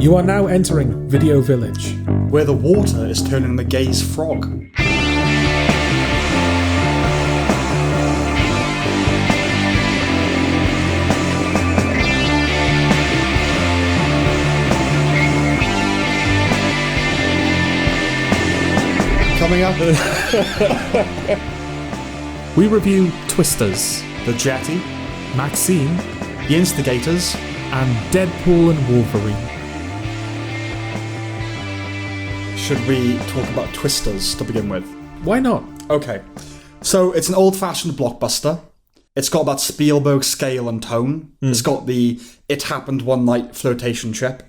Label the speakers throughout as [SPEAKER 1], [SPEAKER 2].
[SPEAKER 1] You are now entering Video Village,
[SPEAKER 2] where the water is turning the gaze frog. Coming up,
[SPEAKER 1] we review Twisters,
[SPEAKER 2] The Jetty,
[SPEAKER 1] MaXXXine,
[SPEAKER 2] The Instigators,
[SPEAKER 1] and Deadpool and Wolverine.
[SPEAKER 2] Should we talk about Twisters to begin with?
[SPEAKER 1] Why not?
[SPEAKER 2] Okay, so it's an old-fashioned blockbuster. It's got that Spielberg scale and tone. It's got the It Happened One Night flirtation chip.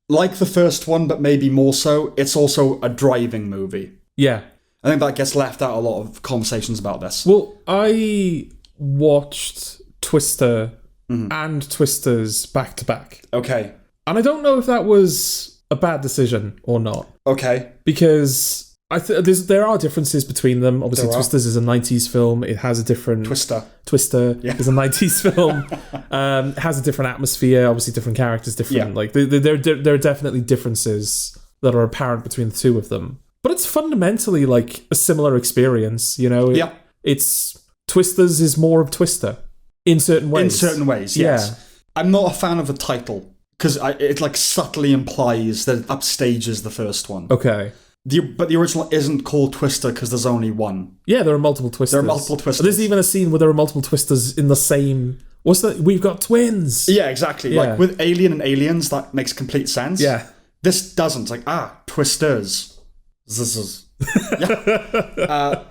[SPEAKER 2] Like the first one, but maybe more so, it's also a driving movie.
[SPEAKER 1] Yeah.
[SPEAKER 2] I think that gets left out a lot of conversations about this.
[SPEAKER 1] Well, I watched Twister and Twisters back to back.
[SPEAKER 2] Okay.
[SPEAKER 1] And I don't know if that was a bad decision or not.
[SPEAKER 2] Okay.
[SPEAKER 1] Because there are differences between them. Obviously, Twisters is a 90s film. It has a different... Twister is a 90s film. It has a different atmosphere. Obviously, different characters, different... Like, there are definitely differences that are apparent between the two of them. But it's fundamentally like a similar experience, you know? It's... Twisters is more of Twister in certain ways.
[SPEAKER 2] In certain ways, yes. Yeah. I'm not a fan of the title because it like subtly implies that it upstages the first one.
[SPEAKER 1] Okay.
[SPEAKER 2] But the original isn't called Twister because there's only one.
[SPEAKER 1] Yeah, there are multiple Twisters. There's even a scene where there are multiple Twisters in the same... What's that? We've got twins.
[SPEAKER 2] Yeah, exactly. Yeah. Like with Alien and Aliens, that makes complete sense.
[SPEAKER 1] Yeah.
[SPEAKER 2] This doesn't. Like, Twisters.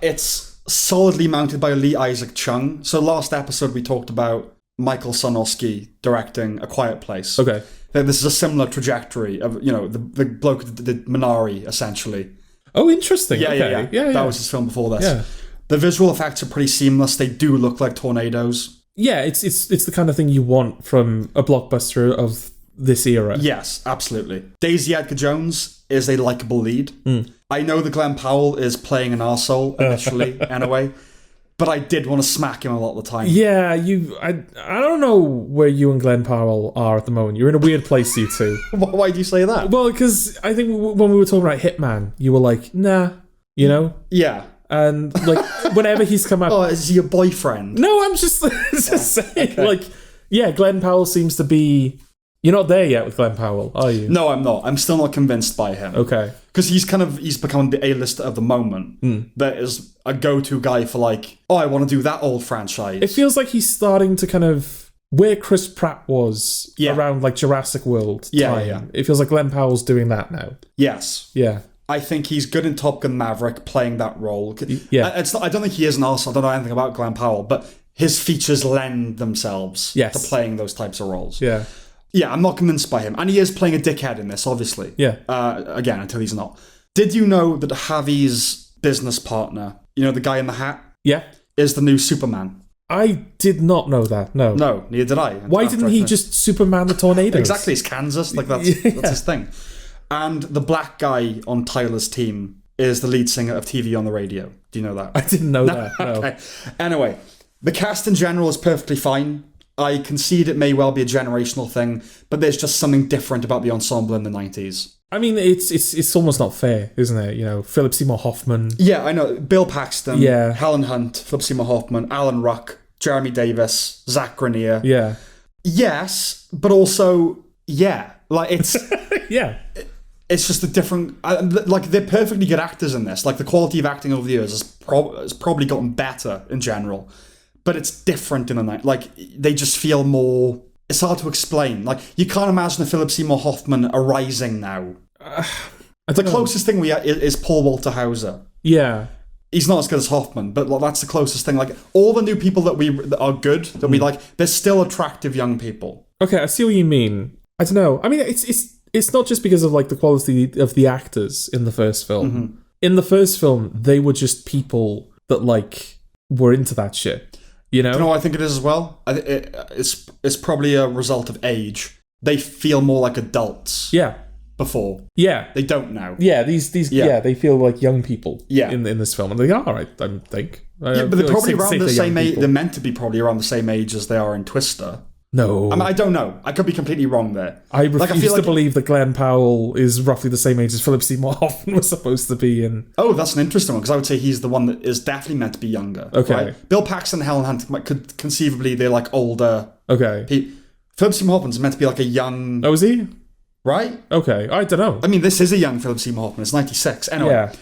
[SPEAKER 2] It's solidly mounted by Lee Isaac Chung. So last episode we talked about Michael Sarnowski directing A Quiet Place.
[SPEAKER 1] Okay.
[SPEAKER 2] This is a similar trajectory of, you know, the bloke that did Minari, essentially.
[SPEAKER 1] Oh, interesting.
[SPEAKER 2] Yeah. That was his film before this. Yeah. The visual effects are pretty seamless. They do look like tornadoes. Yeah,
[SPEAKER 1] it's the kind of thing you want from a blockbuster of this era.
[SPEAKER 2] Yes, absolutely. Daisy Edgar-Jones is a likable lead. I know that Glenn Powell is playing an arsehole initially, anyway, but I did want to smack him a lot of the time.
[SPEAKER 1] Yeah, I don't know where you and Glenn Powell are at the moment. You're in a weird place, you two.
[SPEAKER 2] Why do you say that?
[SPEAKER 1] Well, because I think when we were talking about Hitman, you were like, nah, you know?
[SPEAKER 2] Yeah.
[SPEAKER 1] And like, whenever he's come up...
[SPEAKER 2] Oh, is he your boyfriend?
[SPEAKER 1] No, I'm just saying, okay. Like, yeah, Glenn Powell seems to be... You're not there yet with Glenn Powell, are you?
[SPEAKER 2] No, I'm not. I'm still not convinced by him.
[SPEAKER 1] Okay.
[SPEAKER 2] Because he's become the A-lister of the moment. That is a go-to guy for like, I want to do that old franchise.
[SPEAKER 1] It feels like he's starting to kind of... Where Chris Pratt was around like Jurassic World time. Yeah. It feels like Glenn Powell's doing that now.
[SPEAKER 2] Yes.
[SPEAKER 1] Yeah.
[SPEAKER 2] I think he's good in Top Gun Maverick playing that role.
[SPEAKER 1] Yeah.
[SPEAKER 2] I don't think he is an arsehole. I don't know anything about Glenn Powell, but his features lend themselves to playing those types of roles.
[SPEAKER 1] Yeah.
[SPEAKER 2] Yeah, I'm not convinced by him. And he is playing a dickhead in this, obviously.
[SPEAKER 1] Yeah.
[SPEAKER 2] Again, until he's not. Did you know that Javi's business partner, you know, the guy in the hat?
[SPEAKER 1] Yeah.
[SPEAKER 2] Is the new Superman?
[SPEAKER 1] I did not know that, no.
[SPEAKER 2] No, neither did I.
[SPEAKER 1] Why didn't he just Superman the tornadoes?
[SPEAKER 2] Exactly, it's Kansas. Like, that's his thing. And the black guy on Tyler's team is the lead singer of TV on the Radio. Do you know that?
[SPEAKER 1] I didn't know that, no.
[SPEAKER 2] Okay. Anyway, the cast in general is perfectly fine. I concede it may well be a generational thing, but there's just something different about the ensemble in the 90s.
[SPEAKER 1] I mean, it's almost not fair, isn't it? You know, Philip Seymour Hoffman.
[SPEAKER 2] Yeah, I know. Bill Paxton, Helen Hunt, Philip Seymour Hoffman, Alan Ruck, Jeremy Davis, Zach Grenier.
[SPEAKER 1] Yeah.
[SPEAKER 2] Yes, but also, like it's...
[SPEAKER 1] yeah.
[SPEAKER 2] It's just a different... like, they're perfectly good actors in this. Like, the quality of acting over the years has probably gotten better in general. But it's different in the night. Like, they just feel more... It's hard to explain. Like, you can't imagine a Philip Seymour Hoffman arising now. The closest thing we have is Paul Walter Hauser.
[SPEAKER 1] Yeah.
[SPEAKER 2] He's not as good as Hoffman, but that's the closest thing. Like, all the new people that are good, that we like, they're still attractive young people.
[SPEAKER 1] Okay, I see what you mean. I don't know. I mean, it's not just because of, like, the quality of the actors in the first film. In the first film, they were just people that, like, were into that shit. You know?
[SPEAKER 2] Do you know what I think it is as well? It's probably a result of age. They feel more like adults.
[SPEAKER 1] Yeah.
[SPEAKER 2] Before.
[SPEAKER 1] Yeah.
[SPEAKER 2] They don't now.
[SPEAKER 1] Yeah, these they feel like young people in this film. And they are, I think.
[SPEAKER 2] But they're probably around the same age. They're meant to be probably around the same age as they are in Twister.
[SPEAKER 1] No.
[SPEAKER 2] I mean, I don't know. I could be completely wrong there.
[SPEAKER 1] I refuse to believe that Glenn Powell is roughly the same age as Philip Seymour Hoffman was supposed to be in.
[SPEAKER 2] Oh, that's an interesting one, because I would say he's the one that is definitely meant to be younger.
[SPEAKER 1] Okay.
[SPEAKER 2] Right? Bill Paxton and Helen Hunt could conceivably, they're like older.
[SPEAKER 1] Okay.
[SPEAKER 2] Philip Seymour Hoffman's meant to be like a young...
[SPEAKER 1] Oh, is he?
[SPEAKER 2] Right?
[SPEAKER 1] Okay. I don't know.
[SPEAKER 2] I mean, this is a young Philip Seymour Hoffman. It's 96. Anyway.
[SPEAKER 1] Yeah.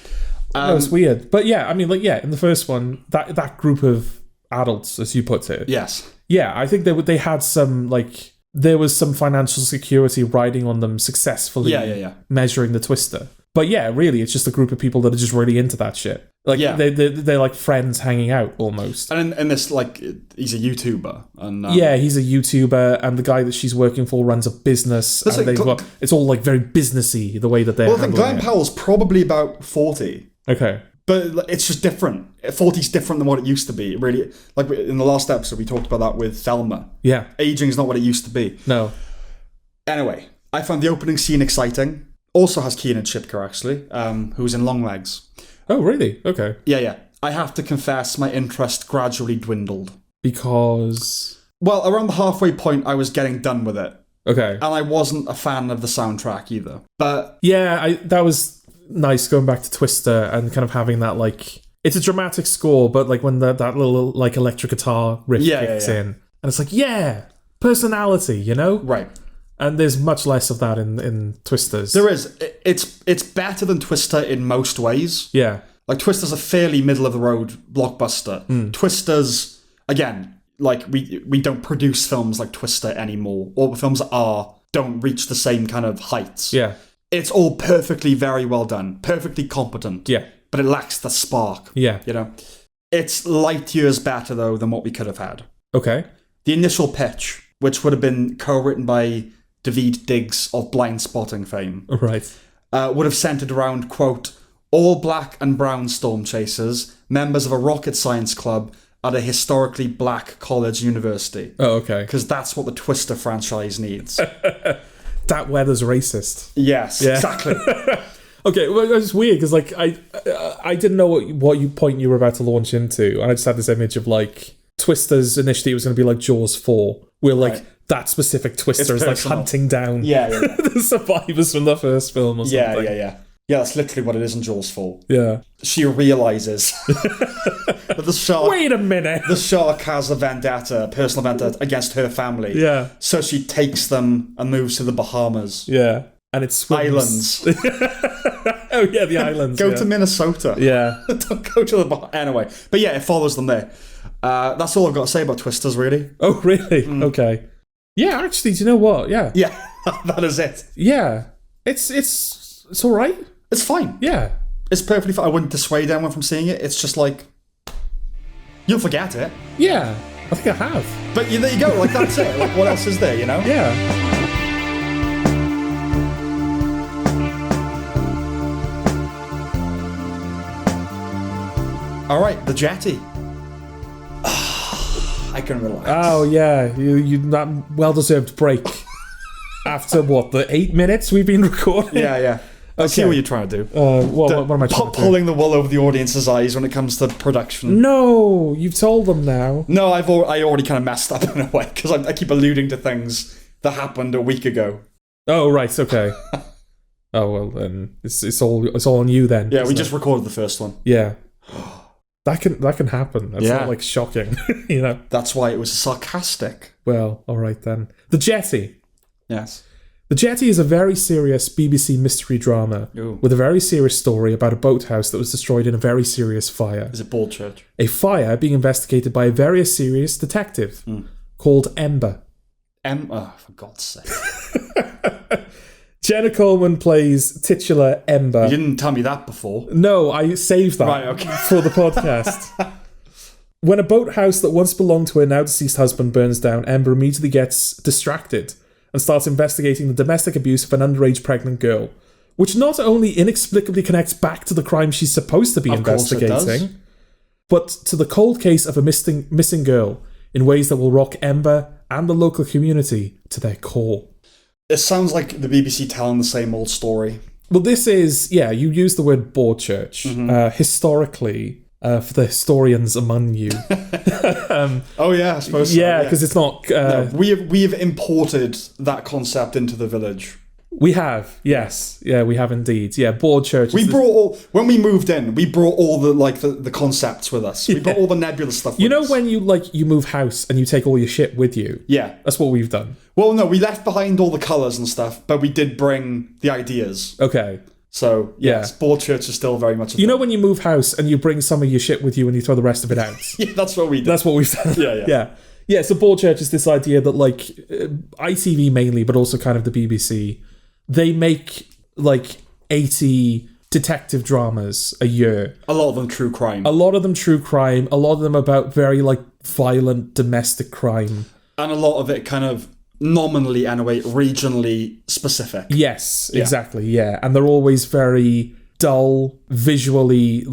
[SPEAKER 1] No, it's weird. But yeah, I mean, like, yeah, in the first one, that group of adults, as you put it.
[SPEAKER 2] Yes.
[SPEAKER 1] Yeah, I think they had some, like... There was some financial security riding on them successfully measuring the twister. But yeah, really, it's just a group of people that are just really into that shit. Like, they're like friends hanging out, almost.
[SPEAKER 2] And this, like, he's a YouTuber. And
[SPEAKER 1] yeah, he's a YouTuber, and the guy that she's working for runs a business. And it's all, like, very businessy, the way that they're handling it.
[SPEAKER 2] Glenn Powell's probably about 40.
[SPEAKER 1] Okay.
[SPEAKER 2] But it's just different. 40's different than what it used to be. Really, like in the last episode, we talked about that with Thelma.
[SPEAKER 1] Yeah.
[SPEAKER 2] Aging is not what it used to be.
[SPEAKER 1] No.
[SPEAKER 2] Anyway, I found the opening scene exciting. Also has Kiernan Shipka, actually, who's in Longlegs.
[SPEAKER 1] Oh, really? Okay.
[SPEAKER 2] Yeah. I have to confess, my interest gradually dwindled.
[SPEAKER 1] Because?
[SPEAKER 2] Well, around the halfway point, I was getting done with it.
[SPEAKER 1] Okay.
[SPEAKER 2] And I wasn't a fan of the soundtrack either. But...
[SPEAKER 1] Yeah, that was... nice going back to Twister and kind of having that, like, it's a dramatic score, but like when that little like electric guitar riff kicks in, and it's like, personality, you know?
[SPEAKER 2] Right.
[SPEAKER 1] And there's much less of that in Twisters.
[SPEAKER 2] There is. It's better than Twister in most ways.
[SPEAKER 1] Yeah.
[SPEAKER 2] Like, Twister's a fairly middle of the road blockbuster. Twisters, again, like we don't produce films like Twister anymore. All the films don't reach the same kind of heights.
[SPEAKER 1] Yeah.
[SPEAKER 2] It's all perfectly very well done, perfectly competent.
[SPEAKER 1] Yeah.
[SPEAKER 2] But it lacks the spark.
[SPEAKER 1] Yeah.
[SPEAKER 2] You know? It's light years better, though, than what we could have had.
[SPEAKER 1] Okay.
[SPEAKER 2] The initial pitch, which would have been co-written by Daveed Diggs of Blind Spotting fame.
[SPEAKER 1] Right.
[SPEAKER 2] Would have centered around, quote, all black and brown storm chasers, members of a rocket science club at a historically black college university.
[SPEAKER 1] Oh, okay.
[SPEAKER 2] Because that's what the Twister franchise needs.
[SPEAKER 1] That weather's racist.
[SPEAKER 2] Yes, exactly.
[SPEAKER 1] Okay, well, it's weird because like I didn't know what point you were about to launch into, and I just had this image of like Twisters. Initially, it was going to be like Jaws 4, where like that specific Twister is like hunting down the survivors from the first film or something.
[SPEAKER 2] Yeah, that's literally what it is in Jaws 4.
[SPEAKER 1] Yeah.
[SPEAKER 2] She realises that the shark...
[SPEAKER 1] Wait a minute!
[SPEAKER 2] The shark has a personal vendetta against her family.
[SPEAKER 1] Yeah.
[SPEAKER 2] So she takes them and moves to the Bahamas.
[SPEAKER 1] Yeah. And it swims.
[SPEAKER 2] Islands.
[SPEAKER 1] Oh, yeah, the islands.
[SPEAKER 2] Go to Minnesota.
[SPEAKER 1] Yeah.
[SPEAKER 2] Don't go to the Bahamas. Anyway. But yeah, it follows them there. That's all I've got to say about Twisters, really.
[SPEAKER 1] Oh, really? Okay. Yeah, actually, do you know what? Yeah.
[SPEAKER 2] Yeah, that is it.
[SPEAKER 1] Yeah. It's all right.
[SPEAKER 2] It's fine.
[SPEAKER 1] Yeah.
[SPEAKER 2] It's perfectly fine. I wouldn't dissuade anyone from seeing it. It's just like, you'll forget it.
[SPEAKER 1] Yeah, I think I have.
[SPEAKER 2] But there you go. Like, that's it. Like, what else is there, you know?
[SPEAKER 1] Yeah.
[SPEAKER 2] All right, The Jetty. I can relax.
[SPEAKER 1] Oh, yeah. You that well-deserved break. After, the 8 minutes we've been recording?
[SPEAKER 2] Yeah. I see what you're trying to do.
[SPEAKER 1] What am I trying to do?
[SPEAKER 2] Pulling the wool over the audience's eyes when it comes to production.
[SPEAKER 1] No, you've told them now.
[SPEAKER 2] No, I already kind of messed up in a way, because I keep alluding to things that happened a week ago.
[SPEAKER 1] Oh, right, okay. Oh, well, then it's all on you then.
[SPEAKER 2] Yeah, we just recorded the first one.
[SPEAKER 1] Yeah. That can happen. That's not, like, shocking, you know?
[SPEAKER 2] That's why it was sarcastic.
[SPEAKER 1] Well, all right then. The Jetty.
[SPEAKER 2] Yes.
[SPEAKER 1] The Jetty is a very serious BBC mystery drama with a very serious story about a boathouse that was destroyed in a very serious fire.
[SPEAKER 2] Is it Boredchurch?
[SPEAKER 1] A fire being investigated by a very serious detective called Ember.
[SPEAKER 2] For God's sake.
[SPEAKER 1] Jenna Coleman plays titular Ember.
[SPEAKER 2] You didn't tell me that before.
[SPEAKER 1] No, I saved that for the podcast. When a boathouse that once belonged to her now deceased husband burns down, Ember immediately gets distracted and starts investigating the domestic abuse of an underage pregnant girl, which not only inexplicably connects back to the crime she's supposed to be investigating, but to the cold case of a missing girl in ways that will rock Ember and the local community to their core.
[SPEAKER 2] It sounds like the BBC telling the same old story.
[SPEAKER 1] Well, this is, you used the word Boredchurch. Historically, for the historians among you.
[SPEAKER 2] Oh yeah, I suppose so.
[SPEAKER 1] Yeah, because it's not...
[SPEAKER 2] No, we have imported that concept into the village.
[SPEAKER 1] We have, yes. Yeah, we have indeed. Yeah, Boredchurch.
[SPEAKER 2] When we moved in, we brought all the concepts with us. We brought all the nebulous stuff with us.
[SPEAKER 1] You know when you move house and you take all your shit with you?
[SPEAKER 2] Yeah.
[SPEAKER 1] That's what we've done.
[SPEAKER 2] Well, no, we left behind all the colours and stuff, but we did bring the ideas.
[SPEAKER 1] Okay.
[SPEAKER 2] So, yes, Boredchurch is still very much a
[SPEAKER 1] thing. You know when you move house and you bring some of your shit with you and you throw the rest of it out?
[SPEAKER 2] Yeah, that's what we did.
[SPEAKER 1] That's what we've done.
[SPEAKER 2] Yeah.
[SPEAKER 1] Yeah, so Boredchurch is this idea that, like, ITV mainly, but also kind of the BBC... They make, 80 detective dramas a year.
[SPEAKER 2] A lot of them true crime.
[SPEAKER 1] A lot of them about very, violent domestic crime.
[SPEAKER 2] And a lot of it kind of nominally, anyway, regionally specific.
[SPEAKER 1] Yes, exactly, yeah. And they're always very dull, visually,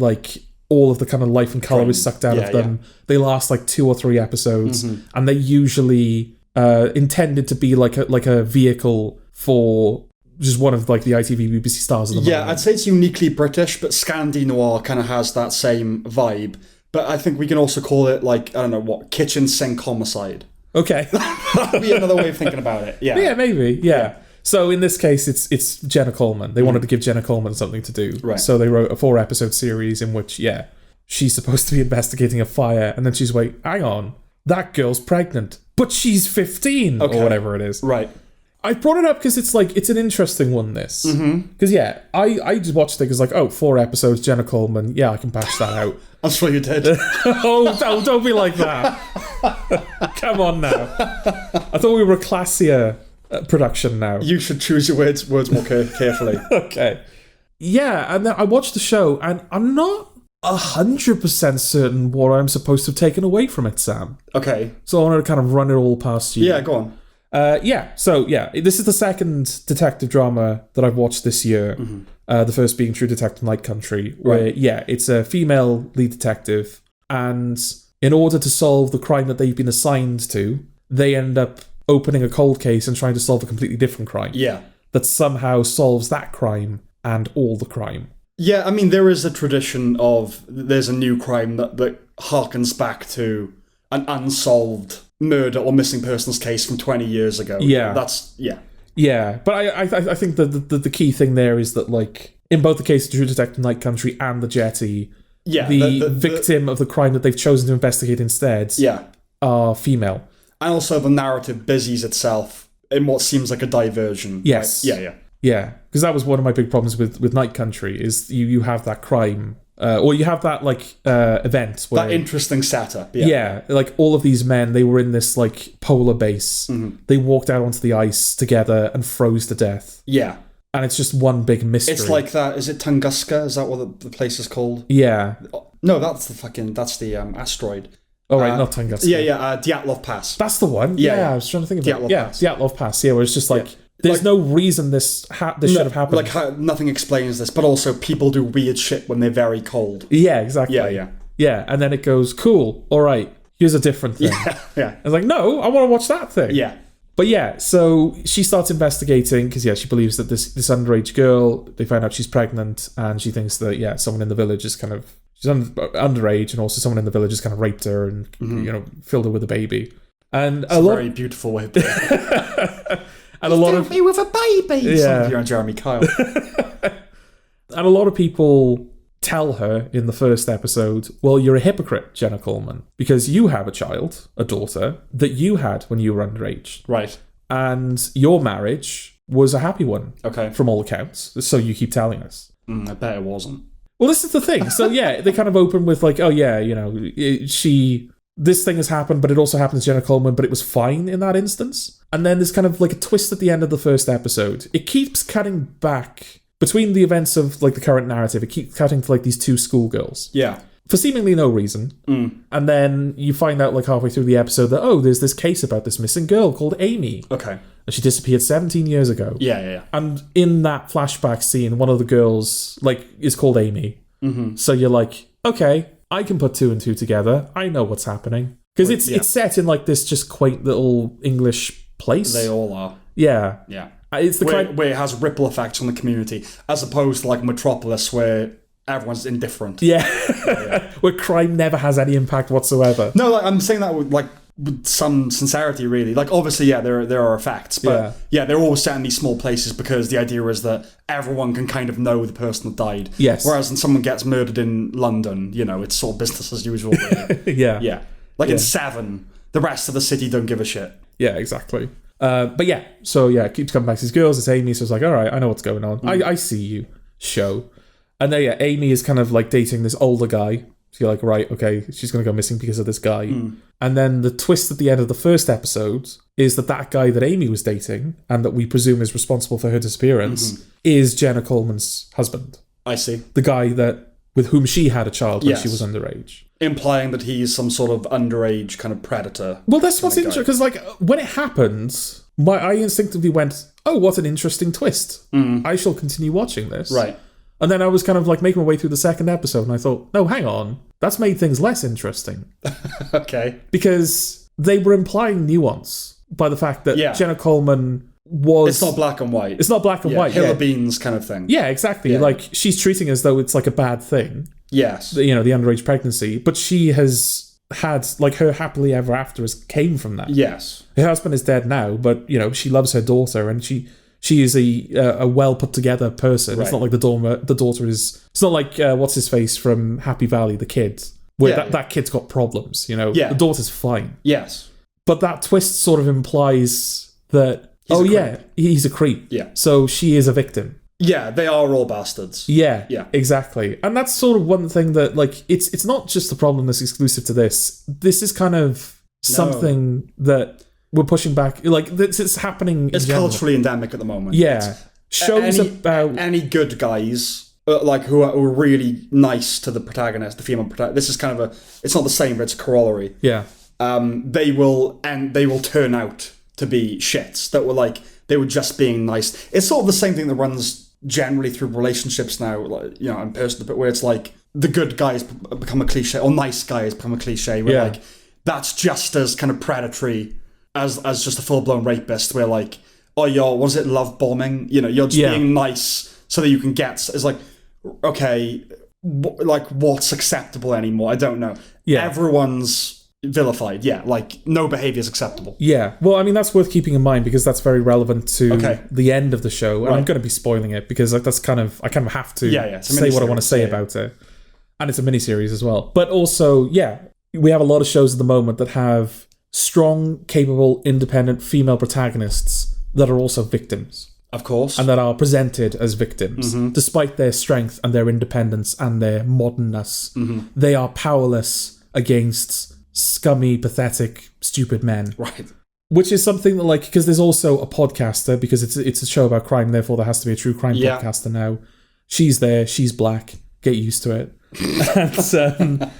[SPEAKER 1] all of the kind of life and colour is sucked out of them. Yeah. They last, 2 or 3 episodes. Mm-hmm. And they usually intended to be like a vehicle for... just one of the ITV BBC stars of the moment.
[SPEAKER 2] Yeah, I'd say it's uniquely British, but Scandi Noir kind of has that same vibe. But I think we can also call it kitchen sink homicide.
[SPEAKER 1] Okay.
[SPEAKER 2] That'd be another way of thinking about it. Yeah.
[SPEAKER 1] Yeah, maybe. Yeah. So in this case, it's Jenna Coleman. They wanted to give Jenna Coleman something to do.
[SPEAKER 2] Right.
[SPEAKER 1] So they wrote a 4-episode series in which, she's supposed to be investigating a fire, and then she's hang on, that girl's pregnant, but she's 15 or whatever it is.
[SPEAKER 2] Right.
[SPEAKER 1] I brought it up because it's an interesting one, this. Because, I just watched it because, 4 episodes, Jenna Coleman, I can bash that out.
[SPEAKER 2] I'm sure you did.
[SPEAKER 1] Don't be like that. Come on now. I thought we were a classier production now.
[SPEAKER 2] You should choose your words more carefully.
[SPEAKER 1] Okay. Yeah, and then I watched the show, and I'm not 100% certain what I'm supposed to have taken away from it, Sam.
[SPEAKER 2] Okay.
[SPEAKER 1] So I wanted to kind of run it all past you.
[SPEAKER 2] Yeah, go on.
[SPEAKER 1] This is the second detective drama that I've watched this year. Mm-hmm. The first being True Detective Night Country, where, it's a female lead detective, and in order to solve the crime that they've been assigned to, they end up opening a cold case and trying to solve a completely different crime.
[SPEAKER 2] Yeah.
[SPEAKER 1] That somehow solves that crime and all the crime.
[SPEAKER 2] Yeah, I mean, there is a tradition of there's a new crime that harkens back to an unsolved murder or missing persons case from 20 years ago.
[SPEAKER 1] Yeah. Yeah, but I think the key thing there is that, in both the case of True Detective Night Country and the Jetty, the victim of the crime that they've chosen to investigate instead are female.
[SPEAKER 2] And also the narrative busies itself in what seems like a diversion.
[SPEAKER 1] Yes.
[SPEAKER 2] Right?
[SPEAKER 1] Yeah, because that was one of my big problems with Night Country, is you have that crime... or you have that event where,
[SPEAKER 2] that interesting setup.
[SPEAKER 1] All of these men, they were in this polar base. Mm-hmm. They walked out onto the ice together and froze to death.
[SPEAKER 2] Yeah,
[SPEAKER 1] and it's just one big mystery.
[SPEAKER 2] It's like that. Is it Tunguska? Is that what the place is called?
[SPEAKER 1] Yeah.
[SPEAKER 2] No, that's the asteroid.
[SPEAKER 1] Oh right, not Tunguska.
[SPEAKER 2] Dyatlov Pass.
[SPEAKER 1] That's the one. Yeah, I was trying to think of it. Dyatlov Pass. Yeah, where it's just there's no reason this should have happened.
[SPEAKER 2] Nothing explains this, but also people do weird shit when they're very cold.
[SPEAKER 1] Yeah, exactly. Yeah, and then it goes, cool, all right, here's a different thing.
[SPEAKER 2] Yeah.
[SPEAKER 1] I was no, I want to watch that thing.
[SPEAKER 2] Yeah.
[SPEAKER 1] But so she starts investigating, because, she believes that this underage girl, they find out she's pregnant, and she thinks that, someone in the village is kind of, she's underage, and also someone in the village has kind of raped her and, filled her with a baby. And
[SPEAKER 2] it's a very beautiful way of putting it.
[SPEAKER 1] And a lot of
[SPEAKER 2] me with a baby.
[SPEAKER 1] Yeah.
[SPEAKER 2] You're on Jeremy Kyle.
[SPEAKER 1] And a lot of people tell her in the first episode, well, you're a hypocrite, Jenna Coleman, because you have a child, a daughter, that you had when you were underage.
[SPEAKER 2] Right.
[SPEAKER 1] And your marriage was a happy one.
[SPEAKER 2] Okay.
[SPEAKER 1] From all accounts. So you keep telling us.
[SPEAKER 2] I bet it wasn't.
[SPEAKER 1] Well, this is the thing. So they kind of open with this thing has happened, but it also happens to Jenna Coleman, but it was fine in that instance. And then there's kind of a twist at the end of the first episode. It keeps cutting back between the events of the current narrative. It keeps cutting to these two schoolgirls.
[SPEAKER 2] Yeah.
[SPEAKER 1] For seemingly no reason. And then you find out halfway through the episode that, there's this case about this missing girl called Amy.
[SPEAKER 2] Okay.
[SPEAKER 1] And she disappeared 17 years ago.
[SPEAKER 2] Yeah.
[SPEAKER 1] And in that flashback scene, one of the girls is called Amy. Mm-hmm. So you're okay, I can put 2 and 2 together. I know what's happening. Because it's set in this just quaint little English place.
[SPEAKER 2] They all are.
[SPEAKER 1] Yeah.
[SPEAKER 2] Yeah.
[SPEAKER 1] It's the
[SPEAKER 2] where it has ripple effects on the community, as opposed to Metropolis, where everyone's indifferent.
[SPEAKER 1] Yeah. Where crime never has any impact whatsoever.
[SPEAKER 2] No, like, I'm saying that with some sincerity, really. Like, obviously, yeah, there are effects, but they're always set in these small places because the idea is that everyone can kind of know the person that died.
[SPEAKER 1] Yes.
[SPEAKER 2] Whereas when someone gets murdered in London, it's sort of business as usual. Really.
[SPEAKER 1] Yeah.
[SPEAKER 2] Like in Seven, the rest of the city don't give a shit.
[SPEAKER 1] Yeah, exactly. But yeah, so yeah, it keeps coming back to these girls. It's Amy, so it's like, all right, I know what's going on. I see you, show. And then, Amy is kind of like dating this older guy. So you're like, right, okay, she's going to go missing because of this guy. And then the twist at the end of the first episode is that guy that Amy was dating and that we presume is responsible for her disappearance is Jenna Coleman's husband.
[SPEAKER 2] I see.
[SPEAKER 1] The guy with whom she had a child when she was underage.
[SPEAKER 2] Implying that he's some sort of underage kind of predator.
[SPEAKER 1] Well, that's what's interesting, because like when it happened, I instinctively went, oh, what an interesting twist. I shall continue watching this.
[SPEAKER 2] Right.
[SPEAKER 1] And then I was kind of like making my way through the second episode and I thought, no, hang on. That's made things less interesting.
[SPEAKER 2] Okay.
[SPEAKER 1] Because they were implying nuance by the fact that Jenna Coleman was...
[SPEAKER 2] It's not black and white.
[SPEAKER 1] It's not black and white.
[SPEAKER 2] Hill beans kind of thing.
[SPEAKER 1] Yeah, exactly. Yeah. Like, she's treating it as though it's like a bad thing.
[SPEAKER 2] Yes.
[SPEAKER 1] The underage pregnancy. But she has had, like, her happily ever after came from that.
[SPEAKER 2] Yes.
[SPEAKER 1] Her husband is dead now, but, she loves her daughter and she is a well put together person. Right. It's not like the daughter is... It's not like, what's his face from Happy Valley, the kid, where that kid's got problems, The daughter's fine.
[SPEAKER 2] Yes.
[SPEAKER 1] But that twist sort of implies that, he's a creep.
[SPEAKER 2] Yeah.
[SPEAKER 1] So she is a victim.
[SPEAKER 2] Yeah, they are all bastards.
[SPEAKER 1] Yeah, exactly. And that's sort of one thing that, like, it's not just the problem that's exclusive to this. This is kind of something that we're pushing back. Like, it's happening
[SPEAKER 2] It's culturally endemic at the moment.
[SPEAKER 1] Yeah. Shows about...
[SPEAKER 2] Any good guys, who are really nice to the protagonist, the female protagonist. This is kind of it's not the same, but it's a corollary.
[SPEAKER 1] Yeah.
[SPEAKER 2] They will turn out to be shits that were they were just being nice. It's sort of the same thing that runs generally through relationships now, in person, but where it's like the good guys become a cliche, or nice guys become a cliche, where that's just as kind of predatory as just a full-blown rapist, where was it love bombing? You're just being nice so that you can get... It's like, okay, what's acceptable anymore? I don't know. Yeah. Everyone's vilified. Yeah, no behaviour is acceptable.
[SPEAKER 1] Yeah. Well, I mean, that's worth keeping in mind because that's very relevant to the end of the show. And I'm going to be spoiling it because that's kind of... I kind of have to say what I want to say about it. And it's a miniseries as well. But also, we have a lot of shows at the moment that have strong, capable, independent female protagonists that are also victims.
[SPEAKER 2] Of course.
[SPEAKER 1] And that are presented as victims. Despite their strength and their independence and their modernness, they are powerless against scummy, pathetic, stupid men.
[SPEAKER 2] Right.
[SPEAKER 1] Which is something that, because there's also a podcaster, because it's a show about crime, therefore there has to be a true crime podcaster now. She's there, she's black, get used to it. And,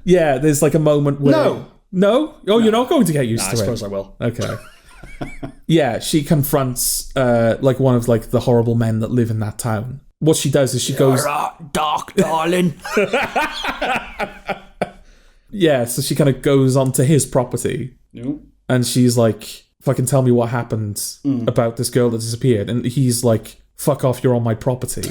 [SPEAKER 1] there's a moment where... No? Oh, you're not going to get used to it?
[SPEAKER 2] I suppose I will.
[SPEAKER 1] Okay. She confronts one of the horrible men that live in that town. What she does is she goes...
[SPEAKER 2] dark, darling.
[SPEAKER 1] So she kind of goes onto his property.
[SPEAKER 2] Yep.
[SPEAKER 1] And she's like, fucking tell me what happened about this girl that disappeared. And he's like, fuck off, you're on my property.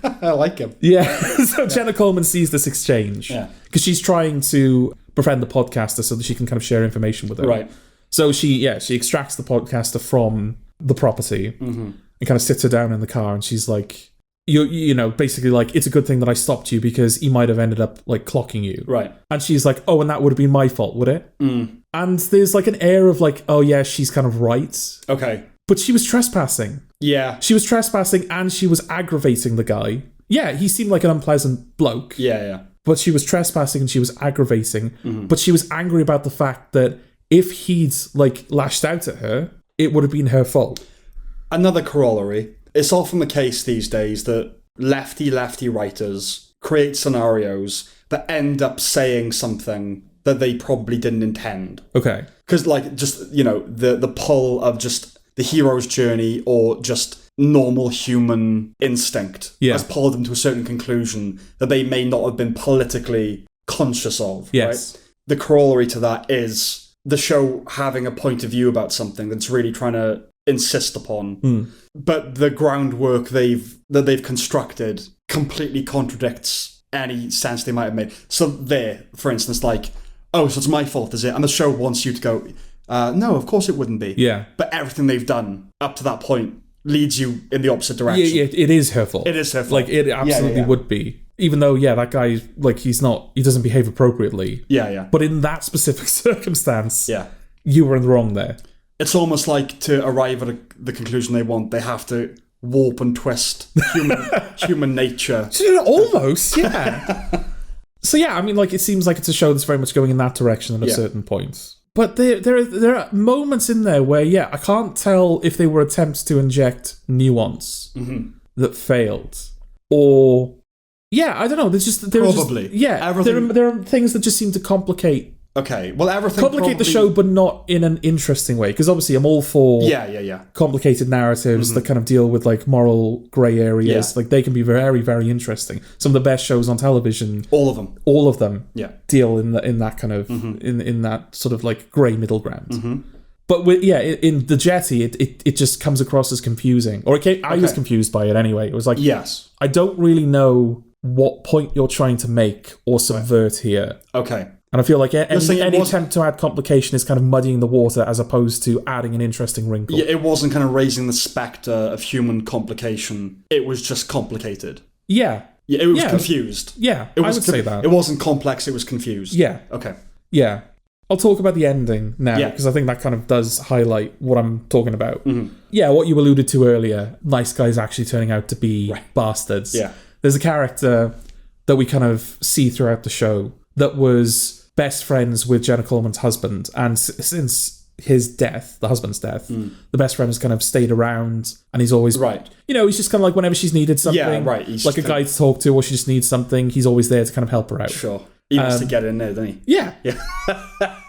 [SPEAKER 2] I like him.
[SPEAKER 1] Yeah. So Jenna Coleman sees this exchange. Yeah. Because she's trying to befriend the podcaster so that she can kind of share information with her.
[SPEAKER 2] Right.
[SPEAKER 1] So she extracts the podcaster from the property and kind of sits her down in the car and she's like, basically it's a good thing that I stopped you because he might have ended up clocking you.
[SPEAKER 2] Right.
[SPEAKER 1] And she's like, oh, and that would have been my fault, would it? And there's an air of oh yeah, she's kind of right.
[SPEAKER 2] Okay.
[SPEAKER 1] But she was trespassing.
[SPEAKER 2] Yeah.
[SPEAKER 1] She was trespassing and she was aggravating the guy. Yeah, he seemed like an unpleasant bloke.
[SPEAKER 2] Yeah.
[SPEAKER 1] But she was trespassing and she was aggravating. But she was angry about the fact that if he'd lashed out at her, it would have been her fault.
[SPEAKER 2] Another corollary. It's often the case these days that lefty writers create scenarios that end up saying something that they probably didn't intend.
[SPEAKER 1] Okay.
[SPEAKER 2] Because the pull of just the hero's journey or just normal human instinct has pulled them to a certain conclusion that they may not have been politically conscious of.
[SPEAKER 1] Yes.
[SPEAKER 2] Right? The corollary to that is the show having a point of view about something that's really trying to insist upon. But the groundwork that they've constructed completely contradicts any sense they might have made. So there, for instance, like, oh, so it's my fault, is it? And the show wants you to go, no, of course it wouldn't be.
[SPEAKER 1] Yeah.
[SPEAKER 2] But everything they've done up to that point leads you in the opposite direction.
[SPEAKER 1] Yeah, it is her fault.
[SPEAKER 2] It is her fault.
[SPEAKER 1] Like, it absolutely would be. Even though, that guy, like, he doesn't behave appropriately.
[SPEAKER 2] Yeah.
[SPEAKER 1] But in that specific circumstance,
[SPEAKER 2] yeah,
[SPEAKER 1] you were in the wrong there. It's
[SPEAKER 2] almost like to arrive at the conclusion they want, they have to warp and twist human nature.
[SPEAKER 1] Almost, yeah. So yeah, I mean, like, it seems like it's a show that's very much going in that direction at a certain point. But there are moments in there where, I can't tell if they were attempts to inject nuance that failed, or I don't know. Probably there are things that just seem to complicate.
[SPEAKER 2] Okay, well, everything
[SPEAKER 1] complicate the show, but not in an interesting way. Because obviously, I'm all for complicated narratives that kind of deal with like moral grey areas. Yeah. Like they can be very, very interesting. Some of the best shows on television, all of them, deal in that kind of in that sort of like grey middle ground. But in the Jetty, it just comes across as confusing. Or I was confused by it anyway. It was like, I don't really know what point you're trying to make or subvert here.
[SPEAKER 2] Okay.
[SPEAKER 1] And I feel like any attempt to add complication is kind of muddying the water as opposed to adding an interesting wrinkle.
[SPEAKER 2] Yeah, it wasn't kind of raising the spectre of human complication. It was just complicated.
[SPEAKER 1] Yeah.
[SPEAKER 2] Yeah, it was confused.
[SPEAKER 1] Yeah, I would say that.
[SPEAKER 2] It wasn't complex, it was confused.
[SPEAKER 1] Yeah.
[SPEAKER 2] Okay.
[SPEAKER 1] Yeah. I'll talk about the ending now, because I think that kind of does highlight what I'm talking about. Yeah, what you alluded to earlier, nice guys actually turning out to be bastards. Yeah. There's a character that we kind of see throughout the show that was best friends with Jenna Coleman's husband, and since his death, the husband's death, the best friend has kind of stayed around, and he's always he's just kind of like whenever she's needed something, he's like a guy to talk to, or she just needs something, he's always there to kind of help her out.
[SPEAKER 2] Sure. He wants to get in there, doesn't he?
[SPEAKER 1] Yeah.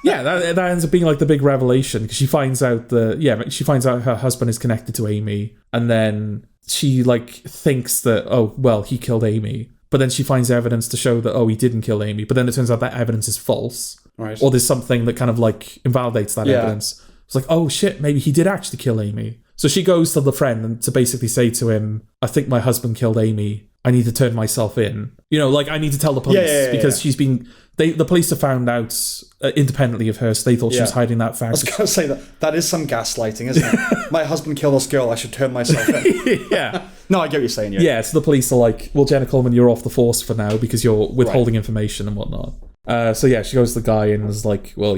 [SPEAKER 1] That ends up being like the big revelation, because she finds out her husband is connected to Amy, and then she like thinks that he killed Amy. But then she finds evidence to show that, he didn't kill Amy. But then it turns out that evidence is false. Right. Or there's something that kind of like invalidates that evidence. It's like, oh shit, maybe he did actually kill Amy. So she goes to the friend and to basically say to him, I think my husband killed Amy. I need to turn myself in. I need to tell the police because she's been... The police have found out independently of her, so they thought she was hiding that fact.
[SPEAKER 2] I was going to say that is some gaslighting, isn't it? My husband killed this girl, I should turn myself in.
[SPEAKER 1] Yeah.
[SPEAKER 2] No, I get what you're saying.
[SPEAKER 1] Yeah, so the police are like, well, Jenna Coleman, you're off the force for now because you're withholding information and whatnot. She goes to the guy and was like, well,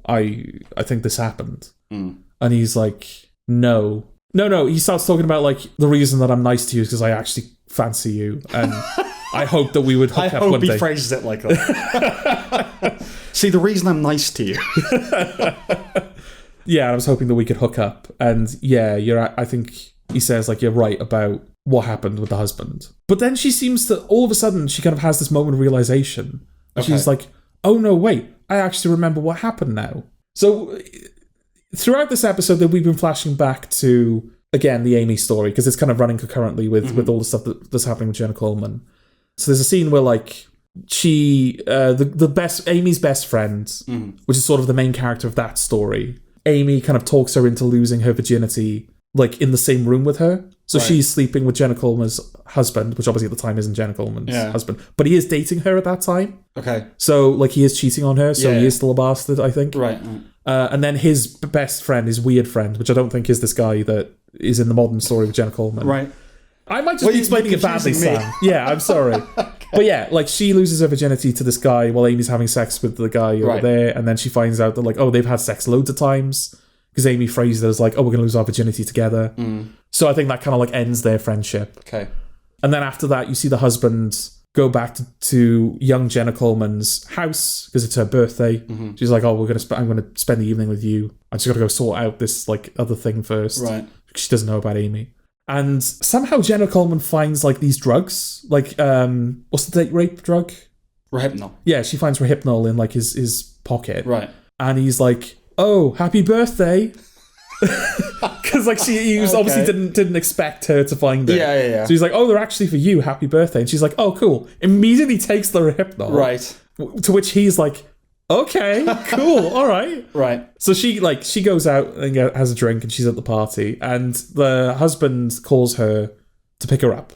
[SPEAKER 1] I think this happened. And he's like, no. He starts talking about like, the reason that I'm nice to you is because I actually fancy you. And I hope that we would hook up one day. I hope
[SPEAKER 2] he phrases it like that. See, the reason I'm nice to you.
[SPEAKER 1] Yeah, I was hoping that we could hook up. And I think he says like, you're right about what happened with the husband. But then she seems to, all of a sudden, she kind of has this moment of realization. Okay. She's like, oh no, wait, I actually remember what happened now. So throughout this episode that we've been flashing back to, again, the Amy story, because it's kind of running concurrently with all the stuff that's happening with Jenna Coleman. So there's a scene where like Amy's best friend, which is sort of the main character of that story, Amy kind of talks her into losing her virginity like in the same room with her. So she's sleeping with Jenna Coleman's husband, which obviously at the time isn't Jenna Coleman's husband, but he is dating her at that time. Okay. So like he is cheating on her, so he is still a bastard, I think. Right. And then his best friend, his weird friend, which I don't think is this guy that is in the modern story with Jenna Coleman. Right. I might just be explaining it badly, Sam. Yeah, I'm sorry. Okay. But yeah, like she loses her virginity to this guy while Amy's having sex with the guy over there, and then she finds out that like, they've had sex loads of times, because Amy phrased it as like, we're going to lose our virginity together. So I think that kind of like ends their friendship. Okay. And then after that, you see the husband go back to young Jenna Coleman's house because it's her birthday. She's like, I'm going to spend the evening with you. I just got to go sort out this like other thing first. Right. She doesn't know about Amy. And somehow Jenna Coleman finds like these drugs, like what's the date rape drug?
[SPEAKER 2] Rohypnol.
[SPEAKER 1] Yeah, she finds Rohypnol in like his pocket. Right. And he's like, "Oh, happy birthday." Because like he obviously didn't expect her to find it. Yeah. So he's like, "Oh, they're actually for you. Happy birthday." And she's like, "Oh, cool." Immediately takes the Rohypnol. Right. To which he's like, "Okay, cool, all right." Right. So she goes out and has a drink, and she's at the party, and the husband calls her to pick her up.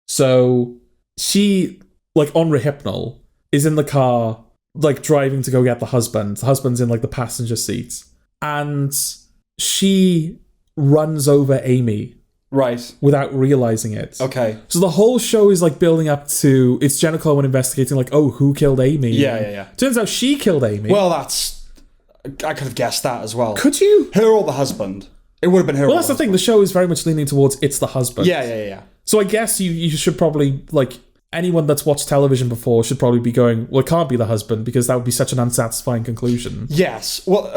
[SPEAKER 1] So she, like, on Rehypnol, is in the car, like, driving to go get the husband. The husband's in, like, the passenger seat. And she runs over Amy.
[SPEAKER 2] Right.
[SPEAKER 1] Without realizing it.
[SPEAKER 2] Okay.
[SPEAKER 1] So the whole show is, like, building up to, it's Jenna Coleman investigating, like, oh, who killed Amy?
[SPEAKER 2] Yeah.
[SPEAKER 1] Turns out she killed Amy.
[SPEAKER 2] Well, I could have guessed that as well.
[SPEAKER 1] Could you?
[SPEAKER 2] Her or the husband. It would have been her.
[SPEAKER 1] Well, that's the thing. The show is very much leaning towards it's the husband.
[SPEAKER 2] Yeah.
[SPEAKER 1] So I guess you should probably, like, anyone that's watched television before should probably be going, well, it can't be the husband because that would be such an unsatisfying conclusion.
[SPEAKER 2] Yes. Well,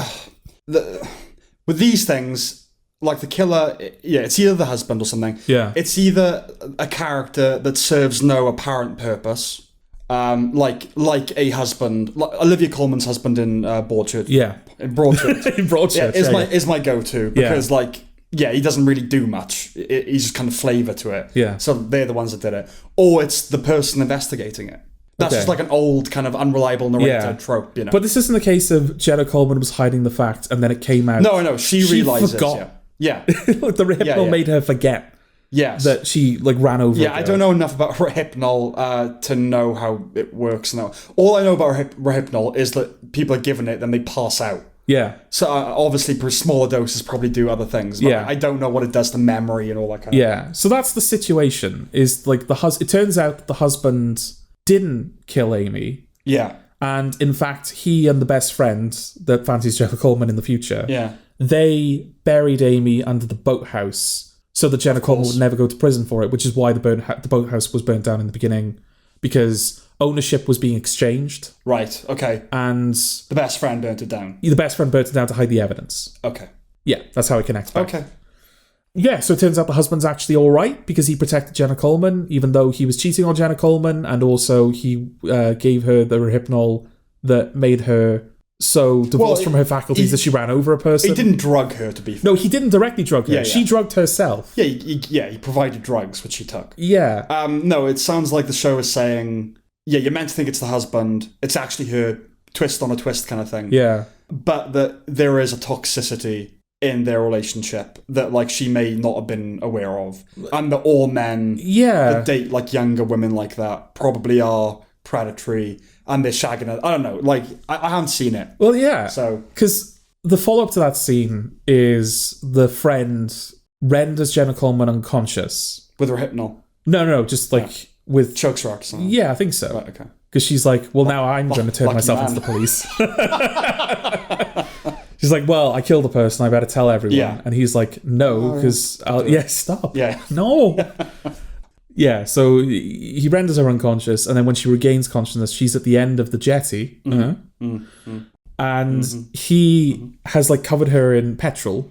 [SPEAKER 2] with these things, like the killer, it's either the husband or something.
[SPEAKER 1] Yeah.
[SPEAKER 2] It's either a character that serves no apparent purpose, like a husband, like Olivia Colman's husband in Boredchurch.
[SPEAKER 1] Yeah.
[SPEAKER 2] In Broadchurch.
[SPEAKER 1] In Broadchurch,
[SPEAKER 2] is my go-to because he doesn't really do much. He's just kind of flavour to it.
[SPEAKER 1] Yeah.
[SPEAKER 2] So they're the ones that did it. Or it's the person investigating it. That's just like an old kind of unreliable narrator trope, you know.
[SPEAKER 1] But this isn't the case of Jenna Coleman was hiding the fact and then it came out.
[SPEAKER 2] No, she realizes.
[SPEAKER 1] Forgot.
[SPEAKER 2] Yeah.
[SPEAKER 1] Like the Rehypnol made her forget.
[SPEAKER 2] Yes.
[SPEAKER 1] That she like ran over.
[SPEAKER 2] Yeah, I don't know enough about Rehypnol to know how it works now. All I know about Rehypnol is that people are given it, then they pass out.
[SPEAKER 1] Yeah.
[SPEAKER 2] So obviously, smaller doses probably do other things. But I don't know what it does to memory and all that kind of thing.
[SPEAKER 1] Yeah. So that's the situation. Is like it turns out that the husband didn't kill Amy.
[SPEAKER 2] Yeah.
[SPEAKER 1] And in fact, he and the best friend that fancies Jenna Coleman in the future.
[SPEAKER 2] Yeah.
[SPEAKER 1] They buried Amy under the boathouse so that Jenna Coleman would never go to prison for it, which is why the boathouse was burnt down in the beginning, because ownership was being exchanged.
[SPEAKER 2] Right, okay.
[SPEAKER 1] And
[SPEAKER 2] the best friend burnt it down.
[SPEAKER 1] The best friend burnt it down to hide the evidence.
[SPEAKER 2] Okay.
[SPEAKER 1] Yeah, that's how it connects back.
[SPEAKER 2] Okay.
[SPEAKER 1] Yeah, so it turns out the husband's actually all right because he protected Jenna Coleman, even though he was cheating on Jenna Coleman, and also he gave her the Rehypnol that made her so divorced from her faculties that she ran over a person.
[SPEAKER 2] He didn't drug her, to be fair.
[SPEAKER 1] No, he didn't directly drug her.
[SPEAKER 2] Yeah.
[SPEAKER 1] She drugged herself.
[SPEAKER 2] Yeah, he provided drugs, which she took.
[SPEAKER 1] Yeah.
[SPEAKER 2] No, it sounds like the show is saying, you're meant to think it's the husband. It's actually her, twist on a twist kind of thing.
[SPEAKER 1] Yeah.
[SPEAKER 2] But that there is a toxicity in their relationship that, like, she may not have been aware of. And that all men that date, like, younger women like that probably are predatory and they're shagging it. I don't know. Like, I haven't seen it.
[SPEAKER 1] Well, yeah.
[SPEAKER 2] So,
[SPEAKER 1] because the follow-up to that scene is the friend renders Jenna Coleman unconscious.
[SPEAKER 2] With Rehypnol?
[SPEAKER 1] No, just like with...
[SPEAKER 2] Chokes her or something?
[SPEAKER 1] Yeah, I think so.
[SPEAKER 2] Right, okay.
[SPEAKER 1] Because she's like, well, now I'm going to turn myself into the police. She's like, well, I killed a person, I better tell everyone.
[SPEAKER 2] Yeah.
[SPEAKER 1] And he's like, no, because stop.
[SPEAKER 2] Yeah.
[SPEAKER 1] No. Yeah, so he renders her unconscious, and then when she regains consciousness, she's at the end of the jetty. And he has, like, covered her in petrol.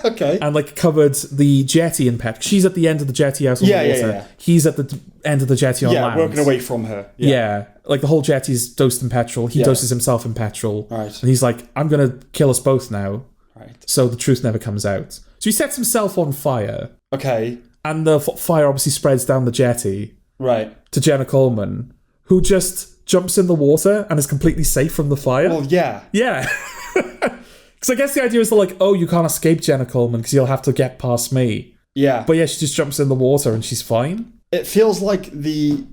[SPEAKER 2] Okay.
[SPEAKER 1] And, like, covered the jetty in petrol. She's at the end of the jetty out on the water.
[SPEAKER 2] Yeah.
[SPEAKER 1] He's at the end of the jetty on land.
[SPEAKER 2] Yeah, working away from her.
[SPEAKER 1] Yeah. Like, the whole jetty's dosed in petrol. He doses himself in petrol.
[SPEAKER 2] Right.
[SPEAKER 1] And he's like, I'm going to kill us both now.
[SPEAKER 2] Right.
[SPEAKER 1] So the truth never comes out. So he sets himself on fire.
[SPEAKER 2] Okay.
[SPEAKER 1] And the fire obviously spreads down the jetty.
[SPEAKER 2] Right.
[SPEAKER 1] To Jenna Coleman, who just jumps in the water and is completely safe from the fire.
[SPEAKER 2] Well, yeah.
[SPEAKER 1] Yeah. Because I guess the idea is that, like, oh, you can't escape Jenna Coleman because you'll have to get past me.
[SPEAKER 2] Yeah.
[SPEAKER 1] But yeah, she just jumps in the water and she's fine.
[SPEAKER 2] It feels like the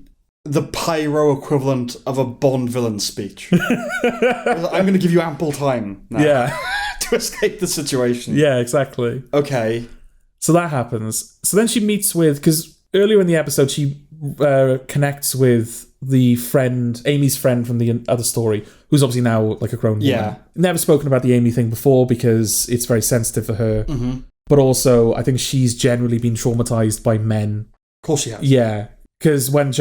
[SPEAKER 2] pyro equivalent of a Bond villain speech. I'm going to give you ample time now.
[SPEAKER 1] Yeah.
[SPEAKER 2] To escape the situation.
[SPEAKER 1] Yeah, exactly.
[SPEAKER 2] Okay.
[SPEAKER 1] So that happens. So then she meets with, because earlier in the episode she connects with the friend, Amy's friend from the other story, who's obviously now like a grown woman.
[SPEAKER 2] Yeah.
[SPEAKER 1] Never spoken about the Amy thing before because it's very sensitive for her. Mm-hmm. But also, I think she's generally been traumatized by men.
[SPEAKER 2] Of course she has.
[SPEAKER 1] Yeah. Because after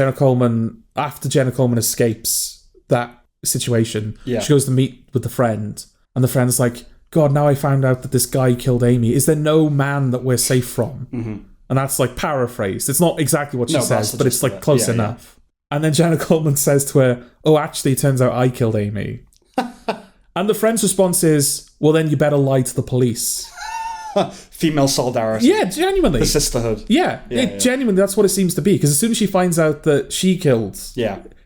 [SPEAKER 1] Jenna Coleman escapes that situation, she goes to meet with the friend, and the friend's like, God, now I found out that this guy killed Amy. Is there no man that we're safe from? Mm-hmm. And that's like paraphrased. It's not exactly what she says, but it's like close enough. Yeah. And then Jenna Coleman says to her, oh, actually, it turns out I killed Amy. And the friend's response is, well, then you better lie to the police.
[SPEAKER 2] Female solidarity.
[SPEAKER 1] Yeah, genuinely.
[SPEAKER 2] The sisterhood.
[SPEAKER 1] Yeah, genuinely, that's what it seems to be. Because as soon as she finds out that she killed,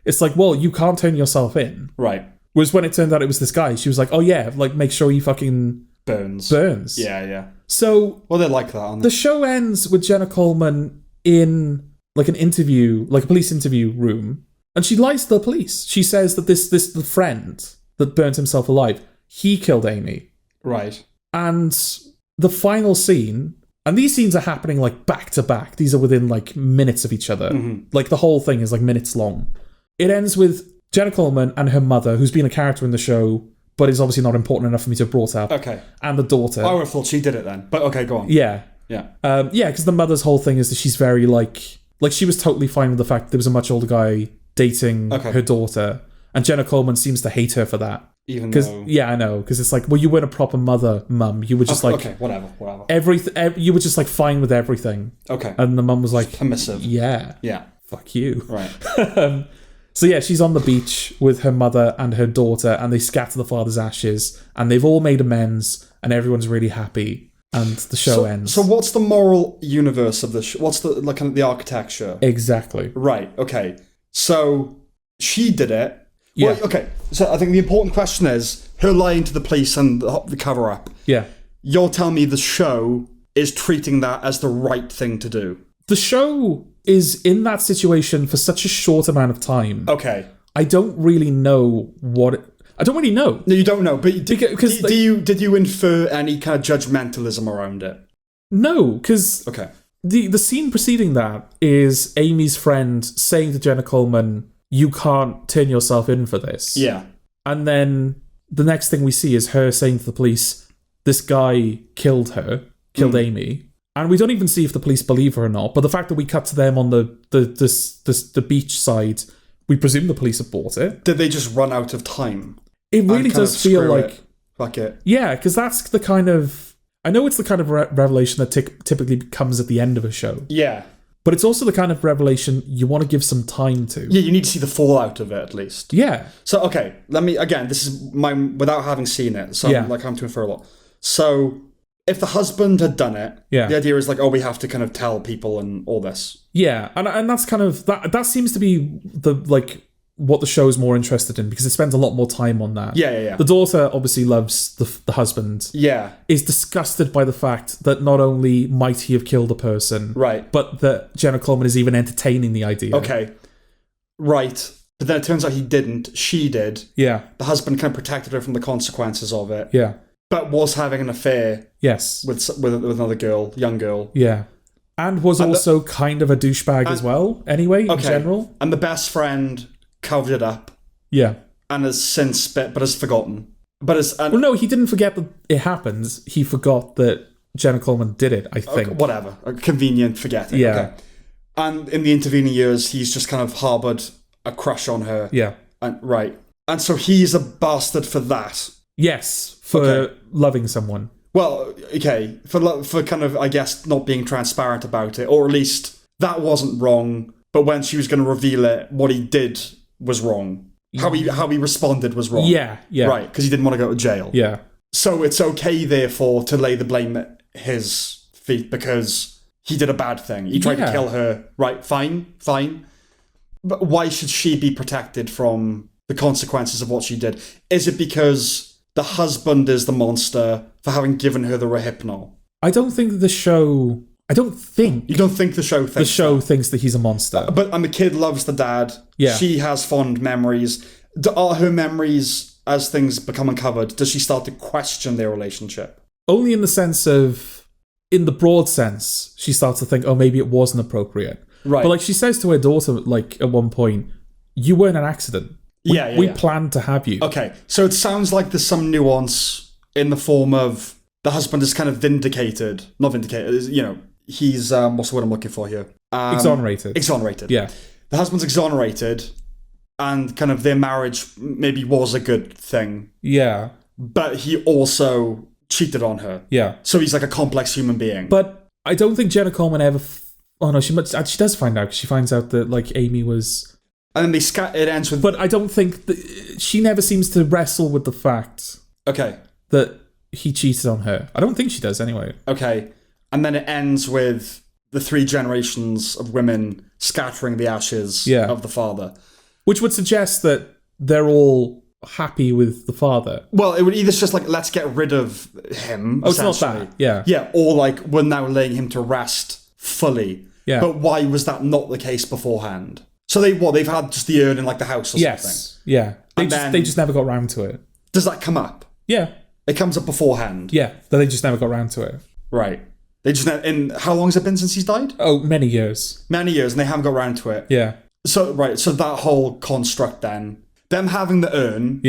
[SPEAKER 1] it's like, well, you can't turn yourself in.
[SPEAKER 2] Right.
[SPEAKER 1] Whereas when it turned out it was this guy, she was like, oh yeah, like make sure he fucking burns.
[SPEAKER 2] Yeah.
[SPEAKER 1] So,
[SPEAKER 2] well, they're like that, aren't they?
[SPEAKER 1] The show ends with Jenna Coleman in like an interview, like a police interview room, and she lies to the police. She says that the friend that burnt himself alive, he killed Amy.
[SPEAKER 2] Right.
[SPEAKER 1] And the final scene, and these scenes are happening like back to back. These are within like minutes of each other. Like the whole thing is like minutes long. It ends with Jenna Coleman and her mother, who's been a character in the show, but is obviously not important enough for me to have brought up.
[SPEAKER 2] Okay.
[SPEAKER 1] And the daughter.
[SPEAKER 2] I would have thought she did it then. But okay, go on.
[SPEAKER 1] Yeah.
[SPEAKER 2] Yeah.
[SPEAKER 1] Yeah, because the mother's whole thing is that she's very like she was totally fine with the fact that there was a much older guy dating her daughter. And Jenna Coleman seems to hate her for that.
[SPEAKER 2] Even though...
[SPEAKER 1] Yeah, I know. Because it's like, well, you weren't a proper mum. You were just
[SPEAKER 2] Okay, whatever.
[SPEAKER 1] You were just like fine with everything.
[SPEAKER 2] Okay.
[SPEAKER 1] And the mum was like...
[SPEAKER 2] Just permissive.
[SPEAKER 1] Yeah.
[SPEAKER 2] Yeah.
[SPEAKER 1] Fuck you.
[SPEAKER 2] Right.
[SPEAKER 1] So yeah, she's on the beach with her mother and her daughter, and they scatter the father's ashes, and they've all made amends, and everyone's really happy, and the show ends.
[SPEAKER 2] So what's the moral universe of the show? What's the like kind of the architecture?
[SPEAKER 1] Exactly.
[SPEAKER 2] Right. Okay. So she did it.
[SPEAKER 1] Yeah.
[SPEAKER 2] Well, okay. So I think the important question is her lying to the police and the cover up.
[SPEAKER 1] Yeah.
[SPEAKER 2] You're telling me the show is treating that as the right thing to do.
[SPEAKER 1] The show is in that situation for such a short amount of time.
[SPEAKER 2] Okay.
[SPEAKER 1] I don't really know I don't really know.
[SPEAKER 2] No, you don't know. But did you infer any kind of judgmentalism around it?
[SPEAKER 1] No, because
[SPEAKER 2] okay.
[SPEAKER 1] The scene preceding that is Amy's friend saying to Jenna Coleman, "You can't turn yourself in for this."
[SPEAKER 2] Yeah.
[SPEAKER 1] And then the next thing we see is her saying to the police, "This guy killed Amy." And we don't even see if the police believe her or not. But the fact that we cut to them on the beach side, we presume the police have bought it.
[SPEAKER 2] Did they just run out of time?
[SPEAKER 1] It really does feel like...
[SPEAKER 2] Fuck it.
[SPEAKER 1] Yeah, because that's the kind of... I know it's the kind of revelation that typically comes at the end of a show.
[SPEAKER 2] Yeah.
[SPEAKER 1] But it's also the kind of revelation you want to give some time to.
[SPEAKER 2] Yeah, you need to see the fallout of it at least.
[SPEAKER 1] Yeah.
[SPEAKER 2] So, okay, let me... Again, this is without having seen it. So I'm to infer a lot. So... If the husband had done it, the idea is like, oh, we have to kind of tell people and all this. Yeah,
[SPEAKER 1] and that's kind of that seems to be the like what the show's more interested in because it spends a lot more time on that.
[SPEAKER 2] Yeah.
[SPEAKER 1] The daughter obviously loves the husband.
[SPEAKER 2] Yeah.
[SPEAKER 1] Is disgusted by the fact that not only might he have killed a person,
[SPEAKER 2] right,
[SPEAKER 1] but that Jenna Coleman is even entertaining the idea.
[SPEAKER 2] Okay. Right. But then it turns out he didn't. She did.
[SPEAKER 1] Yeah.
[SPEAKER 2] The husband kind of protected her from the consequences of it.
[SPEAKER 1] Yeah.
[SPEAKER 2] But was having an affair.
[SPEAKER 1] Yes.
[SPEAKER 2] With another girl, young girl.
[SPEAKER 1] Yeah. And was also kind of a douchebag as well, anyway, in general.
[SPEAKER 2] And the best friend covered it up.
[SPEAKER 1] Yeah.
[SPEAKER 2] And has since but has forgotten. Well,
[SPEAKER 1] no, he didn't forget that it happened. He forgot that Jenna Coleman did it, I think.
[SPEAKER 2] Okay, whatever. A convenient forgetting.
[SPEAKER 1] Yeah.
[SPEAKER 2] Okay. And in the intervening years, he's just kind of harboured a crush on her.
[SPEAKER 1] Yeah.
[SPEAKER 2] Right. And so he's a bastard for that.
[SPEAKER 1] Yes. For loving someone.
[SPEAKER 2] Well, okay, for kind of, I guess, not being transparent about it, or at least that wasn't wrong, but when she was going to reveal it, what he did was wrong. How he responded was wrong.
[SPEAKER 1] Yeah.
[SPEAKER 2] Right, because he didn't want to go to jail.
[SPEAKER 1] Yeah.
[SPEAKER 2] So it's okay, therefore, to lay the blame at his feet because he did a bad thing. He tried to kill her. Right, fine. But why should she be protected from the consequences of what she did? Is it because the husband is the monster for having given her the Rohypnol?
[SPEAKER 1] I don't think the show... I don't think...
[SPEAKER 2] You don't think the show thinks
[SPEAKER 1] the show thinks that he's a monster.
[SPEAKER 2] And the kid loves the dad.
[SPEAKER 1] Yeah.
[SPEAKER 2] She has fond memories. Are her memories, as things become uncovered, does she start to question their relationship?
[SPEAKER 1] Only in the sense of... In the broad sense, she starts to think, oh, maybe it wasn't appropriate.
[SPEAKER 2] Right.
[SPEAKER 1] But like she says to her daughter, like, at one point, you weren't an accident. We planned to have you.
[SPEAKER 2] Okay, so it sounds like there's some nuance in the form of the husband is kind of vindicated. Not vindicated, you know, he's, what's the word I'm looking for here?
[SPEAKER 1] Exonerated.
[SPEAKER 2] Exonerated.
[SPEAKER 1] Yeah.
[SPEAKER 2] The husband's exonerated and kind of their marriage maybe was a good thing.
[SPEAKER 1] Yeah.
[SPEAKER 2] But he also cheated on her.
[SPEAKER 1] Yeah.
[SPEAKER 2] So he's like a complex human being.
[SPEAKER 1] But I don't think Jenna Coleman ever... Oh no, she does find out because she finds out that like Amy was...
[SPEAKER 2] And then it ends with...
[SPEAKER 1] But I don't think... She never seems to wrestle with the fact...
[SPEAKER 2] Okay.
[SPEAKER 1] That he cheated on her. I don't think she does anyway.
[SPEAKER 2] Okay. And then it ends with the 3 generations of women scattering the ashes of the father.
[SPEAKER 1] Which would suggest that they're all happy with the father.
[SPEAKER 2] Well, it would either just like, let's get rid of him.
[SPEAKER 1] Oh, it's not that. Yeah.
[SPEAKER 2] Yeah, or like, we're now laying him to rest fully.
[SPEAKER 1] Yeah.
[SPEAKER 2] But why was that not the case beforehand? So they've had just the urn in like the house or something?
[SPEAKER 1] Yeah. They just never got round to it.
[SPEAKER 2] Does that come up?
[SPEAKER 1] Yeah.
[SPEAKER 2] It comes up beforehand?
[SPEAKER 1] Yeah, but they just never got round to it.
[SPEAKER 2] Right. They just how long has it been since he's died?
[SPEAKER 1] Oh, many years.
[SPEAKER 2] Many years, and they haven't got round to it.
[SPEAKER 1] Yeah.
[SPEAKER 2] So that whole construct then, them having the urn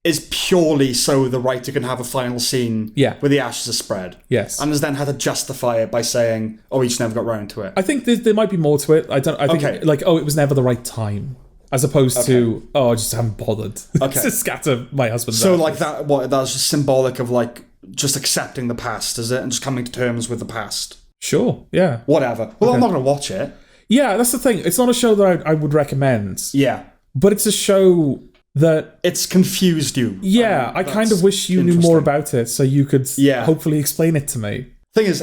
[SPEAKER 2] is purely so the writer can have a final scene where the ashes are spread.
[SPEAKER 1] Yes.
[SPEAKER 2] And has then had to justify it by saying, oh, he just never got round to it.
[SPEAKER 1] I think there might be more to it. I think it was never the right time. As opposed to, I just haven't bothered to scatter my husband's ashes.
[SPEAKER 2] Like that's just symbolic of like just accepting the past, is it? And just coming to terms with the past.
[SPEAKER 1] Sure, yeah.
[SPEAKER 2] Whatever. Well, I'm not going to watch it.
[SPEAKER 1] Yeah, that's the thing. It's not a show that I would recommend.
[SPEAKER 2] Yeah.
[SPEAKER 1] But it's a show that...
[SPEAKER 2] It's confused you.
[SPEAKER 1] Yeah, I kind of wish you knew more about it so you could hopefully explain it to me.
[SPEAKER 2] Thing is,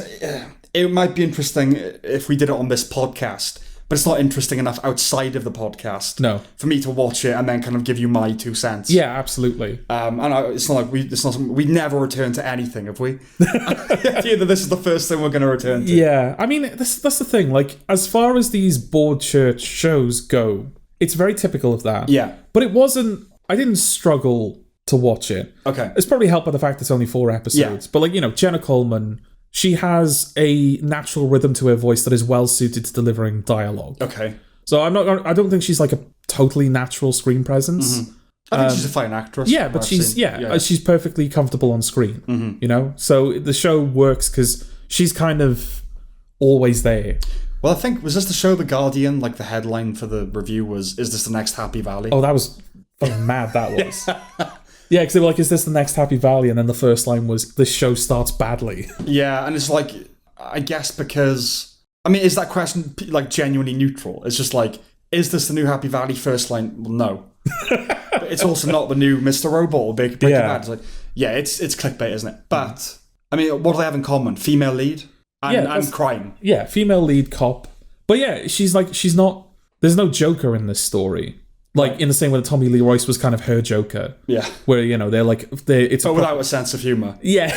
[SPEAKER 2] it might be interesting if we did it on this podcast, but it's not interesting enough outside of the podcast.
[SPEAKER 1] No.
[SPEAKER 2] For me to watch it and then kind of give you my 2 cents.
[SPEAKER 1] Yeah, absolutely.
[SPEAKER 2] And it's not like we never return to anything, have we? The idea that this is the first thing we're going to return to.
[SPEAKER 1] Yeah, I mean, that's the thing. Like, as far as these Boredchurch shows go, it's very typical of that.
[SPEAKER 2] Yeah.
[SPEAKER 1] But it wasn't... I didn't struggle to watch it.
[SPEAKER 2] Okay.
[SPEAKER 1] It's probably helped by the fact it's only 4 episodes.
[SPEAKER 2] Yeah.
[SPEAKER 1] But, like, Jenna Coleman... She has a natural rhythm to her voice that is well suited to delivering dialogue.
[SPEAKER 2] Okay.
[SPEAKER 1] So I don't think she's like a totally natural screen presence.
[SPEAKER 2] Mm-hmm. I think she's a fine actress.
[SPEAKER 1] Yeah, but she's perfectly comfortable on screen. Mm-hmm. So the show works because she's kind of always there.
[SPEAKER 2] Well, I think, was this the show The Guardian? Like the headline for the review was, "Is this the next Happy Valley?"
[SPEAKER 1] Oh, that was fucking mad. That was. Yeah, because they were like, is this the next Happy Valley? And then the first line was, this show starts badly.
[SPEAKER 2] Yeah, and it's like, I guess because... I mean, is that question like genuinely neutral? It's just like, is this the new Happy Valley? First line, well, no. But it's also not the new Mr. Robot or Breaking Bad. It's like, it's clickbait, isn't it? But, I mean, what do they have in common? Female lead and crime.
[SPEAKER 1] Yeah, female lead cop. But yeah, she's not... There's no Joker in this story. Like, in the same way that Tommy Lee Royce was kind of her Joker.
[SPEAKER 2] Yeah.
[SPEAKER 1] Where, they're like... But
[SPEAKER 2] without a sense of humour.
[SPEAKER 1] Yeah.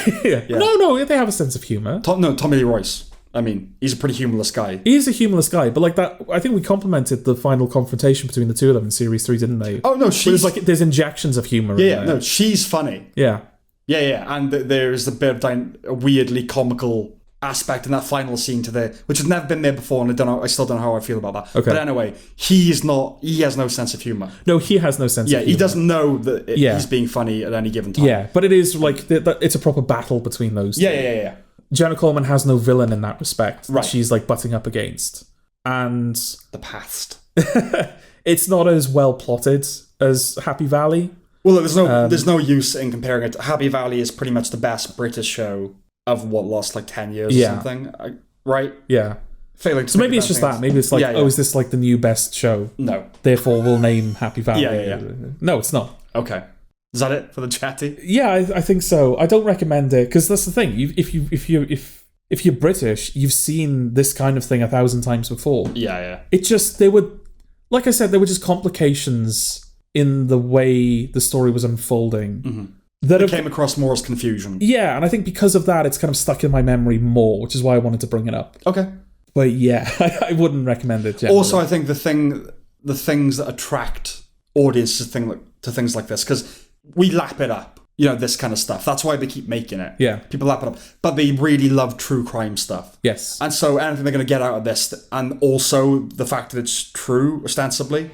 [SPEAKER 1] No, they have a sense of humour.
[SPEAKER 2] Tommy Lee Royce. I mean, he's a pretty humorless guy.
[SPEAKER 1] He is a humorless guy, but like that... I think we complimented the final confrontation between the two of them in Series 3, didn't they?
[SPEAKER 2] Oh, no,
[SPEAKER 1] there's injections of humour in there.
[SPEAKER 2] No, she's funny.
[SPEAKER 1] Yeah.
[SPEAKER 2] Yeah, and there's a bit of a weirdly comical aspect in that final scene which has never been there before, and I still don't know how I feel about that. Okay. But anyway, he has no sense of humour.
[SPEAKER 1] No, he has no sense of humour.
[SPEAKER 2] Yeah, he doesn't know that he's being funny at any given time.
[SPEAKER 1] Yeah, but it is like, it's a proper battle between those two.
[SPEAKER 2] Yeah.
[SPEAKER 1] Jenna Coleman has no villain in that respect.
[SPEAKER 2] Right.
[SPEAKER 1] She's like butting up against. And...
[SPEAKER 2] the past.
[SPEAKER 1] It's not as well plotted as Happy Valley.
[SPEAKER 2] Well, there's no use in comparing it. Happy Valley is pretty much the best British show of last like 10 years or something, right?
[SPEAKER 1] Yeah.
[SPEAKER 2] Failing.
[SPEAKER 1] So maybe it's just that. Maybe it's like, is this like the new best show?
[SPEAKER 2] No.
[SPEAKER 1] Therefore, we'll name Happy Valley.
[SPEAKER 2] Yeah.
[SPEAKER 1] No, it's not.
[SPEAKER 2] Okay. Is that it for the Jetty?
[SPEAKER 1] Yeah, I think so. I don't recommend it because that's the thing. If you're British, you've seen this kind of thing 1,000 times before.
[SPEAKER 2] Yeah.
[SPEAKER 1] It just like I said, there were just complications in the way the story was unfolding.
[SPEAKER 2] Mm-hmm. That came across more as confusion. Yeah,
[SPEAKER 1] and I think because of that, it's kind of stuck in my memory more, which is why I wanted to bring it up.
[SPEAKER 2] Okay.
[SPEAKER 1] But yeah, I wouldn't recommend it generally.
[SPEAKER 2] Also, I think the things that attract audiences to things like this, because we lap it up, this kind of stuff. That's why they keep making it.
[SPEAKER 1] Yeah.
[SPEAKER 2] People lap it up. But they really love true crime stuff.
[SPEAKER 1] Yes.
[SPEAKER 2] And so anything they're going to get out of this, and also the fact that it's true, ostensibly,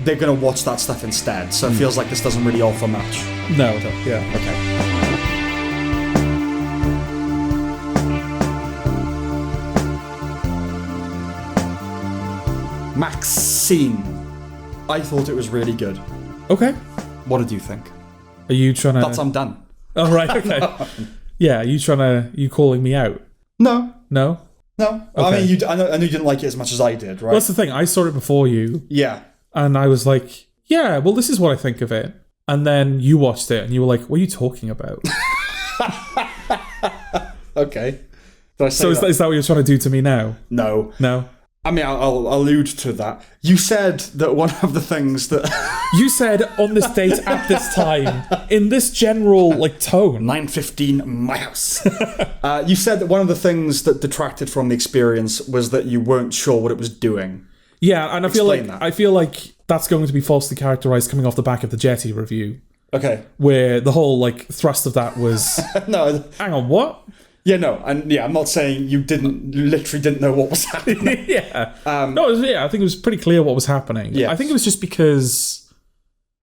[SPEAKER 2] they're going to watch that stuff instead. So it feels like this doesn't really offer much.
[SPEAKER 1] No. Yeah.
[SPEAKER 2] Okay. MaXXXine. I thought it was really good.
[SPEAKER 1] Okay.
[SPEAKER 2] What did you think?
[SPEAKER 1] Are you trying to...
[SPEAKER 2] I'm done.
[SPEAKER 1] Oh, right, okay. Yeah, you calling me out?
[SPEAKER 2] No.
[SPEAKER 1] No?
[SPEAKER 2] No.
[SPEAKER 1] Okay.
[SPEAKER 2] I mean, I know you didn't like it as much as I did, right?
[SPEAKER 1] Well, that's the thing. I saw it before you.
[SPEAKER 2] Yeah.
[SPEAKER 1] And I was like, yeah, well, this is what I think of it. And then you watched it and you were like, what are you talking about?
[SPEAKER 2] Okay. Did I say
[SPEAKER 1] so is that what you're trying to do to me now?
[SPEAKER 2] No.
[SPEAKER 1] No?
[SPEAKER 2] I mean, I'll allude to that. You said that one of the things that...
[SPEAKER 1] You said, on this date, at this time, in this general, tone.
[SPEAKER 2] 9:15, my house. You said that one of the things that detracted from the experience was that you weren't sure what it was doing.
[SPEAKER 1] Yeah, and I feel like that's going to be falsely characterized coming off the back of the Jetty review.
[SPEAKER 2] Okay.
[SPEAKER 1] Where the whole, thrust of that was...
[SPEAKER 2] No.
[SPEAKER 1] Hang on, what?
[SPEAKER 2] Yeah, no, and I'm not saying you literally didn't know what was happening.
[SPEAKER 1] Yeah. I think it was pretty clear what was happening.
[SPEAKER 2] Yeah.
[SPEAKER 1] I think it was just because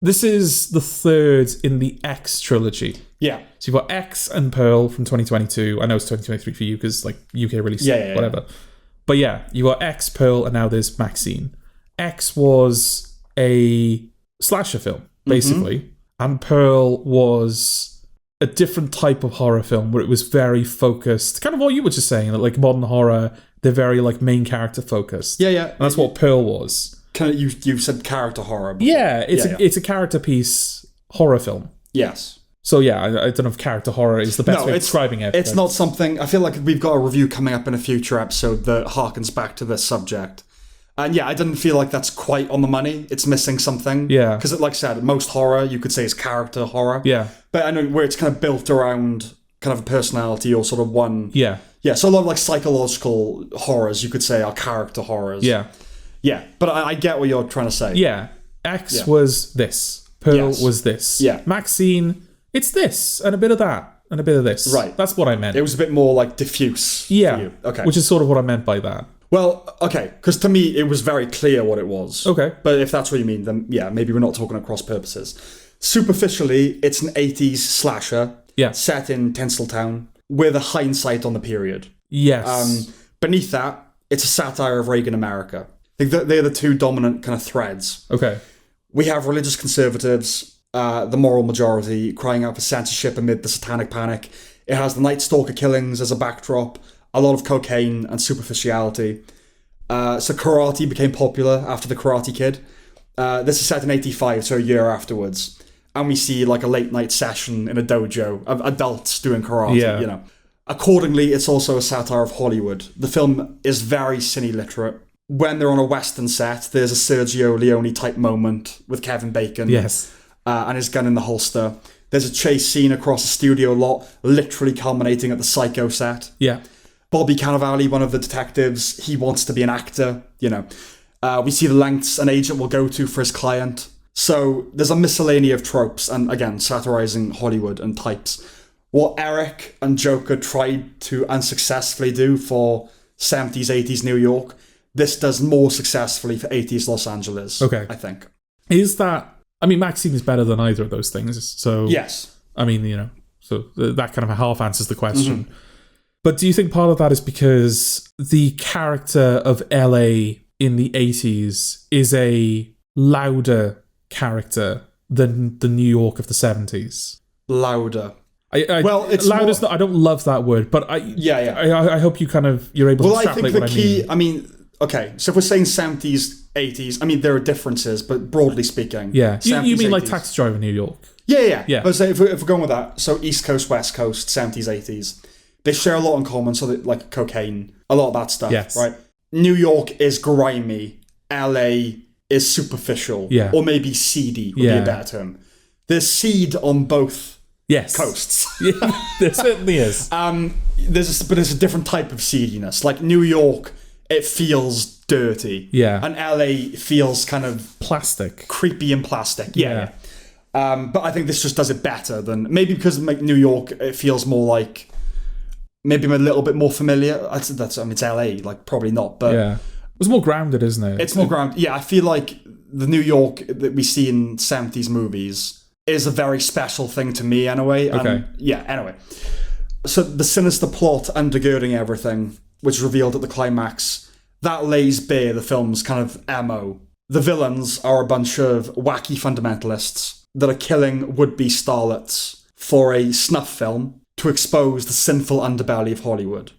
[SPEAKER 1] this is the third in the X trilogy.
[SPEAKER 2] Yeah.
[SPEAKER 1] So you've got X and Pearl from 2022. I know it's 2023 for you because, UK release, whatever. But yeah, you got X, Pearl, and now there's MaXXXine. X was a slasher film, basically, and Pearl was a different type of horror film where it was very focused, kind of what you were just saying, that modern horror, they're very main character focused.
[SPEAKER 2] Yeah.
[SPEAKER 1] And that's what Pearl was.
[SPEAKER 2] Kind of, you said character horror before.
[SPEAKER 1] Yeah, it's a character piece horror film.
[SPEAKER 2] Yes.
[SPEAKER 1] So yeah, I don't know if character horror is the best way of describing it.
[SPEAKER 2] It's not something, I feel like we've got a review coming up in a future episode that harkens back to this subject. And yeah, I didn't feel like that's quite on the money. It's missing something.
[SPEAKER 1] Yeah.
[SPEAKER 2] Because like I said, most horror, you could say, is character horror.
[SPEAKER 1] Yeah.
[SPEAKER 2] But I know where it's kind of built around kind of a personality or sort of one...
[SPEAKER 1] Yeah.
[SPEAKER 2] Yeah, so a lot of psychological horrors, you could say, are character horrors.
[SPEAKER 1] Yeah.
[SPEAKER 2] Yeah, but I get what you're trying to say.
[SPEAKER 1] Yeah. X was this. Pearl was this.
[SPEAKER 2] Yeah.
[SPEAKER 1] MaXXXine, it's this, and a bit of that, and a bit of this.
[SPEAKER 2] Right.
[SPEAKER 1] That's what I meant.
[SPEAKER 2] It was a bit more diffuse for you. Okay.
[SPEAKER 1] Which is sort of what I meant by that.
[SPEAKER 2] Well, okay, because to me, it was very clear what it was.
[SPEAKER 1] Okay.
[SPEAKER 2] But if that's what you mean, then yeah, maybe we're not talking across purposes. Superficially, it's an 80s slasher set in Tinseltown with a hindsight on the period.
[SPEAKER 1] Yes.
[SPEAKER 2] Beneath that, it's a satire of Reagan America. I think they're the two dominant kind of threads.
[SPEAKER 1] Okay.
[SPEAKER 2] We have religious conservatives, the moral majority, crying out for censorship amid the satanic panic. It has the Night Stalker killings as a backdrop, a lot of cocaine and superficiality. So karate became popular after the Karate Kid. This is set in 85, so a year afterwards. And we see a late night session in a dojo of adults doing karate, Accordingly, it's also a satire of Hollywood. The film is very cine-literate. When they're on a Western set, there's a Sergio Leone type moment with Kevin Bacon.
[SPEAKER 1] Yes.
[SPEAKER 2] And his gun in the holster. There's a chase scene across a studio lot, literally culminating at the Psycho set.
[SPEAKER 1] Yeah.
[SPEAKER 2] Bobby Cannavale, one of the detectives, he wants to be an actor, We see the lengths an agent will go to for his client. So there's a miscellany of tropes, and again, satirizing Hollywood and types. What Eric and Joker tried to unsuccessfully do for 70s, 80s New York, this does more successfully for 80s Los Angeles, I think.
[SPEAKER 1] Is that... I mean, MaXXXine is better than either of those things, so...
[SPEAKER 2] Yes.
[SPEAKER 1] I mean, so that kind of half answers the question. Mm-hmm. But do you think part of that is because the character of LA in the 80s is a louder character than the New York of the 70s?
[SPEAKER 2] Louder.
[SPEAKER 1] It's louder. More... I don't love that word, but I hope you're able to extrapolate what I mean.
[SPEAKER 2] I mean, okay, so if we're saying 70s, 80s, I mean, there are differences, but broadly speaking...
[SPEAKER 1] Yeah, you mean 80s. Taxi Driver New York?
[SPEAKER 2] Yeah. But say if we're going with that, so East Coast, West Coast, 70s, 80s, they share a lot in common, so that, cocaine, a lot of that stuff, right? New York is grimy, LA is superficial,
[SPEAKER 1] or
[SPEAKER 2] maybe seedy would be a better term. There's seed on both coasts.
[SPEAKER 1] Yeah, there certainly is.
[SPEAKER 2] There's a different type of seediness. New York, it feels dirty.
[SPEAKER 1] Yeah.
[SPEAKER 2] And LA feels kind of...
[SPEAKER 1] plastic.
[SPEAKER 2] Creepy and plastic. Yeah. But I think this just does it better than... Maybe because New York, it feels more like... Maybe a little bit more familiar. It's LA, probably not, but...
[SPEAKER 1] Yeah. It's more grounded, isn't it?
[SPEAKER 2] It's more grounded. Yeah, I feel like the New York that we see in 70s movies is a very special thing to me, anyway.
[SPEAKER 1] Okay.
[SPEAKER 2] Anyway. So the sinister plot undergirding everything, which is revealed at the climax, that lays bare the film's kind of MO. The villains are a bunch of wacky fundamentalists that are killing would-be starlets for a snuff film to expose the sinful underbelly of Hollywood.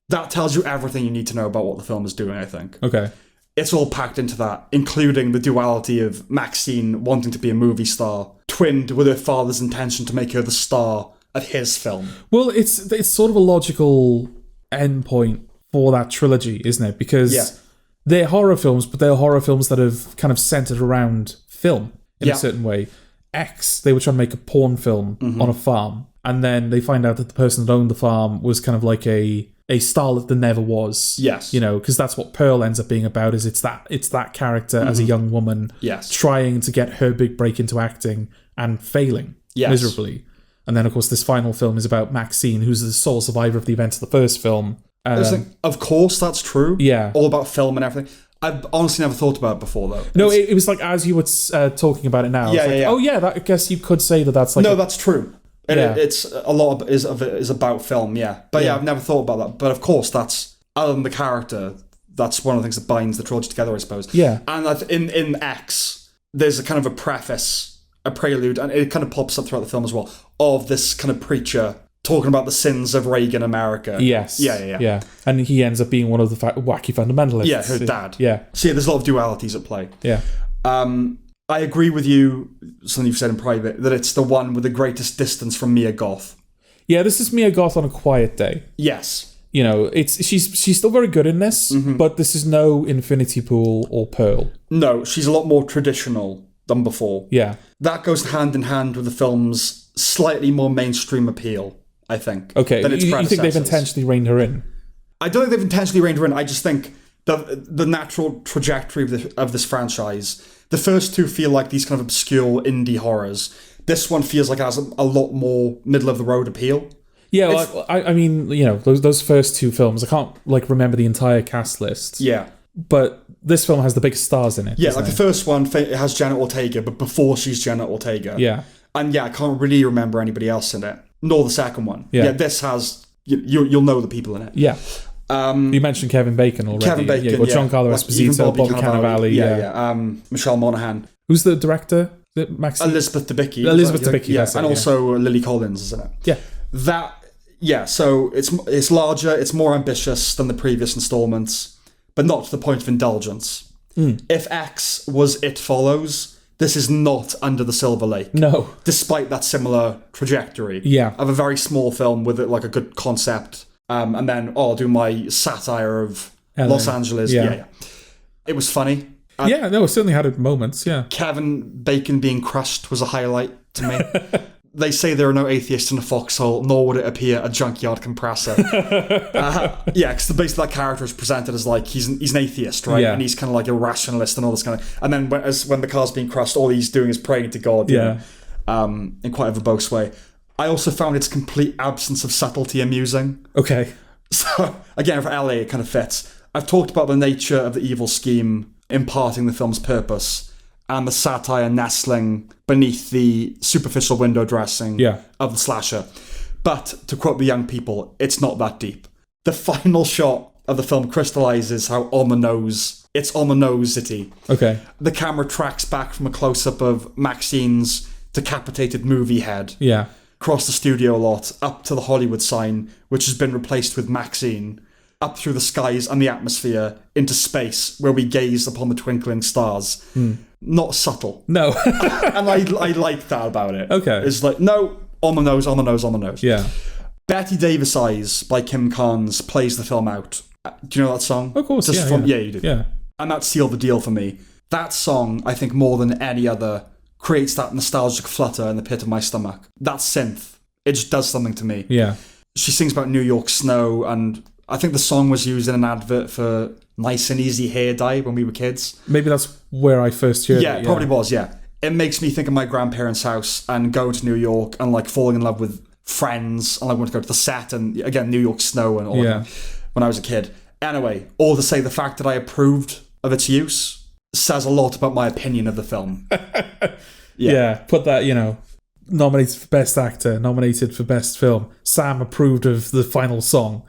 [SPEAKER 2] That tells you everything you need to know about what the film is doing, I think.
[SPEAKER 1] Okay.
[SPEAKER 2] It's all packed into that, including the duality of MaXXXine wanting to be a movie star, twinned with her father's intention to make her the star of his film.
[SPEAKER 1] Well, it's sort of a logical endpoint for that trilogy, isn't it? Because they're horror films, but they're horror films that have kind of centered around film in a certain way. X, they were trying to make a porn film on a farm, and then they find out that the person that owned the farm was kind of like a starlet that never was.
[SPEAKER 2] Yes.
[SPEAKER 1] You know, because that's what Pearl ends up being about, is it's that character as a young woman trying to get her big break into acting and failing miserably. And then, of course, this final film is about MaXXXine, who's the sole survivor of the events of the first film.
[SPEAKER 2] Of course, that's true.
[SPEAKER 1] Yeah.
[SPEAKER 2] All about film and everything. I've honestly never thought about it before, though.
[SPEAKER 1] No, it was like, as you were talking about it now. Oh, yeah, I guess you could say that's like...
[SPEAKER 2] No, that's true. It's a lot of it is about film, But I've never thought about that. But of course, that's, other than the character, that's one of the things that binds the trilogy together, I suppose.
[SPEAKER 1] Yeah.
[SPEAKER 2] And in X, there's a kind of a preface, a prelude, and it kind of pops up throughout the film as well, of this kind of preacher talking about the sins of Reagan America.
[SPEAKER 1] Yes. Yeah. And he ends up being one of the wacky fundamentalists.
[SPEAKER 2] Yeah, her dad.
[SPEAKER 1] Yeah.
[SPEAKER 2] So there's a lot of dualities at play.
[SPEAKER 1] Yeah.
[SPEAKER 2] I agree with you, something you've said in private, that it's the one with the greatest distance from Mia Goth.
[SPEAKER 1] Yeah, this is Mia Goth on a quiet day.
[SPEAKER 2] Yes.
[SPEAKER 1] You know, she's still very good in this, but this is no Infinity Pool or Pearl. No,
[SPEAKER 2] she's a lot more traditional than before.
[SPEAKER 1] Yeah.
[SPEAKER 2] That goes hand in hand with the film's slightly more mainstream appeal, I think.
[SPEAKER 1] Okay, you think they've intentionally reined her in?
[SPEAKER 2] I don't think they've intentionally reined her in. I just think the natural trajectory of this franchise, the first two feel like these kind of obscure indie horrors. This one feels like it has a lot more middle-of-the-road appeal.
[SPEAKER 1] Yeah, well, I mean, you know, those first two films, I can't, remember the entire cast list.
[SPEAKER 2] Yeah.
[SPEAKER 1] But this film has the biggest stars in it.
[SPEAKER 2] Yeah, the first one, it has Janet Ortega, but before she's Janet Ortega.
[SPEAKER 1] Yeah.
[SPEAKER 2] And I can't really remember anybody else in it. Nor the second one. Yeah, this has... You'll know the people in it.
[SPEAKER 1] Yeah. You mentioned Kevin Bacon already.
[SPEAKER 2] Kevin Bacon,
[SPEAKER 1] You've got Giancarlo Esposito, Bobby Cannavale.
[SPEAKER 2] Yeah. Michelle Monaghan.
[SPEAKER 1] Who's the director?
[SPEAKER 2] Elizabeth Debicki.
[SPEAKER 1] Yeah,
[SPEAKER 2] and also Lily Collins, isn't it? Yeah. So it's larger, it's more ambitious than the previous installments, but not to the point of indulgence. If X was It Follows, this is not Under the Silver Lake.
[SPEAKER 1] No.
[SPEAKER 2] Despite that similar trajectory.
[SPEAKER 1] Yeah.
[SPEAKER 2] Of a very small film with a good concept. And then, I'll do my satire of LA. Los Angeles. Yeah. It was funny.
[SPEAKER 1] It certainly had moments, yeah.
[SPEAKER 2] Kevin Bacon being crushed was a highlight to me. They say there are no atheists in a foxhole, nor would it appear a junkyard compressor. Because basically that character is presented as he's an atheist, right?
[SPEAKER 1] Yeah.
[SPEAKER 2] And he's kind of like a rationalist and all this kind of... And then when the car's being crushed, all he's doing is praying to God.
[SPEAKER 1] Yeah.
[SPEAKER 2] In quite a verbose way. I also found its complete absence of subtlety amusing.
[SPEAKER 1] Okay.
[SPEAKER 2] So, again, for LA, it kind of fits. I've talked about the nature of the evil scheme imparting the film's purpose and the satire nestling beneath the superficial window dressing of the slasher. But, to quote the young people, it's not that deep. The final shot of the film crystallizes how it's ominosity.
[SPEAKER 1] Okay.
[SPEAKER 2] The camera tracks back from a close-up of MaXXXine's decapitated movie head.
[SPEAKER 1] Yeah.
[SPEAKER 2] Across the studio lot, up to the Hollywood sign, which has been replaced with MaXXXine, up through the skies and the atmosphere, into space, where we gaze upon the twinkling stars. Not subtle.
[SPEAKER 1] No.
[SPEAKER 2] And I like that about it.
[SPEAKER 1] Okay.
[SPEAKER 2] It's no, on the nose.
[SPEAKER 1] Yeah.
[SPEAKER 2] Betty Davis Eyes by Kim Carnes plays the film out. Do you know that song?
[SPEAKER 1] Of course,
[SPEAKER 2] yeah, you do.
[SPEAKER 1] Yeah.
[SPEAKER 2] And that sealed the deal for me. That song, I think, more than any other, creates that nostalgic flutter in the pit of my stomach. That synth, it just does something to me.
[SPEAKER 1] Yeah.
[SPEAKER 2] She sings about New York snow, and I think the song was used in an advert for Nice and Easy hair dye when we were kids.
[SPEAKER 1] Maybe that's where I first heard it.
[SPEAKER 2] Yeah, it probably was, yeah. It makes me think of my grandparents' house and going to New York and falling in love with friends and wanting to go to the set and, again, New York snow and all that when I was a kid. Anyway, all to say the fact that I approved of its use says a lot about my opinion of the film.
[SPEAKER 1] Yeah, put that, nominated for Best Actor, nominated for Best Film. Sam approved of the final song.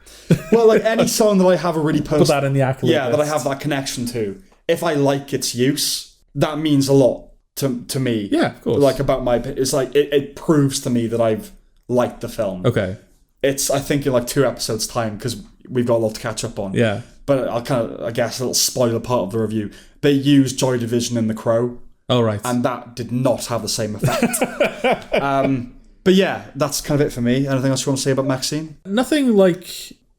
[SPEAKER 2] Well, any song that I have a really personal...
[SPEAKER 1] Put that in the accolade list.
[SPEAKER 2] that I have that connection to. If I like its use, that means a lot to me.
[SPEAKER 1] Yeah, of course.
[SPEAKER 2] About my... It's it proves to me that I've liked the film.
[SPEAKER 1] Okay.
[SPEAKER 2] It's, I think, in 2 episodes' time, because we've got a lot to catch up on.
[SPEAKER 1] Yeah.
[SPEAKER 2] But I'll a little spoiler part of the review. They used Joy Division in The Crow.
[SPEAKER 1] Oh, right.
[SPEAKER 2] And that did not have the same effect. But yeah, that's kind of it for me. Anything else you want to say about MaXXXine?
[SPEAKER 1] Nothing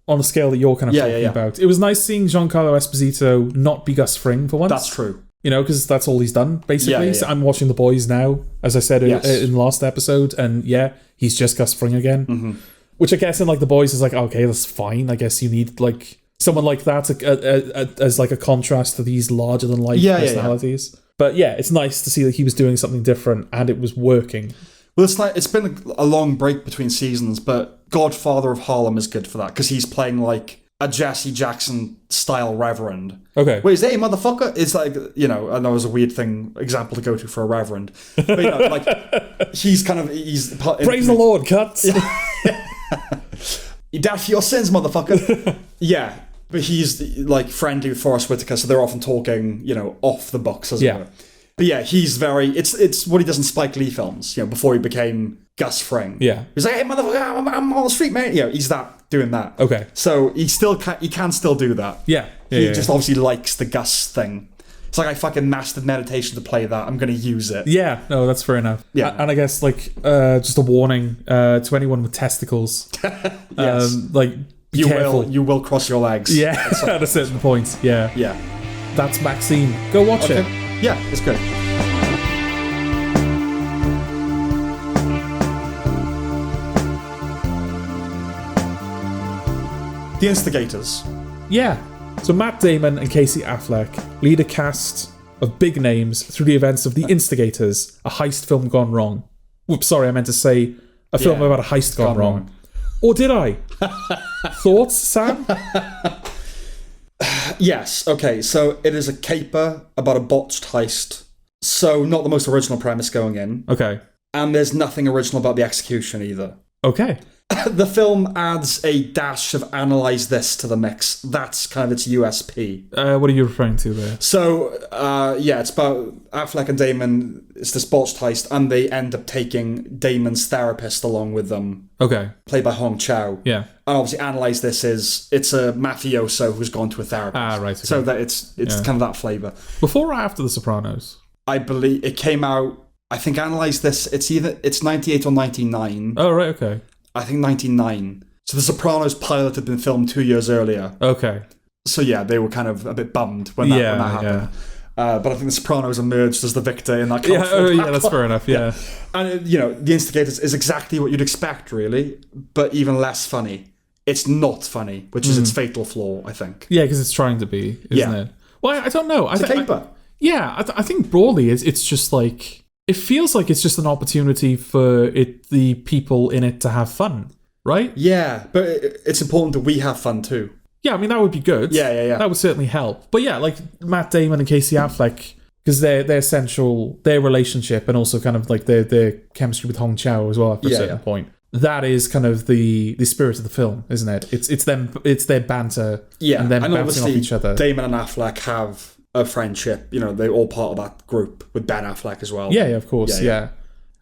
[SPEAKER 1] on a scale that you're kind of talking about. It was nice seeing Giancarlo Esposito not be Gus Fring for once.
[SPEAKER 2] That's true.
[SPEAKER 1] You know, because that's all he's done, basically. So I'm watching The Boys now, as I said in the last episode, and he's just Gus Fring again. Mm-hmm. Which I guess in like The Boys is like, okay, that's fine. I guess you need like someone like that as like a contrast to these larger than life personalities. But it's nice to see that he was doing something different and it was working.
[SPEAKER 2] Well, it's been a long break between seasons, but Godfather of Harlem is good for that because he's playing like a Jesse Jackson style reverend.
[SPEAKER 1] Okay.
[SPEAKER 2] Wait, is that a motherfucker? It's like, you know, I know it was a weird example to go to for a reverend. But, you know, like, he's
[SPEAKER 1] praise the Lord, cuts.
[SPEAKER 2] You die for your sins, motherfucker. Yeah. But he's, like, friendly with Forrest Whitaker, so they're often talking, you know, off the books, as it were. But yeah, he's very... It's what he does in Spike Lee films, you know, before he became Gus Fring. Yeah. He's like, hey, motherfucker, I'm on the street, man. You know, he's doing that. Okay. So he can still do that. Yeah. He just obviously likes the Gus thing. It's like, I fucking mastered meditation to play that. I'm going to use it. Yeah. No, that's fair enough. Yeah. And I guess, like, just a warning to anyone with testicles. Yes. Like, be careful. You will cross your legs. Yeah. At a certain point. Yeah. Yeah. That's MaXXXine. Go watch it. Yeah, it's good. The Instigators. Yeah. So Matt Damon and Casey Affleck lead a cast of big names through the events of The Instigators, a heist film gone wrong. Whoops, sorry, I meant to say a film about a heist gone wrong. Or did I? Thoughts, Sam? Yes, okay, so it is a caper about a botched heist. So not the most original premise going in. Okay. And there's nothing original about the execution either. Okay. The film adds a dash of analyse this to the mix. That's kind of its USP. What are you referring to there? So, it's about Affleck and Damon. It's this botched heist, and they end up taking Damon's therapist along with them. Okay. Played by Hong Chow. Yeah. And obviously, analyse this it's a mafioso who's gone to a therapist. Ah, right. Okay. So that it's kind of that flavour. Before or after The Sopranos? I believe it came out. I think analyse this. It's 98 or 99. Oh, right. Okay. I think 99. So The Sopranos pilot had been filmed 2 years earlier. Okay. So yeah, they were kind of a bit bummed when that happened. Yeah. But I think The Sopranos emerged as the victor in that conflict. Yeah, that's fair enough, yeah. And, you know, The Instigators is exactly what you'd expect, really, but even less funny. It's not funny, which is its fatal flaw, I think. Yeah, because it's trying to be, isn't it? Well, I don't know. It's a caper. I think broadly it's just like... It feels like it's just an opportunity for the people in it to have fun, right? Yeah, but it's important that we have fun too. Yeah, I mean, that would be good. Yeah. That would certainly help. But yeah, like Matt Damon and Casey Affleck, because they're essential, their relationship and also kind of like their chemistry with Hong Chow as well at a certain point. That is kind of the spirit of the film, isn't it? It's their banter and them bouncing off each other. Damon and Affleck have a friendship, you know, they're all part of that group with Ben Affleck as well. Yeah, of course, yeah.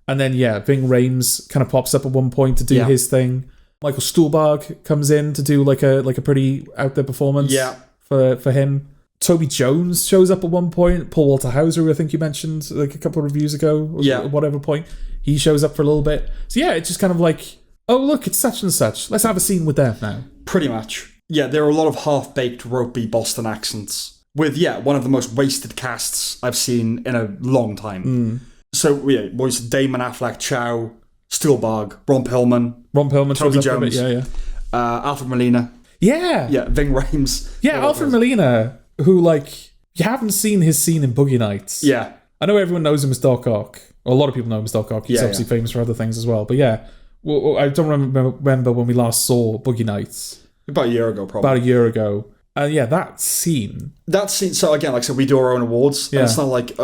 [SPEAKER 2] And then, Ving Rhames kind of pops up at one point to do his thing. Michael Stuhlbarg comes in to do like a pretty out there performance for him. Toby Jones shows up at one point. Paul Walter Hauser, I think you mentioned like a couple of reviews ago, at whatever point. He shows up for a little bit. So yeah, it's just kind of like, oh look, it's such and such. Let's have a scene with them now. Pretty much. Yeah, there are a lot of half-baked, ropey Boston accents. With, one of the most wasted casts I've seen in a long time. So, boys, Damon, Affleck, Chow, Stuhlbarg, Ron Perlman, Toby Jones, Alfred Molina. Yeah, Ving Rhames. Yeah, Alfred Molina, who, like, you haven't seen his scene in Boogie Nights. Yeah. I know everyone knows him as Doc Ock. Or a lot of people know him as Doc Ock. He's obviously famous for other things as well. But I don't remember when we last saw Boogie Nights. About a year ago, probably. About a year ago. That scene. So again, like I said, we do our own awards. And it's not like,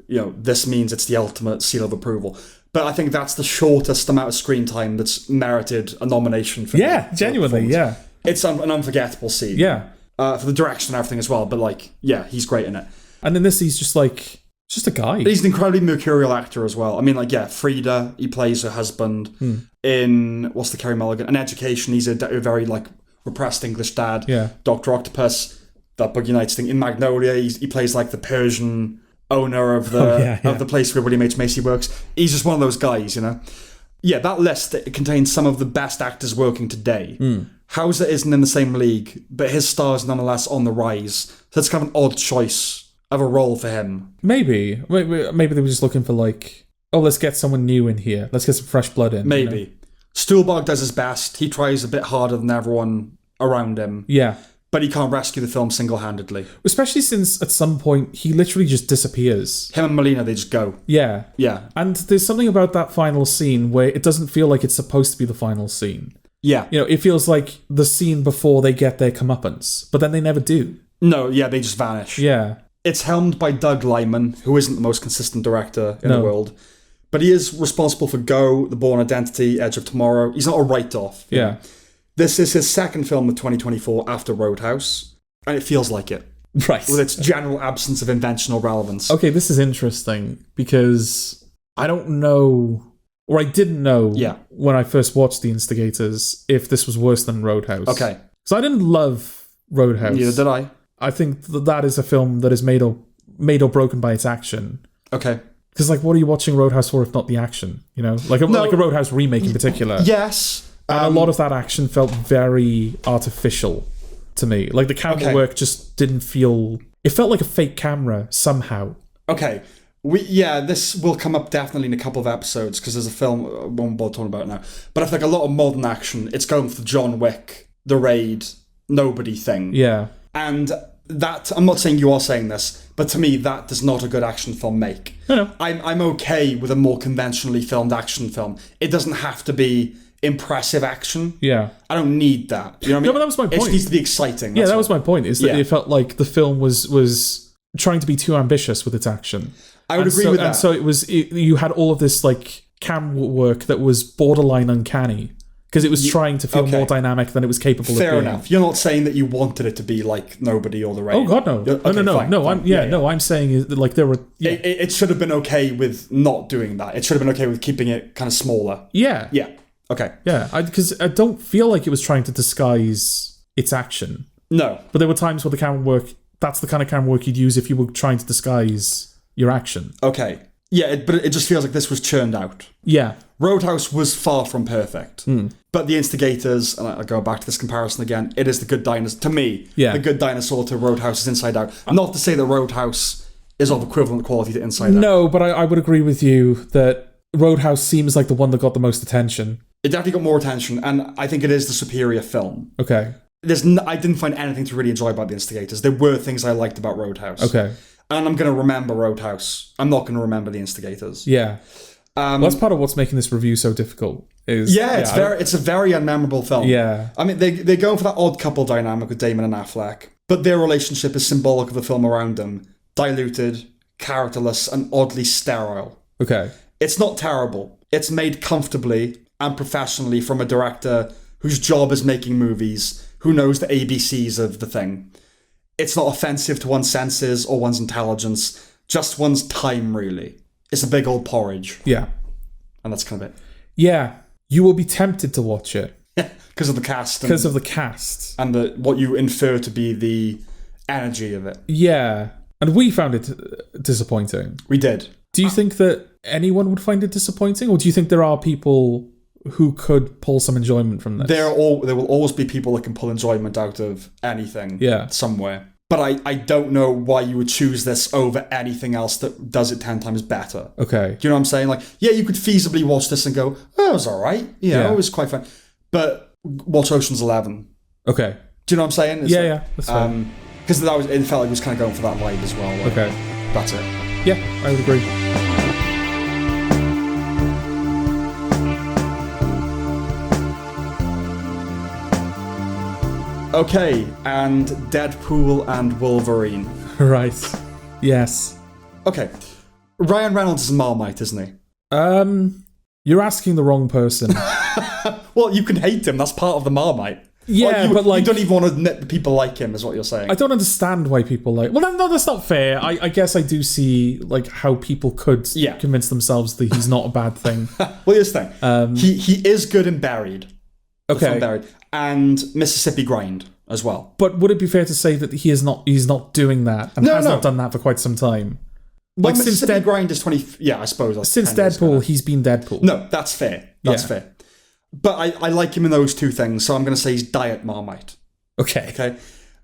[SPEAKER 2] this means it's the ultimate seal of approval. But I think that's the shortest amount of screen time that's merited a nomination for. Yeah, genuinely, yeah. It's an unforgettable scene. Yeah. For the direction and everything as well. But he's great in it. And in this, he's just a guy. He's an incredibly mercurial actor as well. I mean, Frida, he plays her husband. In, what's the Carey Mulligan? An Education, he's a very, repressed English dad. Yeah. Dr. Octopus, that Boogie Nights thing. In Magnolia, he plays the Persian owner of the of the place where William H. Macy works. He's just one of those guys, you know. Yeah, that list, it contains some of the best actors working today. Hauser isn't in the same league, but his star is nonetheless on the rise. So it's kind of an odd choice of a role for him.
[SPEAKER 1] Maybe they were just looking for like, oh, let's get someone new in here. Let's get some fresh blood in.
[SPEAKER 2] Maybe.
[SPEAKER 1] You know?
[SPEAKER 2] Stuhlbarg does his best. He tries a bit harder than everyone around him.
[SPEAKER 1] Yeah.
[SPEAKER 2] But he can't rescue the film single-handedly.
[SPEAKER 1] Especially since at some point he literally just disappears.
[SPEAKER 2] Him and Melina, they just go.
[SPEAKER 1] Yeah.
[SPEAKER 2] Yeah.
[SPEAKER 1] And there's something about that final scene where it doesn't feel like it's supposed to be the final scene.
[SPEAKER 2] Yeah.
[SPEAKER 1] You know, it feels like the scene before they get their comeuppance, but then they never do.
[SPEAKER 2] No, yeah, they just vanish.
[SPEAKER 1] Yeah.
[SPEAKER 2] It's helmed by Doug Liman, who isn't the most consistent director in the world. But he is responsible for Go, The Bourne Identity, Edge of Tomorrow. He's not a write-off.
[SPEAKER 1] Yeah.
[SPEAKER 2] This is his second film of 2024 after Roadhouse, and it feels like it.
[SPEAKER 1] Right.
[SPEAKER 2] With its general absence of inventional relevance.
[SPEAKER 1] Okay, this is interesting, because I don't know, or I didn't know when I first watched The Instigators if this was worse than Roadhouse.
[SPEAKER 2] Okay.
[SPEAKER 1] So I didn't love Roadhouse.
[SPEAKER 2] Neither did I.
[SPEAKER 1] I think that is a film that is made or broken by its action.
[SPEAKER 2] Okay.
[SPEAKER 1] Because, like, what are you watching Roadhouse for if not the action? You know? Like a Roadhouse remake in particular.
[SPEAKER 2] Yes.
[SPEAKER 1] And a lot of that action felt very artificial to me. Like, the camera work just didn't feel... It felt like a fake camera, somehow.
[SPEAKER 2] Okay. This will come up definitely in a couple of episodes, because there's a film I won't bother talking about now. But I think a lot of modern action, it's going for the John Wick, The Raid, Nobody thing.
[SPEAKER 1] Yeah.
[SPEAKER 2] And that, I'm not saying you are saying this, but to me, that does not a good action film make.
[SPEAKER 1] No.
[SPEAKER 2] I'm okay with a more conventionally filmed action film. It doesn't have to be impressive action.
[SPEAKER 1] Yeah.
[SPEAKER 2] I don't need that. You know what I mean?
[SPEAKER 1] No, but that was my point.
[SPEAKER 2] It just needs to be exciting.
[SPEAKER 1] Yeah, that was my point, is that it felt like the film was trying to be too ambitious with its action.
[SPEAKER 2] I would agree with that.
[SPEAKER 1] And so you had all of this, like, camera work that was borderline uncanny. Because it was trying to feel more dynamic than it was capable of being.
[SPEAKER 2] Fair enough. You're not saying that you wanted it to be like Nobody or The Raid.
[SPEAKER 1] Oh God, no. No, I'm saying is that, like, there were... Yeah.
[SPEAKER 2] It should have been okay with not doing that. It should have been okay with keeping it kind of smaller.
[SPEAKER 1] Yeah.
[SPEAKER 2] Yeah. Okay.
[SPEAKER 1] Yeah, because I don't feel like it was trying to disguise its action.
[SPEAKER 2] No.
[SPEAKER 1] But there were times where the camera work... That's the kind of camera work you'd use if you were trying to disguise your action.
[SPEAKER 2] Okay. Yeah, but it just feels like this was churned out.
[SPEAKER 1] Yeah.
[SPEAKER 2] Roadhouse was far from perfect. But The Instigators, and I'll go back to this comparison again, it is the good dinosaur, to me, the good dinosaur to Roadhouse's Inside Out. Not to say that Roadhouse is of equivalent quality to Inside Out.
[SPEAKER 1] No, but I would agree with you that Roadhouse seems like the one that got the most attention.
[SPEAKER 2] It definitely got more attention, and I think it is the superior film.
[SPEAKER 1] Okay.
[SPEAKER 2] I didn't find anything to really enjoy about The Instigators. There were things I liked about Roadhouse.
[SPEAKER 1] Okay.
[SPEAKER 2] And I'm going to remember Roadhouse. I'm not going to remember The Instigators.
[SPEAKER 1] Yeah. Well, that's part of what's making this review so difficult. It's
[SPEAKER 2] a very unmemorable film.
[SPEAKER 1] Yeah.
[SPEAKER 2] I mean, they're going for that odd couple dynamic with Damon and Affleck, but their relationship is symbolic of the film around them. Diluted, characterless, and oddly sterile.
[SPEAKER 1] Okay.
[SPEAKER 2] It's not terrible. It's made comfortably and professionally from a director whose job is making movies, who knows the ABCs of the thing. It's not offensive to one's senses or one's intelligence, just one's time, really. It's a big old porridge.
[SPEAKER 1] Yeah.
[SPEAKER 2] And that's kind of it.
[SPEAKER 1] Yeah. You will be tempted to watch it.
[SPEAKER 2] Because of the cast.
[SPEAKER 1] Because of the cast.
[SPEAKER 2] And what you infer to be the energy of it.
[SPEAKER 1] Yeah. And we found it disappointing.
[SPEAKER 2] We did.
[SPEAKER 1] Do you think that anyone would find it disappointing? Or do you think there are people who could pull some enjoyment from this?
[SPEAKER 2] There will always be people that can pull enjoyment out of anything somewhere. But I don't know why you would choose this over anything else that does it 10 times better.
[SPEAKER 1] Okay.
[SPEAKER 2] Do you know what I'm saying? Like, yeah, you could feasibly watch this and go, oh, it was all right. Yeah, it was quite fun. But watch Ocean's 11.
[SPEAKER 1] Okay.
[SPEAKER 2] Do you know what I'm saying?
[SPEAKER 1] Yeah, that's fine.
[SPEAKER 2] Because it felt like it was kind of going for that vibe as well. Like,
[SPEAKER 1] okay.
[SPEAKER 2] That's it.
[SPEAKER 1] Yeah, I would agree.
[SPEAKER 2] Okay, and Deadpool and Wolverine.
[SPEAKER 1] Right. Yes.
[SPEAKER 2] Okay. Ryan Reynolds is Marmite, isn't he?
[SPEAKER 1] You're asking the wrong person.
[SPEAKER 2] Well, you can hate him. That's part of the Marmite.
[SPEAKER 1] Yeah,
[SPEAKER 2] you don't even want to admit that people like him, is what you're saying.
[SPEAKER 1] I don't understand why people like... Well, no, that's not fair. I guess I do see like how people could convince themselves that he's not a bad thing.
[SPEAKER 2] Well, here's the thing. He is good in Buried.
[SPEAKER 1] Okay.
[SPEAKER 2] Buried. And Mississippi Grind as well.
[SPEAKER 1] But would it be fair to say that he's not doing that and has not done that for quite some time?
[SPEAKER 2] Like, since Mississippi Grind is 20... Yeah, I suppose.
[SPEAKER 1] Since Deadpool, he's been Deadpool.
[SPEAKER 2] No, that's fair. That's fair. But I like him in those two things, so I'm going to say he's Diet Marmite.
[SPEAKER 1] Okay.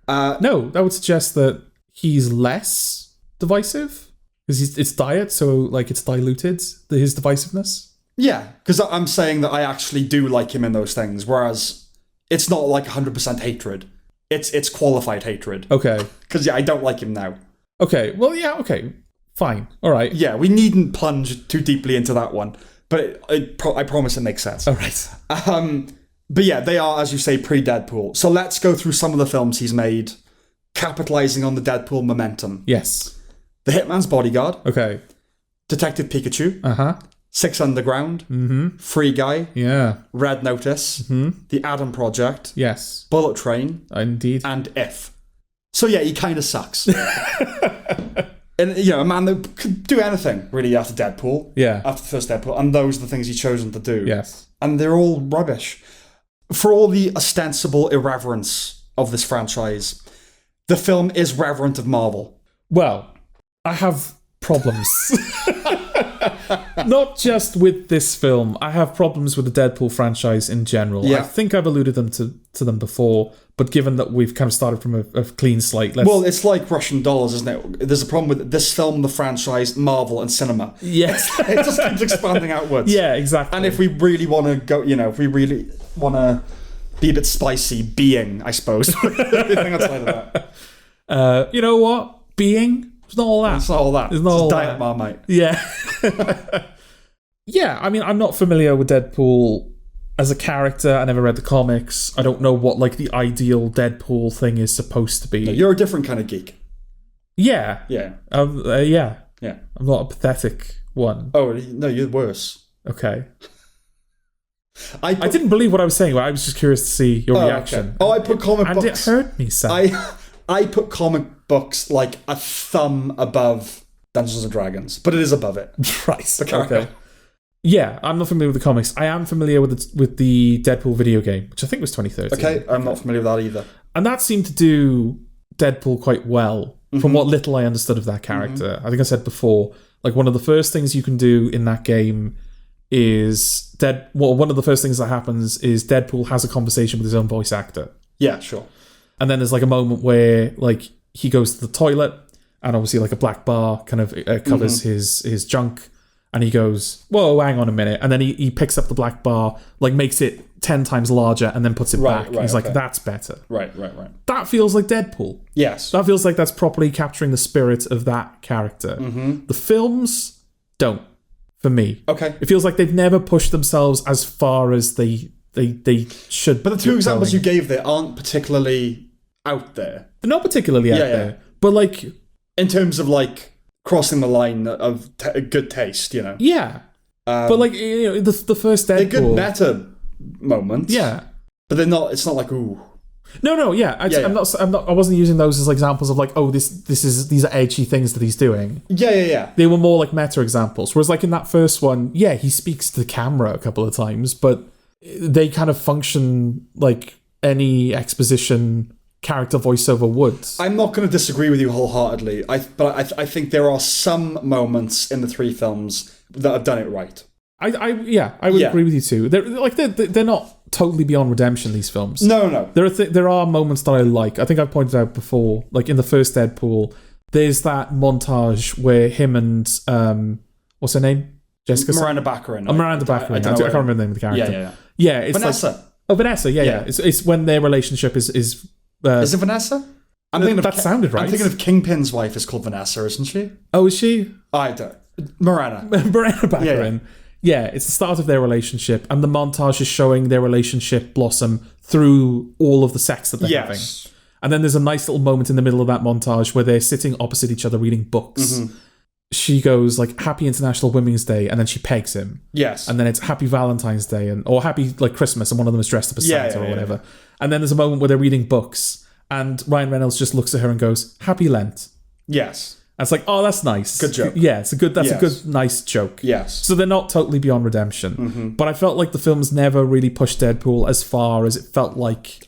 [SPEAKER 1] No, that would suggest that he's less divisive. Because it's diet, so like it's diluted, his divisiveness. Yeah,
[SPEAKER 2] because I'm saying that I actually do like him in those things, whereas it's not like 100% hatred. It's qualified hatred.
[SPEAKER 1] Okay.
[SPEAKER 2] Because, I don't like him now.
[SPEAKER 1] Okay, well, yeah, okay. Fine. All right.
[SPEAKER 2] Yeah, we needn't plunge too deeply into that one, but I promise it makes sense.
[SPEAKER 1] All right.
[SPEAKER 2] But yeah, they are, as you say, pre-Deadpool. So let's go through some of the films he's made, capitalizing on the Deadpool momentum.
[SPEAKER 1] Yes.
[SPEAKER 2] The Hitman's Bodyguard.
[SPEAKER 1] Okay.
[SPEAKER 2] Detective Pikachu.
[SPEAKER 1] Uh-huh.
[SPEAKER 2] Six Underground.
[SPEAKER 1] Mm-hmm.
[SPEAKER 2] Free Guy.
[SPEAKER 1] Yeah.
[SPEAKER 2] Red Notice.
[SPEAKER 1] Mm-hmm.
[SPEAKER 2] The Adam Project.
[SPEAKER 1] Yes.
[SPEAKER 2] Bullet Train.
[SPEAKER 1] Indeed.
[SPEAKER 2] And If. So yeah, he kind of sucks. And, a man that could do anything, really, after Deadpool.
[SPEAKER 1] Yeah.
[SPEAKER 2] After the first Deadpool. And those are the things he's chosen to do.
[SPEAKER 1] Yes.
[SPEAKER 2] And they're all rubbish. For all the ostensible irreverence of this franchise, the film is reverent of Marvel.
[SPEAKER 1] Well, I have problems. Not just with this film. I have problems with the Deadpool franchise in general.
[SPEAKER 2] Yeah.
[SPEAKER 1] I think I've alluded to them before, but given that we've kind of started from a clean slate,
[SPEAKER 2] Well, it's like Russian dollars, isn't it? There's a problem with this film, the franchise, Marvel, and cinema.
[SPEAKER 1] Yes.
[SPEAKER 2] It just keeps expanding outwards.
[SPEAKER 1] Yeah, exactly.
[SPEAKER 2] And if we really want to go, if we really want to be a bit spicy, being, I suppose. Everything outside of
[SPEAKER 1] that. You know what? Being? It's not all that.
[SPEAKER 2] It's not all that.
[SPEAKER 1] It's not all
[SPEAKER 2] Diet
[SPEAKER 1] that.
[SPEAKER 2] Marmite.
[SPEAKER 1] Yeah. Yeah, I mean, I'm not familiar with Deadpool as a character. I never read the comics. I don't know what, like, the ideal Deadpool thing is supposed to be.
[SPEAKER 2] No, you're a different kind of geek.
[SPEAKER 1] Yeah.
[SPEAKER 2] Yeah.
[SPEAKER 1] Yeah.
[SPEAKER 2] Yeah.
[SPEAKER 1] I'm not a pathetic one.
[SPEAKER 2] Oh, no, you're worse.
[SPEAKER 1] Okay. I didn't believe what I was saying, but I was just curious to see your reaction.
[SPEAKER 2] Okay. Oh, I put comic books...
[SPEAKER 1] And it hurt me, Sam.
[SPEAKER 2] I put comic books like a thumb above Dungeons and Dragons, but it is above it.
[SPEAKER 1] Right. Okay. Yeah, I'm not familiar with the comics. I am familiar with the Deadpool video game, which I think was 2013.
[SPEAKER 2] Okay, I'm not familiar with that either.
[SPEAKER 1] And that seemed to do Deadpool quite well, from what little I understood of that character. Mm-hmm. I think I said before, like, one of the first things you can do in that game is one of the first things that happens is Deadpool has a conversation with his own voice actor.
[SPEAKER 2] Yeah, sure.
[SPEAKER 1] And then there's like a moment where like he goes to the toilet and obviously like a black bar kind of covers his junk, and he goes, whoa, hang on a minute, and then he picks up the black bar, like makes it 10 times larger and then puts it back. Right, he's like, that's better.
[SPEAKER 2] Right.
[SPEAKER 1] That feels like Deadpool.
[SPEAKER 2] Yes.
[SPEAKER 1] That feels like that's properly capturing the spirit of that character. Mm-hmm. The films don't, for me.
[SPEAKER 2] Okay.
[SPEAKER 1] It feels like they've never pushed themselves as far as they should.
[SPEAKER 2] But the two examples you gave there aren't particularly out there.
[SPEAKER 1] They're not particularly out there. But like,
[SPEAKER 2] in terms of like crossing the line of good taste,
[SPEAKER 1] Yeah. But like, the first Deadpool,
[SPEAKER 2] they're good meta moments.
[SPEAKER 1] Yeah.
[SPEAKER 2] But they're not. It's not like ooh.
[SPEAKER 1] No. Yeah. I'm not. I wasn't using those as examples of like, oh, these are edgy things that he's doing.
[SPEAKER 2] Yeah.
[SPEAKER 1] They were more like meta examples. Whereas like in that first one, yeah, he speaks to the camera a couple of times, but they kind of function like any exposition character voiceover would.
[SPEAKER 2] I'm not going to disagree with you wholeheartedly. But I think there are some moments in the three films that have done it right.
[SPEAKER 1] I would agree with you too. They're not totally beyond redemption, these films.
[SPEAKER 2] No.
[SPEAKER 1] There are moments that I like. I think I've pointed out before, like in the first Deadpool, there's that montage where him and what's her name? Jessica?
[SPEAKER 2] Miranda Baccarin.
[SPEAKER 1] Miranda Baccarin. I can't remember the name of the character.
[SPEAKER 2] Yeah.
[SPEAKER 1] It's
[SPEAKER 2] Vanessa.
[SPEAKER 1] Like, Vanessa. Yeah. It's when their relationship is
[SPEAKER 2] it Vanessa? I'm thinking
[SPEAKER 1] that sounded right.
[SPEAKER 2] I'm thinking of Kingpin's wife is called Vanessa, isn't she?
[SPEAKER 1] Oh, is she?
[SPEAKER 2] I don't. Miranda
[SPEAKER 1] Baccarin. Yeah, it's the start of their relationship, and the montage is showing their relationship blossom through all of the sex that they're having. And then there's a nice little moment in the middle of that montage where they're sitting opposite each other reading books. Mm-hmm. She goes like, Happy International Women's Day, and then she pegs him.
[SPEAKER 2] Yes.
[SPEAKER 1] And then it's Happy Valentine's Day, or Happy like Christmas, and one of them is dressed up as Santa or whatever. And then there's a moment where they're reading books, and Ryan Reynolds just looks at her and goes, Happy Lent.
[SPEAKER 2] Yes.
[SPEAKER 1] And it's like, oh, that's nice.
[SPEAKER 2] Good joke.
[SPEAKER 1] Yeah, a good, nice joke.
[SPEAKER 2] Yes.
[SPEAKER 1] So they're not totally beyond redemption. But I felt like the films never really pushed Deadpool as far as it felt like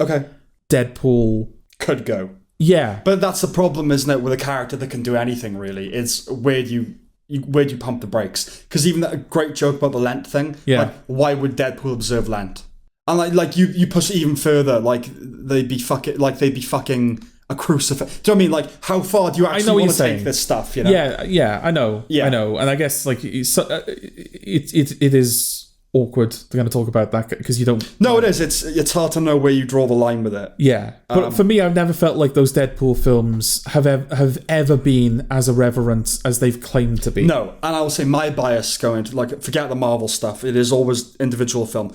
[SPEAKER 1] Deadpool
[SPEAKER 2] could go.
[SPEAKER 1] Yeah.
[SPEAKER 2] But that's the problem, isn't it, with a character that can do anything, really. It's where do where do you pump the brakes? Because even a great joke about the Lent thing, like, why would Deadpool observe Lent? And like you push it even further, like they'd be fucking a crucifix. Do you know what I mean? Like, how far do you actually want to take this stuff? You know?
[SPEAKER 1] I know, and I guess like it is awkward to kind of talk about that because you don't.
[SPEAKER 2] No, it is. It's hard to know where you draw the line with it.
[SPEAKER 1] Yeah, but for me, I've never felt like those Deadpool films have ever been as irreverent as they've claimed to be.
[SPEAKER 2] No, and I will say my bias going to, like, forget the Marvel stuff. It is always individual film.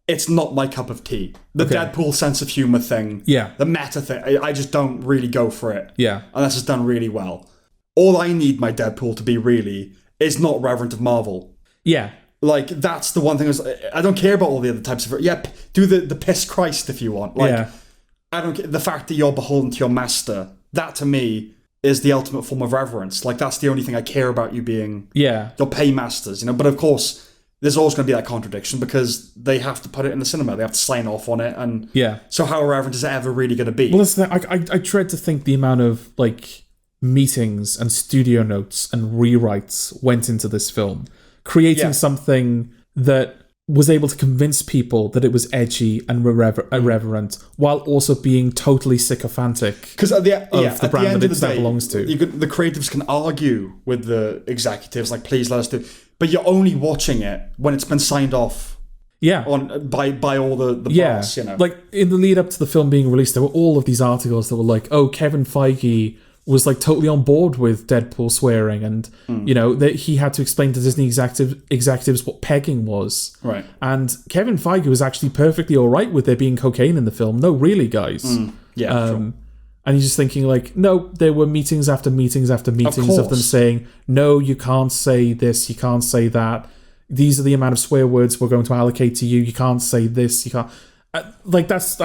[SPEAKER 2] It's not my cup of tea. The Deadpool sense of humor thing, the meta thing, I just don't really go for it.
[SPEAKER 1] Yeah,
[SPEAKER 2] unless it's done really well. All I need my Deadpool to be really is not reverent of Marvel.
[SPEAKER 1] Yeah.
[SPEAKER 2] Like, that's the one thing. I don't care about all the other types of... Yeah, do the piss Christ if you want. Like, I don't care. The fact that you're beholden to your master, that to me is the ultimate form of reverence. Like, that's the only thing I care about you being...
[SPEAKER 1] Yeah.
[SPEAKER 2] Your paymasters, you know? But of course, there's always going to be that contradiction because they have to put it in the cinema. They have to sign off on it. And so how irreverent is it ever really going to be?
[SPEAKER 1] Well, I dread to think the amount of, like, meetings and studio notes and rewrites went into this film. Creating something that was able to convince people that it was edgy and irreverent while also being totally sycophantic
[SPEAKER 2] because
[SPEAKER 1] of the brand that it belongs to.
[SPEAKER 2] The creatives can argue with the executives, like, please let us do it. But you're only watching it when it's been signed off on by all the boss, you know.
[SPEAKER 1] Like, in the lead up to the film being released, there were all of these articles that were like, oh, Kevin Feige was like totally on board with Deadpool swearing, and you know that he had to explain to Disney executives what pegging was.
[SPEAKER 2] Right.
[SPEAKER 1] And Kevin Feige was actually perfectly all right with there being cocaine in the film. No, really, guys.
[SPEAKER 2] Sure.
[SPEAKER 1] And he's just thinking like, no, there were meetings after meetings after meetings of them saying, no, you can't say this, you can't say that. These are the amount of swear words we're going to allocate to you. You can't say this. You can't. Like that's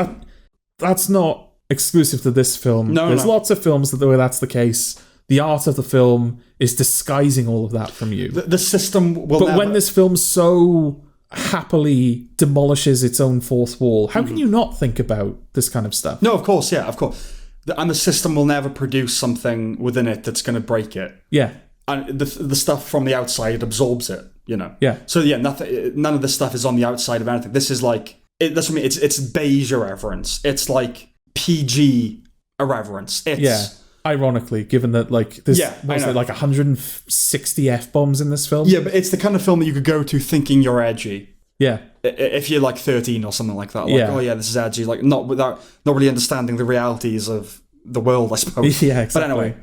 [SPEAKER 1] not exclusive to this film. There's lots of films where that's the case. The art of the film is disguising all of that from you.
[SPEAKER 2] The system will
[SPEAKER 1] But when this film so happily demolishes its own fourth wall, how can you not think about this kind of stuff?
[SPEAKER 2] No, of course, of course. And the system will never produce something within it that's going to break it.
[SPEAKER 1] Yeah.
[SPEAKER 2] And the stuff from the outside absorbs it, you know?
[SPEAKER 1] Yeah.
[SPEAKER 2] So none of this stuff is on the outside of anything. This is like, that's what I mean, it's beige irreverence. It's like PG irreverence. It's
[SPEAKER 1] ironically, given that like there's like 160 F-bombs in this film.
[SPEAKER 2] Yeah, but it's the kind of film that you could go to thinking you're edgy.
[SPEAKER 1] Yeah.
[SPEAKER 2] If you're like 13 or something like that. Like, oh yeah, this is edgy. Like not really understanding the realities of the world, I suppose.
[SPEAKER 1] Yeah, exactly.
[SPEAKER 2] But anyway,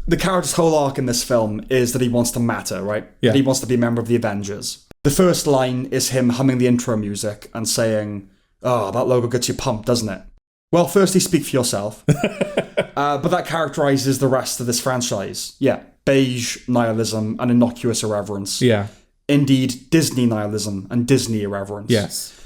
[SPEAKER 2] the character's whole arc in this film is that he wants to matter, right?
[SPEAKER 1] Yeah.
[SPEAKER 2] That he wants to be a member of the Avengers. The first line is him humming the intro music and saying, oh, that logo gets you pumped, doesn't it? Well, firstly, speak for yourself. But that characterizes the rest of this franchise. Yeah. Beige nihilism and innocuous irreverence.
[SPEAKER 1] Yeah.
[SPEAKER 2] Indeed, Disney nihilism and Disney irreverence.
[SPEAKER 1] Yes.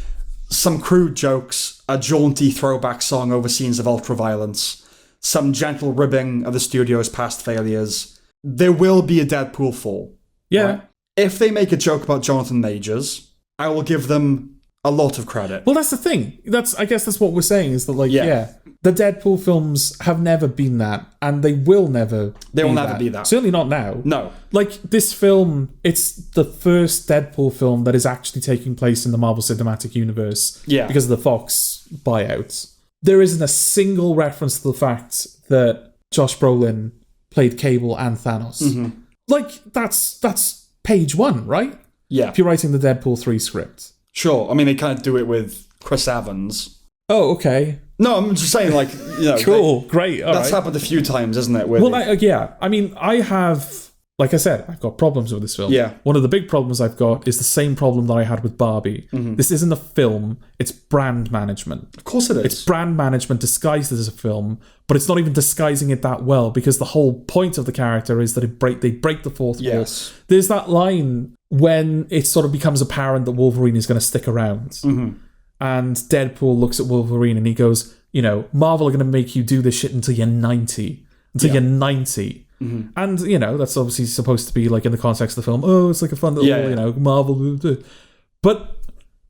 [SPEAKER 2] Some crude jokes, a jaunty throwback song over scenes of ultraviolence, some gentle ribbing of the studio's past failures. There will be a Deadpool 4.
[SPEAKER 1] Yeah.
[SPEAKER 2] Right? If they make a joke about Jonathan Majors, I will give them a lot of credit.
[SPEAKER 1] Well, that's the thing. I guess that's what we're saying is that, like, the Deadpool films have never been that, and they will never.
[SPEAKER 2] They will never be that.
[SPEAKER 1] Certainly not now.
[SPEAKER 2] No.
[SPEAKER 1] Like this film, it's the first Deadpool film that is actually taking place in the Marvel Cinematic Universe.
[SPEAKER 2] Yeah. Because
[SPEAKER 1] of the Fox buyout. There isn't a single reference to the fact that Josh Brolin played Cable and Thanos.
[SPEAKER 2] Mm-hmm.
[SPEAKER 1] Like that's page 1, right?
[SPEAKER 2] Yeah.
[SPEAKER 1] If you're writing the Deadpool 3 script.
[SPEAKER 2] Sure. I mean, they kind of do it with Chris Evans.
[SPEAKER 1] Oh, okay.
[SPEAKER 2] No, I'm just saying, like, you know.
[SPEAKER 1] Cool, great. All
[SPEAKER 2] that's happened a few times, isn't it?
[SPEAKER 1] Yeah. I mean, I have, like I said, I've got problems with this film.
[SPEAKER 2] Yeah.
[SPEAKER 1] One of the big problems I've got is the same problem that I had with Barbie. Mm-hmm. This isn't a film, it's brand management.
[SPEAKER 2] Of course it is.
[SPEAKER 1] It's brand management disguised as a film, but it's not even disguising it that well because the whole point of the character is that they break the fourth wall. There's that line when it sort of becomes apparent that Wolverine is going to stick around.
[SPEAKER 2] Mm-hmm.
[SPEAKER 1] And Deadpool looks at Wolverine and he goes, you know, Marvel are going to make you do this shit until you're 90. You're 90.
[SPEAKER 2] Mm-hmm.
[SPEAKER 1] And, you know, that's obviously supposed to be like in the context of the film, oh, it's like a fun little, you know, Marvel. But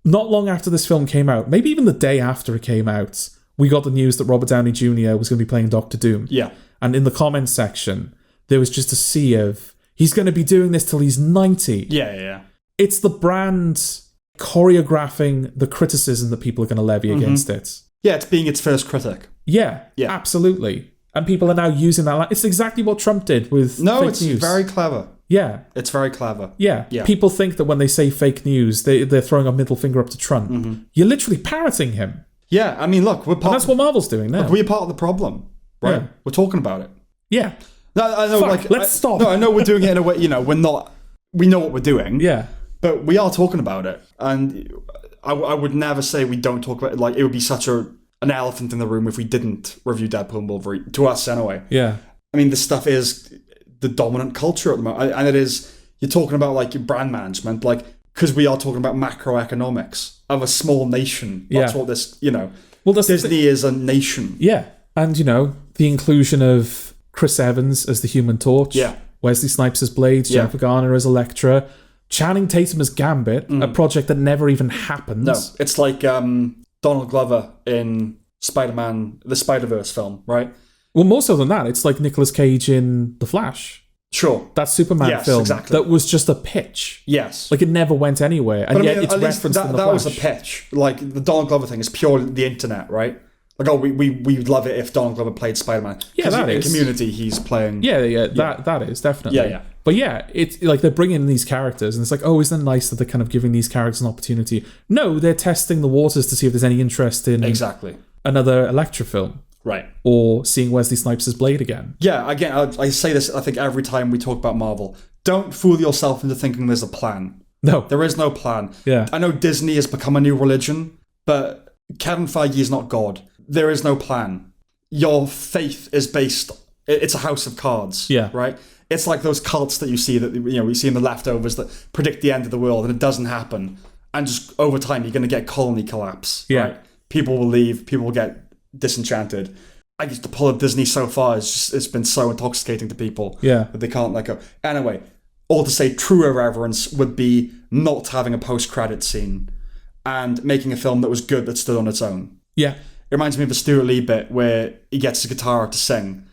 [SPEAKER 1] not long after this film came out, maybe even the day after it came out, we got the news that Robert Downey Jr. was going to be playing Doctor Doom.
[SPEAKER 2] Yeah.
[SPEAKER 1] And in the comments section, there was just a sea of, he's going to be doing this till he's 90.
[SPEAKER 2] Yeah.
[SPEAKER 1] It's the brand choreographing the criticism that people are going to levy against it.
[SPEAKER 2] Yeah, it's being its first critic.
[SPEAKER 1] Yeah, absolutely. And people are now using that. It's exactly what Trump did with fake news.
[SPEAKER 2] It's very clever.
[SPEAKER 1] Yeah.
[SPEAKER 2] It's very clever.
[SPEAKER 1] Yeah. People think that when they say fake news, they're throwing a middle finger up to Trump. You're literally parroting him.
[SPEAKER 2] Yeah, I mean, look,
[SPEAKER 1] that's what Marvel's doing now.
[SPEAKER 2] Look, we're part of the problem, right? Yeah. We're talking about it.
[SPEAKER 1] Yeah.
[SPEAKER 2] No, I know.
[SPEAKER 1] Let's stop.
[SPEAKER 2] No, I know we're doing it in a way. We're not. We know what we're doing.
[SPEAKER 1] Yeah.
[SPEAKER 2] But we are talking about it, and I would never say we don't talk about it. Like, it would be such an elephant in the room if we didn't review Deadpool and Wolverine. To us, anyway.
[SPEAKER 1] Yeah.
[SPEAKER 2] I mean, this stuff is the dominant culture at the moment, and it is. You're talking about like your brand management, like, because we are talking about macroeconomics of a small nation. That's what this. Well, Disney is a nation.
[SPEAKER 1] Yeah, and the inclusion of Chris Evans as the Human Torch.
[SPEAKER 2] Yeah.
[SPEAKER 1] Wesley Snipes as Blade. Jennifer Garner as Elektra. Channing Tatum as Gambit, a project that never even happened.
[SPEAKER 2] No, it's like Donald Glover in Spider-Man, the Spider-Verse film, right?
[SPEAKER 1] Well, more so than that, it's like Nicolas Cage in The Flash.
[SPEAKER 2] Sure.
[SPEAKER 1] That Superman film that was just a pitch.
[SPEAKER 2] Yes.
[SPEAKER 1] Like, it never went anywhere, and yet it's referenced in The Flash.
[SPEAKER 2] That was a pitch. Like, the Donald Glover thing is purely the internet, right? Like, we'd love it if Donald Glover played Spider-Man.
[SPEAKER 1] Yeah, that
[SPEAKER 2] in
[SPEAKER 1] is.
[SPEAKER 2] Community, he's playing...
[SPEAKER 1] Yeah. That is, definitely.
[SPEAKER 2] Yeah.
[SPEAKER 1] But yeah, it's like they're bringing in these characters, and it's like, oh, isn't it nice that they're kind of giving these characters an opportunity? No, they're testing the waters to see if there's any interest in another Elektra film.
[SPEAKER 2] Right.
[SPEAKER 1] Or seeing Wesley Snipes as Blade again.
[SPEAKER 2] Yeah, again, I say this, I think, every time we talk about Marvel. Don't fool yourself into thinking there's a plan.
[SPEAKER 1] No.
[SPEAKER 2] There is no plan.
[SPEAKER 1] Yeah.
[SPEAKER 2] I know Disney has become a new religion, but Kevin Feige is not God. There is no plan. Your faith is based... It's a house of cards.
[SPEAKER 1] Yeah.
[SPEAKER 2] Right? It's like those cults that you see we see in The Leftovers that predict the end of the world and it doesn't happen. And just over time, you're going to get colony collapse.
[SPEAKER 1] Yeah.
[SPEAKER 2] Right? People will leave. People will get disenchanted. I guess the pull of Disney so far it's been so intoxicating to people that they can't let go. Anyway, all to say, true irreverence would be not having a post-credit scene and making a film that was good that stood on its own.
[SPEAKER 1] Yeah.
[SPEAKER 2] It reminds me of a Stuart Lee bit where he gets his guitar to sing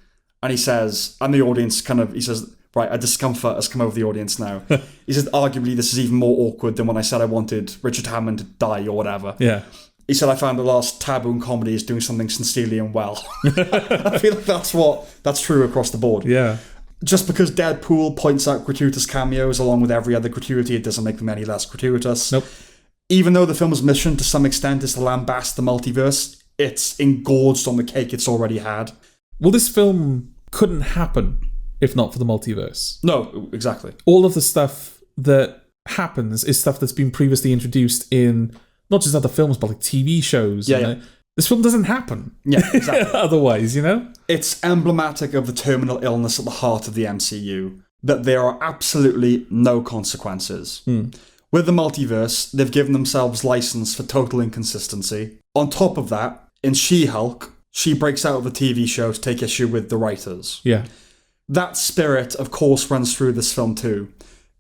[SPEAKER 2] and he says, and the audience he says, right, a discomfort has come over the audience now. He says, arguably this is even more awkward than when I said I wanted Richard Hammond to die or whatever.
[SPEAKER 1] Yeah.
[SPEAKER 2] He said, I found the last taboo in comedy is doing something sincerely and well. I feel like that's true across the board.
[SPEAKER 1] Yeah.
[SPEAKER 2] Just because Deadpool points out gratuitous cameos along with every other gratuity, it doesn't make them any less gratuitous.
[SPEAKER 1] Nope.
[SPEAKER 2] Even though the film's mission to some extent is to lambast the multiverse, it's engorged on the cake it's already had.
[SPEAKER 1] Well, this film couldn't happen if not for the multiverse.
[SPEAKER 2] No, exactly.
[SPEAKER 1] All of the stuff that happens is stuff that's been previously introduced in not just other films, but like TV shows.
[SPEAKER 2] Yeah.
[SPEAKER 1] This film doesn't happen.
[SPEAKER 2] Yeah, exactly.
[SPEAKER 1] Otherwise,
[SPEAKER 2] It's emblematic of the terminal illness at the heart of the MCU, that there are absolutely no consequences. With the multiverse, they've given themselves license for total inconsistency. On top of that, in She-Hulk, she breaks out of the TV show to take issue with the writers.
[SPEAKER 1] Yeah.
[SPEAKER 2] That spirit, of course, runs through this film too,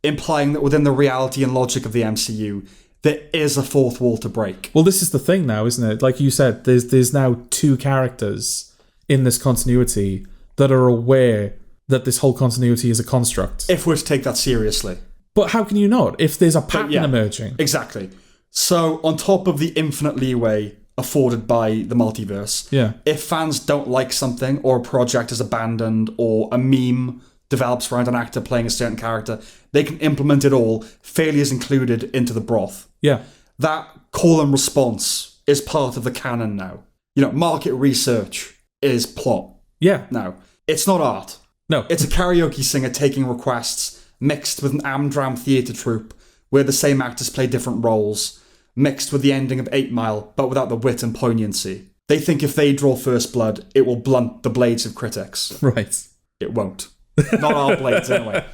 [SPEAKER 2] implying that within the reality and logic of the MCU, there is a fourth wall to break.
[SPEAKER 1] Well, this is the thing now, isn't it? Like you said, there's now two characters in this continuity that are aware that this whole continuity is a construct.
[SPEAKER 2] If we're to take that seriously.
[SPEAKER 1] But how can you not? If there's a pattern emerging.
[SPEAKER 2] Exactly. So, on top of the infinite leeway afforded by the multiverse, if fans don't like something, or a project is abandoned, or a meme develops around an actor playing a certain character, they can implement it all, failures included, into the broth.
[SPEAKER 1] Yeah.
[SPEAKER 2] That call and response is part of the canon now. Market research is plot.
[SPEAKER 1] Yeah.
[SPEAKER 2] Now, it's not art.
[SPEAKER 1] No.
[SPEAKER 2] It's a karaoke singer taking requests mixed with an Amdram theatre troupe where the same actors play different roles, mixed with the ending of 8 Mile, but without the wit and poignancy. They think if they draw first blood, it will blunt the blades of critics.
[SPEAKER 1] Right.
[SPEAKER 2] It won't. Not our blades, anyway.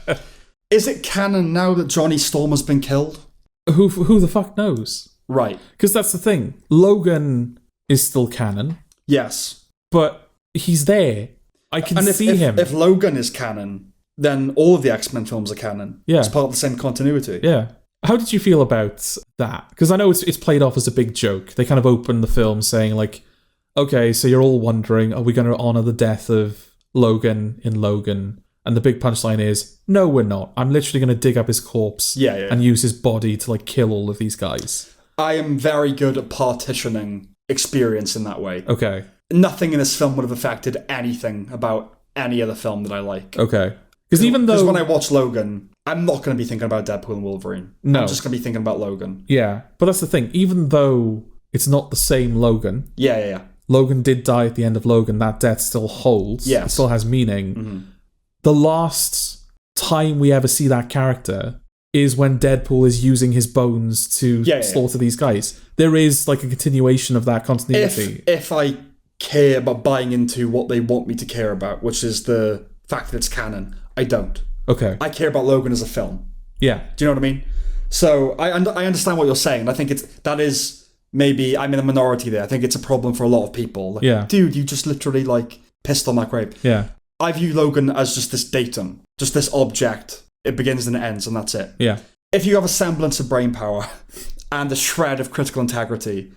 [SPEAKER 2] Is it canon now that Johnny Storm has been killed?
[SPEAKER 1] Who the fuck knows?
[SPEAKER 2] Right.
[SPEAKER 1] Because that's the thing. Logan is still canon.
[SPEAKER 2] Yes.
[SPEAKER 1] But he's there. I can see him.
[SPEAKER 2] If Logan is canon, then all of the X-Men films are canon.
[SPEAKER 1] Yeah.
[SPEAKER 2] It's part of the same continuity.
[SPEAKER 1] Yeah. How did you feel about that? Because I know it's played off as a big joke. They kind of open the film saying like, okay, so you're all wondering, are we going to honour the death of Logan in Logan? And the big punchline is, no, we're not. I'm literally going to dig up his corpse and use his body to like kill all of these guys.
[SPEAKER 2] I am very good at partitioning experience in that way.
[SPEAKER 1] Okay.
[SPEAKER 2] Nothing in this film would have affected anything about any other film that I like.
[SPEAKER 1] Okay. Because
[SPEAKER 2] when I watch Logan, I'm not going to be thinking about Deadpool and Wolverine. No. I'm just going to be thinking about Logan.
[SPEAKER 1] Yeah, but that's the thing. Even though it's not the same Logan.
[SPEAKER 2] Yeah.
[SPEAKER 1] Logan did die at the end of Logan. That death still holds. Yes. It still has meaning. Mm-hmm. The last time we ever see that character is when Deadpool is using his bones to slaughter these guys. There is like a continuation of that continuity.
[SPEAKER 2] If I care about buying into what they want me to care about, which is the fact that it's canon, I don't.
[SPEAKER 1] Okay.
[SPEAKER 2] I care about Logan as a film.
[SPEAKER 1] Yeah.
[SPEAKER 2] Do you know what I mean? So I understand what you're saying. I think that is maybe I'm in a minority there. I think it's a problem for a lot of people. Like, dude, you just literally like pissed on that grape.
[SPEAKER 1] Yeah.
[SPEAKER 2] I view Logan as just this datum, just this object. It begins and it ends, and that's it.
[SPEAKER 1] Yeah.
[SPEAKER 2] If you have a semblance of brain power and a shred of critical integrity,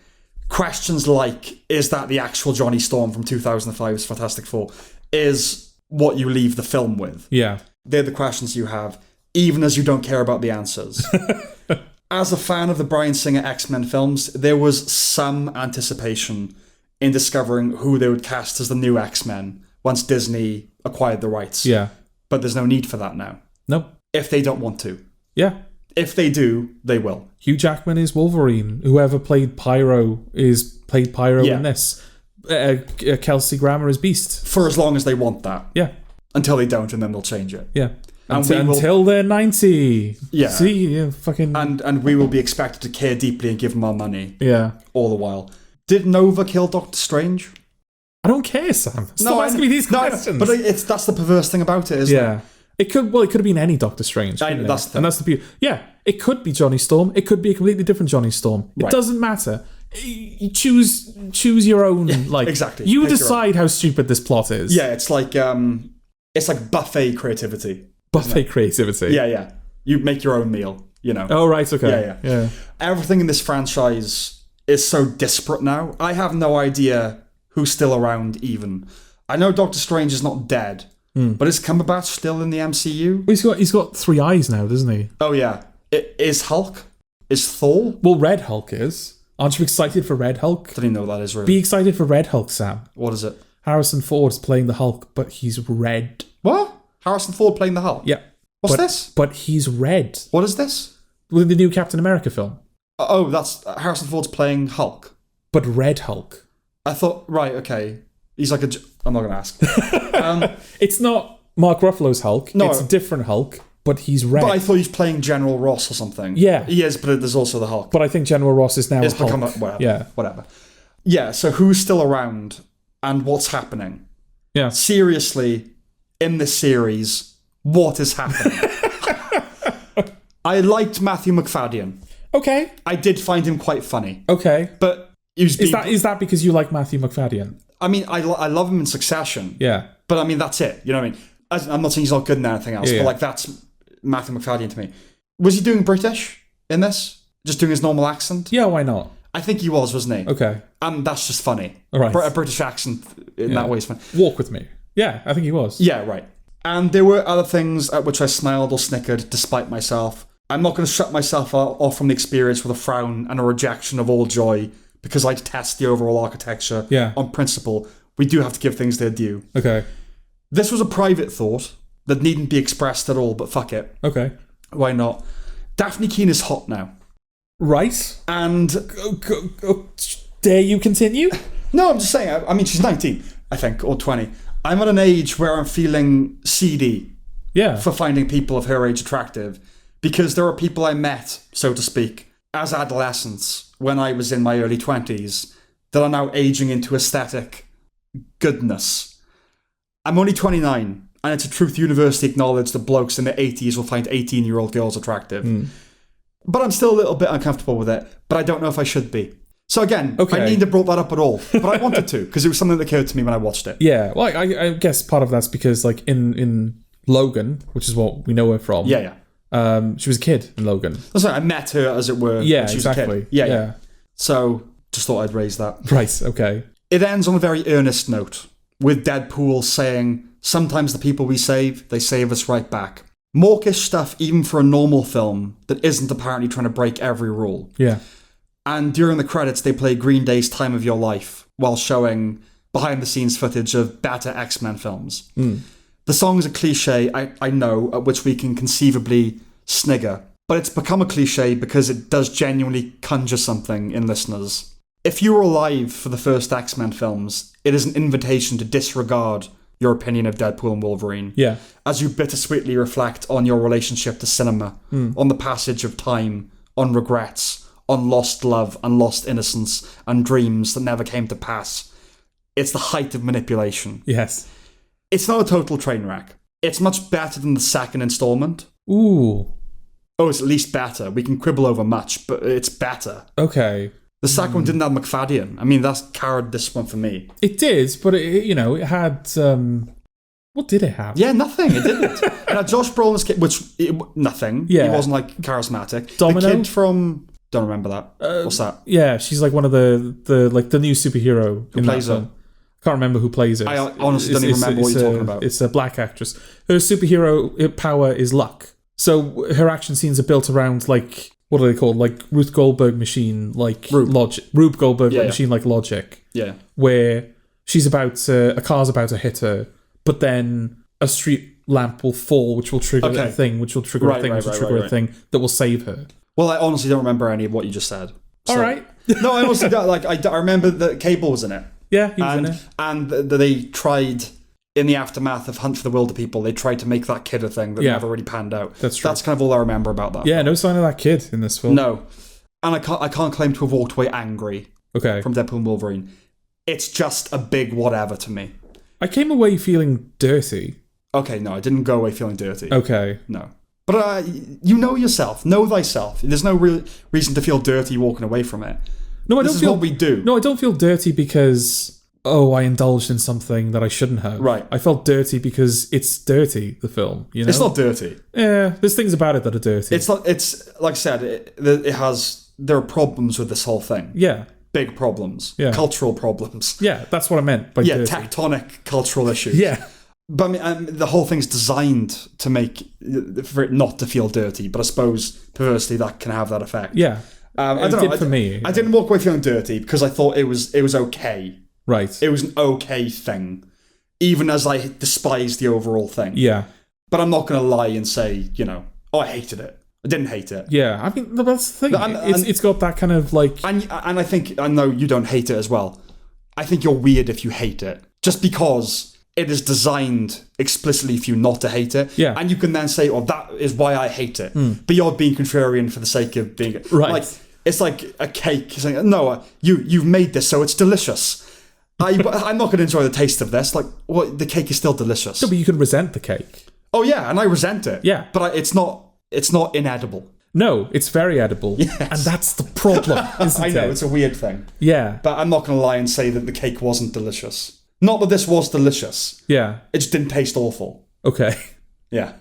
[SPEAKER 2] questions like, is that the actual Johnny Storm from 2005's Fantastic Four, is what you leave the film with.
[SPEAKER 1] Yeah.
[SPEAKER 2] They're the questions you have, even as you don't care about the answers. As a fan of the Bryan Singer X-Men films, there was some anticipation in discovering who they would cast as the new X-Men once Disney acquired the rights.
[SPEAKER 1] Yeah.
[SPEAKER 2] But there's no need for that now.
[SPEAKER 1] Nope.
[SPEAKER 2] If they don't want to.
[SPEAKER 1] Yeah.
[SPEAKER 2] If they do, they will.
[SPEAKER 1] Hugh Jackman is Wolverine. Whoever played Pyro in this. Kelsey Grammer is Beast.
[SPEAKER 2] For as long as they want that.
[SPEAKER 1] Yeah.
[SPEAKER 2] Until they don't, and then they'll change it.
[SPEAKER 1] Yeah. Until they're 90.
[SPEAKER 2] Yeah.
[SPEAKER 1] See, fucking...
[SPEAKER 2] And we will be expected to care deeply and give them our money.
[SPEAKER 1] Yeah.
[SPEAKER 2] All the while. Did Nova kill Doctor Strange?
[SPEAKER 1] I don't care, Sam. Stop asking me these questions.
[SPEAKER 2] But that's the perverse thing about it, isn't it?
[SPEAKER 1] It could have been any Doctor Strange.
[SPEAKER 2] That's
[SPEAKER 1] the beauty. Yeah, it could be Johnny Storm. It could be a completely different Johnny Storm. It doesn't matter. You choose your own.
[SPEAKER 2] Exactly.
[SPEAKER 1] You decide how stupid this plot is.
[SPEAKER 2] Yeah, it's like buffet creativity.
[SPEAKER 1] Buffet creativity.
[SPEAKER 2] Yeah. You make your own meal. You know.
[SPEAKER 1] Oh right, okay.
[SPEAKER 2] Yeah. Everything in this franchise is so disparate now. I have no idea who's still around. Even I know Doctor Strange is not dead. But is Cumberbatch still in the MCU?
[SPEAKER 1] He's got 3 eyes now, doesn't he?
[SPEAKER 2] Oh, yeah. Is Hulk? Is Thor?
[SPEAKER 1] Well, Red Hulk is. Aren't you excited for Red Hulk?
[SPEAKER 2] I don't even know what that is, really.
[SPEAKER 1] Be excited for Red Hulk, Sam.
[SPEAKER 2] What is it?
[SPEAKER 1] Harrison Ford's playing the Hulk, but he's red.
[SPEAKER 2] What? Harrison Ford playing the Hulk?
[SPEAKER 1] Yeah.
[SPEAKER 2] What's this?
[SPEAKER 1] But he's red.
[SPEAKER 2] What is this?
[SPEAKER 1] With the new Captain America film.
[SPEAKER 2] Oh, that's Harrison Ford's playing Hulk.
[SPEAKER 1] But Red Hulk.
[SPEAKER 2] I thought, right, okay. He's like I'm not going to ask.
[SPEAKER 1] It's not Mark Ruffalo's Hulk.
[SPEAKER 2] No.
[SPEAKER 1] It's a different Hulk, but he's red.
[SPEAKER 2] But I thought he was playing General Ross or something.
[SPEAKER 1] Yeah.
[SPEAKER 2] He is, but there's also the Hulk.
[SPEAKER 1] But I think General Ross is now a Hulk.
[SPEAKER 2] Whatever. Yeah, so who's still around and what's happening?
[SPEAKER 1] Yeah.
[SPEAKER 2] Seriously, in this series, what is happening? I liked Matthew McFadden.
[SPEAKER 1] Okay.
[SPEAKER 2] I did find him quite funny.
[SPEAKER 1] Okay.
[SPEAKER 2] But
[SPEAKER 1] is that because you like Matthew McFadden?
[SPEAKER 2] I mean, I love him in Succession.
[SPEAKER 1] Yeah.
[SPEAKER 2] But I mean, that's it. You know what I mean? I'm not saying he's not good in anything else, but like that's Matthew McFadden to me. Was he doing British in this? Just doing his normal accent?
[SPEAKER 1] Yeah, why not?
[SPEAKER 2] I think he was, wasn't he?
[SPEAKER 1] Okay.
[SPEAKER 2] And that's just funny.
[SPEAKER 1] All right.
[SPEAKER 2] A British accent in that way is fun.
[SPEAKER 1] Walk with me. Yeah, I think he was.
[SPEAKER 2] Yeah, right. And there were other things at which I smiled or snickered despite myself. I'm not going to shut myself off from the experience with a frown and a rejection of all joy because I detest the overall architecture on principle. We do have to give things their due.
[SPEAKER 1] Okay.
[SPEAKER 2] This was a private thought that needn't be expressed at all, but fuck it.
[SPEAKER 1] Okay.
[SPEAKER 2] Why not? Daphne Keane is hot now.
[SPEAKER 1] Right.
[SPEAKER 2] And...
[SPEAKER 1] dare you continue?
[SPEAKER 2] No, I'm just saying. I mean, she's 19, I think, or 20. I'm at an age where I'm feeling seedy for finding people of her age attractive because there are people I met, so to speak, as adolescents when I was in my early 20s that are now aging into aesthetic goodness. I'm only 29, and it's a truth universally acknowledged that blokes in their 80s will find 18-year-old girls attractive. But I'm still a little bit uncomfortable with it, but I don't know if I should be. So again, I needn't have brought that up at all, but I wanted to, because it was something that occurred to me when I watched it.
[SPEAKER 1] Yeah, well, I guess part of that's because, like, in Logan, which is what we know her from, she was a kid in Logan.
[SPEAKER 2] That's right, I met her, as it were, when she was a kid. Yeah. So, just thought I'd raise that.
[SPEAKER 1] Right, okay.
[SPEAKER 2] It ends on a very earnest note, with Deadpool saying Sometimes the people we save, they save us right back. Mawkish stuff even for a normal film that isn't apparently trying to break every rule.
[SPEAKER 1] Yeah.
[SPEAKER 2] And during the credits, they play Green Day's Time of Your Life while showing behind-the-scenes footage of better X-Men films. The song's a cliche, I know, at which we can conceivably snigger. But it's become a cliche because it does genuinely conjure something in listeners. If you were alive for the first X-Men films, it is an invitation to disregard your opinion of Deadpool and Wolverine.
[SPEAKER 1] Yeah.
[SPEAKER 2] As you bittersweetly reflect on your relationship to cinema, on the passage of time, on regrets, on lost love and lost innocence and dreams that never came to pass. It's the height of manipulation.
[SPEAKER 1] Yes.
[SPEAKER 2] It's not a total train wreck. It's much better than the second installment.
[SPEAKER 1] Ooh.
[SPEAKER 2] Oh, it's at least better. We can quibble over much, but it's better.
[SPEAKER 1] Okay.
[SPEAKER 2] The second one didn't have McFadden. I mean, that's carried this one for me.
[SPEAKER 1] It did, but it had... what did it have?
[SPEAKER 2] Yeah, nothing. It didn't. It had Josh Brolin's kid, nothing.
[SPEAKER 1] Yeah.
[SPEAKER 2] He wasn't, like, charismatic.
[SPEAKER 1] Domino?
[SPEAKER 2] The kid from... Don't remember that. What's that?
[SPEAKER 1] Yeah, she's like one of the new superhero
[SPEAKER 2] who plays her.
[SPEAKER 1] Can't remember who plays her.
[SPEAKER 2] I honestly don't even remember what you're talking about.
[SPEAKER 1] It's a black actress. Her superhero power is luck. So her action scenes are built around, like, what are they called? Like Ruth Goldberg machine, like logic. Rube Goldberg machine, like logic.
[SPEAKER 2] Yeah.
[SPEAKER 1] Where she's a car's about to hit her, but then a street lamp will fall, which will trigger a thing, which will trigger a thing, which will trigger a thing that will save her.
[SPEAKER 2] Well, I honestly don't remember any of what you just said. So.
[SPEAKER 1] All right.
[SPEAKER 2] No, I honestly don't. Like, I remember that Cable was in it.
[SPEAKER 1] Yeah, he was in it.
[SPEAKER 2] And they tried, in the aftermath of Hunt for the Wilder People, they tried to make that kid a thing that never really panned out.
[SPEAKER 1] That's true.
[SPEAKER 2] That's kind of all I remember about that.
[SPEAKER 1] Yeah, no sign of that kid in this film.
[SPEAKER 2] No. And I can't claim to have walked away angry from Deadpool and Wolverine. It's just a big whatever to me.
[SPEAKER 1] I came away feeling dirty.
[SPEAKER 2] Okay, no, I didn't go away feeling dirty.
[SPEAKER 1] Okay.
[SPEAKER 2] No. But you know yourself. Know thyself. There's no real reason to feel dirty walking away from it.
[SPEAKER 1] No,
[SPEAKER 2] this is what we do.
[SPEAKER 1] No, I don't feel dirty because, I indulged in something that I shouldn't have.
[SPEAKER 2] Right.
[SPEAKER 1] I felt dirty because it's dirty, the film. You know?
[SPEAKER 2] It's not dirty.
[SPEAKER 1] Yeah, there's things about it that are dirty.
[SPEAKER 2] It's not. It's like I said. There are problems with this whole thing.
[SPEAKER 1] Yeah.
[SPEAKER 2] Big problems.
[SPEAKER 1] Yeah.
[SPEAKER 2] Cultural problems.
[SPEAKER 1] Yeah, that's what I meant by dirty.
[SPEAKER 2] Tectonic cultural issues.
[SPEAKER 1] Yeah.
[SPEAKER 2] But I mean, the whole thing's designed for it not to feel dirty. But I suppose perversely that can have that effect.
[SPEAKER 1] Yeah.
[SPEAKER 2] I don't know.
[SPEAKER 1] For me.
[SPEAKER 2] I didn't walk away feeling dirty because I thought it was okay.
[SPEAKER 1] Right.
[SPEAKER 2] It was an okay thing, even as I despised the overall thing.
[SPEAKER 1] Yeah.
[SPEAKER 2] But I'm not going to lie and say, I hated it. I didn't hate it.
[SPEAKER 1] Yeah, I mean, that's the thing. It's got that kind of like...
[SPEAKER 2] And I know you don't hate it as well. I think you're weird if you hate it. Just because it is designed explicitly for you not to hate it.
[SPEAKER 1] Yeah.
[SPEAKER 2] And you can then say, that is why I hate it. But you're being contrarian for the sake of being...
[SPEAKER 1] Right.
[SPEAKER 2] Like, it's like a cake saying, no, you've made this, so it's delicious. I'm not going to enjoy the taste of this. Like, the cake is still delicious.
[SPEAKER 1] No, but you can resent the cake.
[SPEAKER 2] Oh, yeah, and I resent it.
[SPEAKER 1] Yeah.
[SPEAKER 2] But it's not inedible.
[SPEAKER 1] No, it's very edible.
[SPEAKER 2] Yes.
[SPEAKER 1] And that's the problem, isn't it?
[SPEAKER 2] I know, it's a weird thing.
[SPEAKER 1] Yeah.
[SPEAKER 2] But I'm not going to lie and say that the cake wasn't delicious. Not that this was delicious.
[SPEAKER 1] Yeah.
[SPEAKER 2] It just didn't taste awful.
[SPEAKER 1] Okay.
[SPEAKER 2] Yeah.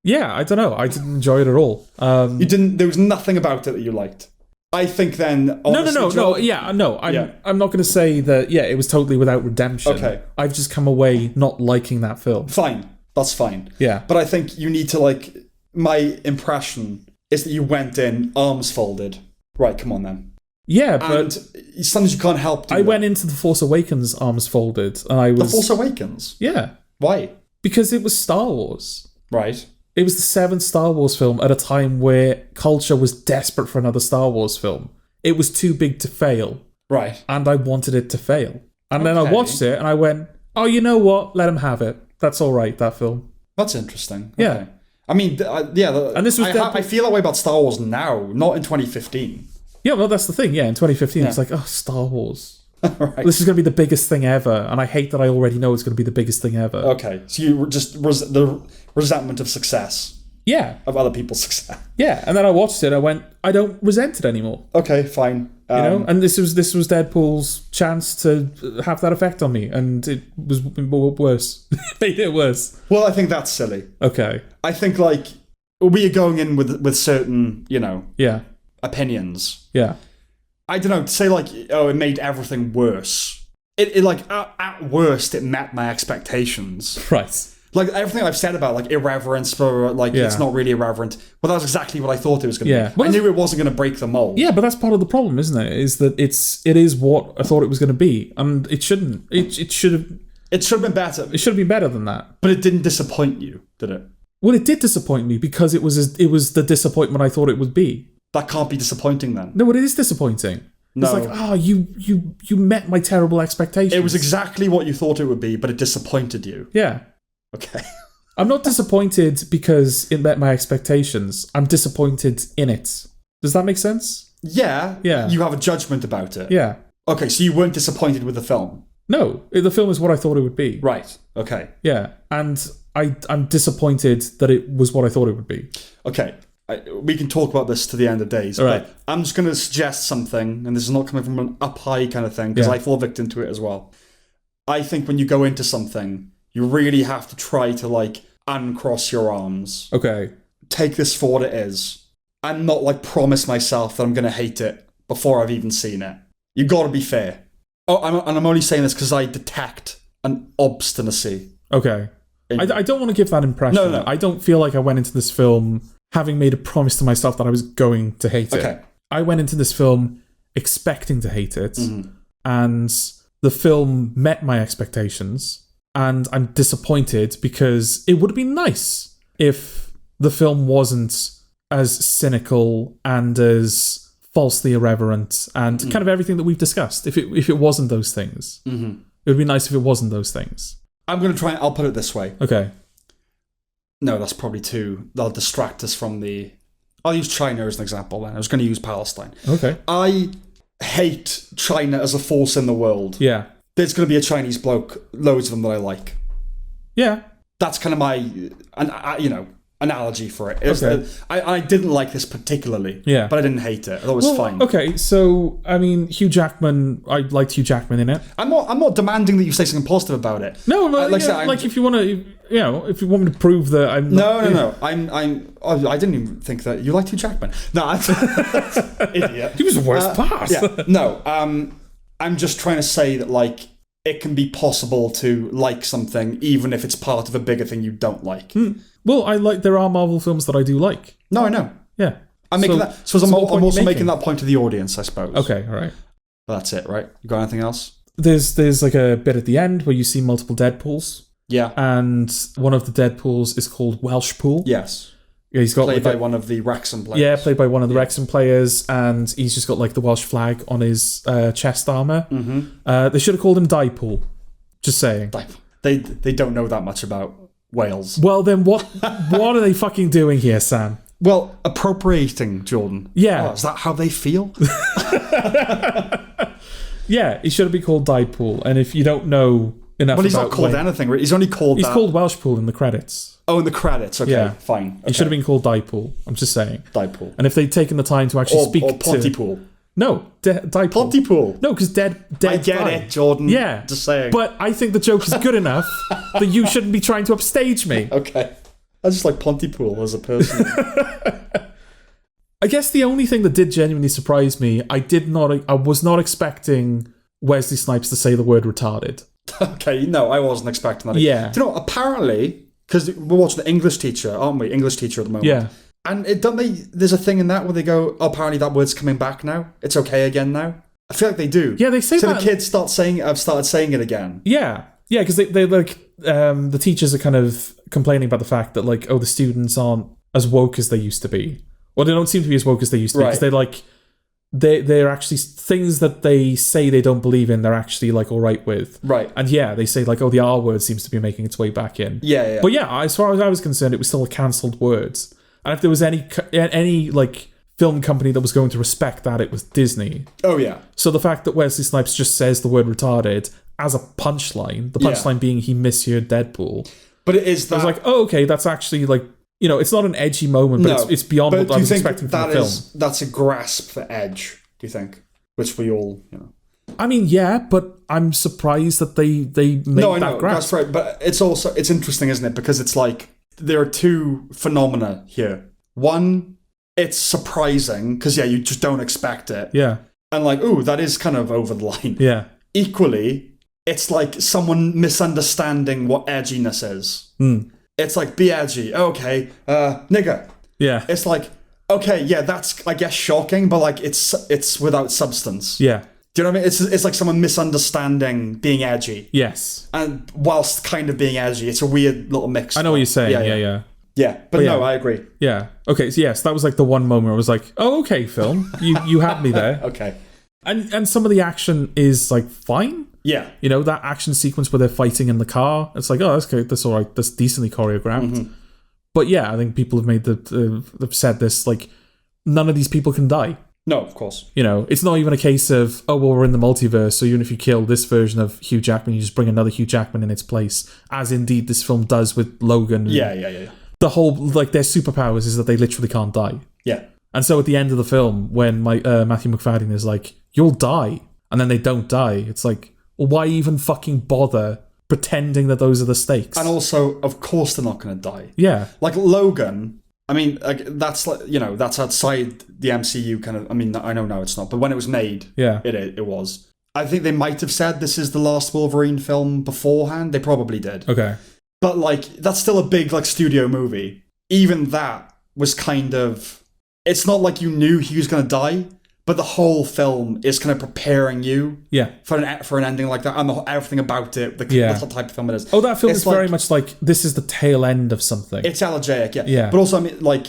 [SPEAKER 1] Yeah, I don't know. I didn't enjoy it at all.
[SPEAKER 2] There was nothing about it that you liked. I think then... Honestly,
[SPEAKER 1] I'm not going to say that, it was totally without redemption.
[SPEAKER 2] Okay.
[SPEAKER 1] I've just come away not liking that film.
[SPEAKER 2] Fine. That's fine.
[SPEAKER 1] Yeah.
[SPEAKER 2] But I think you need to, my impression is that you went in arms folded. Right, come on then.
[SPEAKER 1] Yeah, but...
[SPEAKER 2] And sometimes you can't help
[SPEAKER 1] I went into The Force Awakens arms folded, and I was...
[SPEAKER 2] The Force Awakens?
[SPEAKER 1] Yeah.
[SPEAKER 2] Why?
[SPEAKER 1] Because it was Star Wars.
[SPEAKER 2] Right.
[SPEAKER 1] It was the seventh Star Wars film at a time where culture was desperate for another Star Wars film. It was too big to fail.
[SPEAKER 2] Right.
[SPEAKER 1] And I wanted it to fail. And then I watched it and I went, oh, you know what? Let him have it. That's all right, that film.
[SPEAKER 2] That's interesting.
[SPEAKER 1] Yeah.
[SPEAKER 2] Okay. I mean,
[SPEAKER 1] and this was
[SPEAKER 2] I feel that way about Star Wars now, not in 2015.
[SPEAKER 1] Yeah, well, that's the thing. Yeah, in 2015, it's like, Star Wars.
[SPEAKER 2] Right.
[SPEAKER 1] This is going to be the biggest thing ever. And I hate that I already know it's going to be the biggest thing ever.
[SPEAKER 2] Okay. So you just the resentment of success.
[SPEAKER 1] Yeah.
[SPEAKER 2] Of other people's success.
[SPEAKER 1] Yeah. And then I watched it. I went, I don't resent it anymore.
[SPEAKER 2] Okay, fine.
[SPEAKER 1] And this was Deadpool's chance to have that effect on me. And it was worse. It made it worse.
[SPEAKER 2] Well, I think that's silly.
[SPEAKER 1] Okay.
[SPEAKER 2] I think, we are going in with certain,
[SPEAKER 1] Yeah.
[SPEAKER 2] opinions.
[SPEAKER 1] Yeah.
[SPEAKER 2] I don't know, to say it made everything worse. It at worst, it met my expectations.
[SPEAKER 1] Right.
[SPEAKER 2] Like, everything I've said about, like, irreverence, for like, it's not really irreverent. But that was exactly what I thought it was going to be. Well, I knew it wasn't going to break the mold.
[SPEAKER 1] Yeah, but that's part of the problem, isn't it? Is that it is what I thought it was going to be. And it shouldn't. It should have...
[SPEAKER 2] It should have been better.
[SPEAKER 1] It should have been better than that.
[SPEAKER 2] But it didn't disappoint you, did it?
[SPEAKER 1] Well, it did disappoint me because it was the disappointment I thought it would be.
[SPEAKER 2] That can't be disappointing then.
[SPEAKER 1] No, it is disappointing. No. It's like, you met my terrible expectations.
[SPEAKER 2] It was exactly what you thought it would be, but it disappointed you.
[SPEAKER 1] Yeah.
[SPEAKER 2] Okay.
[SPEAKER 1] I'm not disappointed because it met my expectations. I'm disappointed in it. Does that make sense?
[SPEAKER 2] Yeah. Yeah. You have a judgment about it.
[SPEAKER 1] Yeah.
[SPEAKER 2] Okay, so you weren't disappointed with the film?
[SPEAKER 1] No, the film is what I thought it would be.
[SPEAKER 2] Right. Okay.
[SPEAKER 1] Yeah, and I'm disappointed that it was what I thought it would be.
[SPEAKER 2] Okay. We can talk about this to the end of days.
[SPEAKER 1] All right.
[SPEAKER 2] But I'm just going to suggest something, and this is not coming from an up-high kind of thing, because I fall victim to it as well. I think when you go into something, you really have to try to, like, uncross your arms.
[SPEAKER 1] Okay.
[SPEAKER 2] Take this for what it is, and not, like, promise myself that I'm going to hate it before I've even seen it. You got to be fair. Oh, and I'm only saying this because I detect an obstinacy.
[SPEAKER 1] Okay. I don't want to give that impression.
[SPEAKER 2] No.
[SPEAKER 1] I don't feel like I went into this film having made a promise to myself that I was going to hate it. I went into this film expecting to hate it, and the film met my expectations, and I'm disappointed because it would have been nice if the film wasn't as cynical and as falsely irreverent and kind of everything that we've discussed. If it wasn't those things, it would be nice if it wasn't those things.
[SPEAKER 2] I'm going to try. I'll put it this way.
[SPEAKER 1] Okay.
[SPEAKER 2] No, that's probably too... That'll distract us from the... I'll use China as an example then. I was going to use Palestine.
[SPEAKER 1] Okay.
[SPEAKER 2] I hate China as a force in the world.
[SPEAKER 1] Yeah.
[SPEAKER 2] There's going to be a Chinese bloke, loads of them that I like.
[SPEAKER 1] Yeah.
[SPEAKER 2] That's kind of my, analogy for it. Okay. I didn't like this particularly.
[SPEAKER 1] Yeah.
[SPEAKER 2] But I didn't hate it. I thought it was fine.
[SPEAKER 1] Okay, so, I mean, Hugh Jackman, I liked Hugh Jackman in it.
[SPEAKER 2] I'm not demanding that you say something positive about it.
[SPEAKER 1] No, but if you want to... if you want me to prove that I'm not...
[SPEAKER 2] No. I didn't even think that you liked Hugh Jackman. No, I'm idiot.
[SPEAKER 1] He was the worst part.
[SPEAKER 2] Yeah, no. I'm just trying to say that, like, it can be possible to like something even if it's part of a bigger thing you don't like.
[SPEAKER 1] Well, there are Marvel films that I do like.
[SPEAKER 2] No, I know.
[SPEAKER 1] Yeah.
[SPEAKER 2] I'm making that. So I'm also making that point to the audience, I suppose.
[SPEAKER 1] Okay, all right.
[SPEAKER 2] Well, that's it, right? You got anything else?
[SPEAKER 1] There's like a bit at the end where you see multiple Deadpools.
[SPEAKER 2] Yeah.
[SPEAKER 1] And one of the Deadpools is called Welshpool.
[SPEAKER 2] Yes.
[SPEAKER 1] Yeah, he's got
[SPEAKER 2] played by one of the Wrexham players.
[SPEAKER 1] Yeah, played by one of the Wrexham players, and he's just got like the Welsh flag on his chest armour. They should have called him Deadpool. Just saying.
[SPEAKER 2] They don't know that much about Wales.
[SPEAKER 1] Well, then what are they fucking doing here, Sam?
[SPEAKER 2] Well, appropriating, Jordan.
[SPEAKER 1] Yeah.
[SPEAKER 2] Oh, is that how they feel?
[SPEAKER 1] Yeah, he should have been called Deadpool, and if you don't know enough,
[SPEAKER 2] well, he's not called anything. He's only called.
[SPEAKER 1] He's called Welshpool in the credits.
[SPEAKER 2] Oh, in the credits. Okay, yeah. Fine. Okay.
[SPEAKER 1] He should have been called Deadpool. I'm just saying.
[SPEAKER 2] Deadpool.
[SPEAKER 1] And if they'd taken the time to actually speak
[SPEAKER 2] or Pontypool.
[SPEAKER 1] No, Deadpool.
[SPEAKER 2] Pontypool.
[SPEAKER 1] No, because dead.
[SPEAKER 2] I get it, Jordan.
[SPEAKER 1] Yeah,
[SPEAKER 2] just saying.
[SPEAKER 1] But I think the joke is good enough that you shouldn't be trying to upstage me.
[SPEAKER 2] Okay, I just like Pontypool as a person.
[SPEAKER 1] I guess the only thing that did genuinely surprise me, I was not expecting Wesley Snipes to say the word retarded.
[SPEAKER 2] Okay, no, I wasn't expecting that.
[SPEAKER 1] Yeah.
[SPEAKER 2] Do you know, apparently, because we're watching the English teacher, aren't we? English teacher at the moment.
[SPEAKER 1] Yeah.
[SPEAKER 2] And there's a thing in that where they go, oh, apparently that word's coming back now. It's okay again now. I feel like they do.
[SPEAKER 1] Yeah, they say
[SPEAKER 2] so
[SPEAKER 1] that.
[SPEAKER 2] So the kids have started saying it again.
[SPEAKER 1] Yeah. Yeah, because they like, the teachers are kind of complaining about the fact that, like, oh, the students aren't as woke as they used to be. Well, they don't seem to be as woke as they used to be, because they're actually things that they say they don't believe in, they're actually like all right with.
[SPEAKER 2] Right.
[SPEAKER 1] And yeah, they say like, oh, the R word seems to be making its way back in.
[SPEAKER 2] Yeah.
[SPEAKER 1] But yeah, as far as I was concerned, it was still a cancelled word. And if there was any like film company that was going to respect that, it was Disney.
[SPEAKER 2] Oh yeah.
[SPEAKER 1] So the fact that Wesley Snipes just says the word retarded as a punchline, the punchline being he misheard Deadpool.
[SPEAKER 2] But it is that.
[SPEAKER 1] I was like, oh, okay, that's actually like, you know, it's not an edgy moment, but it's beyond what I was expecting from the film.
[SPEAKER 2] That's a grasp for edge, do you think? Which we all, you know.
[SPEAKER 1] I mean, yeah, but I'm surprised that they made that grasp.
[SPEAKER 2] That's right. But it's interesting, isn't it? Because it's like, there are two phenomena here. One, it's surprising, because, you just don't expect it.
[SPEAKER 1] Yeah.
[SPEAKER 2] And like, ooh, that is kind of over the line.
[SPEAKER 1] Yeah.
[SPEAKER 2] Equally, it's like someone misunderstanding what edginess is. It's like, be edgy. Okay, nigger.
[SPEAKER 1] Yeah.
[SPEAKER 2] It's like, okay, yeah, that's, I guess, shocking, but like, it's without substance.
[SPEAKER 1] Yeah.
[SPEAKER 2] Do you know what I mean? It's like someone misunderstanding being edgy.
[SPEAKER 1] Yes.
[SPEAKER 2] And whilst kind of being edgy, it's a weird little mix.
[SPEAKER 1] I know what you're saying. Yeah.
[SPEAKER 2] Yeah, but no, I agree.
[SPEAKER 1] Yeah. Okay, so yes, that was like the one moment where I was like, oh, okay, film. You had me there.
[SPEAKER 2] Okay.
[SPEAKER 1] And some of the action is like fine.
[SPEAKER 2] Yeah.
[SPEAKER 1] You know, that action sequence where they're fighting in the car, it's like, oh, that's okay, that's all right, that's decently choreographed. But yeah, I think people have made have said this, like, none of these people can die.
[SPEAKER 2] No, of course.
[SPEAKER 1] You know, it's not even a case of, oh, well, we're in the multiverse, so even if you kill this version of Hugh Jackman, you just bring another Hugh Jackman in its place, as indeed this film does with Logan.
[SPEAKER 2] Yeah.
[SPEAKER 1] The whole, like, their superpowers is that they literally can't die.
[SPEAKER 2] Yeah.
[SPEAKER 1] And so at the end of the film, when Matthew McFadden is like, you'll die, and then they don't die, it's like, well, why even fucking bother pretending that those are the stakes?
[SPEAKER 2] And also, of course they're not going to die.
[SPEAKER 1] Yeah.
[SPEAKER 2] Like, Logan, I mean, like, that's, like, you know, that's outside the MCU kind of, I mean, I know now it's not, but when it was made, it was. I think they might have said this is the last Wolverine film beforehand. They probably did.
[SPEAKER 1] Okay.
[SPEAKER 2] But, like, that's still a big, like, studio movie. Even that was kind of... It's not like you knew he was going to die, but the whole film is kind of preparing you for an ending like that, and everything about it, the type of film it is.
[SPEAKER 1] Oh, that film is like, very much like, this is the tail end of something.
[SPEAKER 2] It's elegiac, yeah. But also, I mean, like,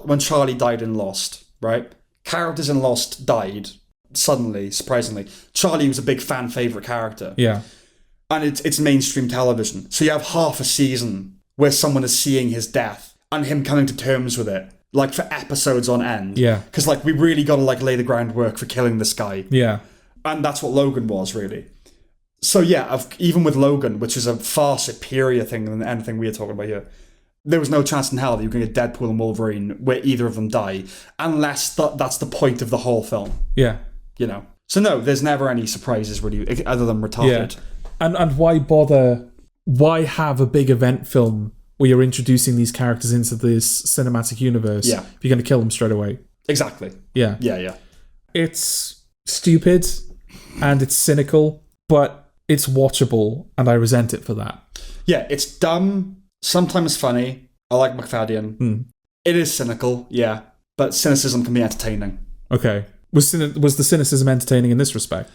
[SPEAKER 2] when Charlie died in Lost, right? Characters in Lost died suddenly, surprisingly. Charlie was a big fan favourite character.
[SPEAKER 1] Yeah.
[SPEAKER 2] And it's mainstream television. So you have half a season where someone is seeing his death and him coming to terms with it, like, for episodes on end.
[SPEAKER 1] Yeah.
[SPEAKER 2] Because, like, we really got to, like, lay the groundwork for killing this guy.
[SPEAKER 1] Yeah.
[SPEAKER 2] And that's what Logan was, really. So, yeah, even with Logan, which is a far superior thing than anything we are talking about here, there was no chance in hell that you're going to get Deadpool and Wolverine where either of them die, unless that's the point of the whole film.
[SPEAKER 1] Yeah.
[SPEAKER 2] You know? So, no, there's never any surprises, really, other than retarded.
[SPEAKER 1] Yeah. And why bother? Why have a big event film where you're introducing these characters into this cinematic universe if you're going to kill them straight away?
[SPEAKER 2] Exactly.
[SPEAKER 1] Yeah.
[SPEAKER 2] Yeah.
[SPEAKER 1] It's stupid and it's cynical, but it's watchable, and I resent it for that.
[SPEAKER 2] Yeah, it's dumb, sometimes funny. I like McFadden. It is cynical, yeah, but cynicism can be entertaining. Okay.
[SPEAKER 1] Was the cynicism entertaining in this respect?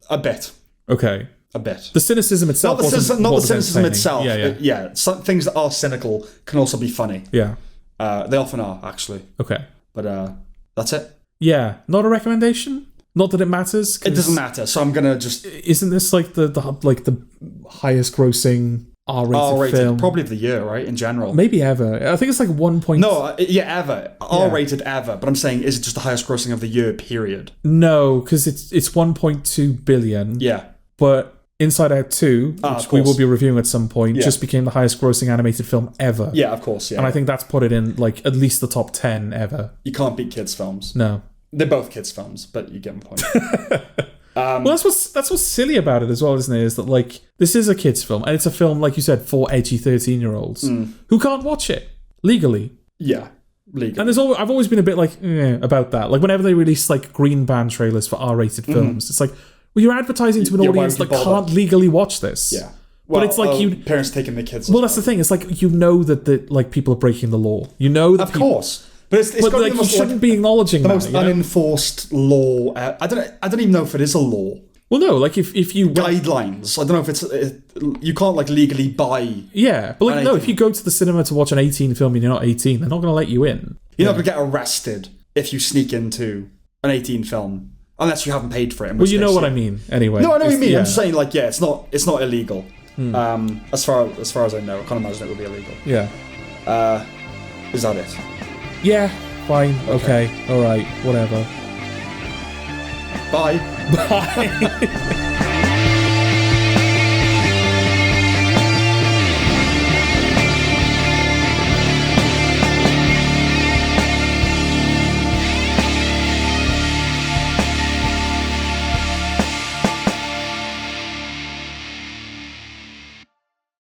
[SPEAKER 2] A bit.
[SPEAKER 1] Okay.
[SPEAKER 2] A bit.
[SPEAKER 1] The cynicism itself
[SPEAKER 2] not the cynicism itself.
[SPEAKER 1] Yeah.
[SPEAKER 2] Some things that are cynical can also be funny.
[SPEAKER 1] Yeah.
[SPEAKER 2] They often are, actually.
[SPEAKER 1] Okay.
[SPEAKER 2] But that's it.
[SPEAKER 1] Yeah. Not a recommendation? Not that it matters?
[SPEAKER 2] It doesn't matter, so I'm going to just...
[SPEAKER 1] Isn't this like the highest grossing R-rated film?
[SPEAKER 2] Probably of the year, right? In general.
[SPEAKER 1] Maybe ever. I think it's like 1 point...
[SPEAKER 2] No, ever. R-rated ever. But I'm saying, is it just the highest grossing of the year, period?
[SPEAKER 1] No, because it's 1.2 billion.
[SPEAKER 2] Yeah.
[SPEAKER 1] But Inside Out 2, which we will be reviewing at some point, just became the highest grossing animated film ever.
[SPEAKER 2] Yeah, of course, yeah.
[SPEAKER 1] And I think that's put it in, like, at least the top 10 ever.
[SPEAKER 2] You can't beat kids' films.
[SPEAKER 1] No.
[SPEAKER 2] They're both kids' films, but you get my point.
[SPEAKER 1] Well, that's what's silly about it as well, isn't it? Is that, like, this is a kids' film, and it's a film, like you said, for edgy 13-year-olds who can't watch it legally.
[SPEAKER 2] Yeah, legally.
[SPEAKER 1] And I've always been a bit like about that. Like, whenever they release like green band trailers for R-rated films, it's like, well, you're advertising to an audience that can't legally watch this.
[SPEAKER 2] Yeah.
[SPEAKER 1] Well, but it's like
[SPEAKER 2] parents taking their kids.
[SPEAKER 1] Well, that's the thing. It's like, you know that like people are breaking the law. You know that
[SPEAKER 2] of course. But it's
[SPEAKER 1] but like, you shouldn't be acknowledging
[SPEAKER 2] the
[SPEAKER 1] that,
[SPEAKER 2] most unenforced law. I don't even know if it is a law.
[SPEAKER 1] Well, no, like if you
[SPEAKER 2] guidelines. I don't know if it's you can't like legally buy.
[SPEAKER 1] Yeah, but like no, if you go to the cinema to watch an 18 film and you're not 18, they're not going to let you in.
[SPEAKER 2] You're not going to get arrested if you sneak into an 18 film unless you haven't paid for it.
[SPEAKER 1] Well, you know what I mean. Anyway,
[SPEAKER 2] no, I know what you mean. I'm just saying, like, yeah, it's not illegal. As far as I know, I can't imagine it would be illegal.
[SPEAKER 1] Yeah.
[SPEAKER 2] Is that it?
[SPEAKER 1] Yeah. Fine. Okay. All right. Whatever.
[SPEAKER 2] Bye.
[SPEAKER 1] Bye.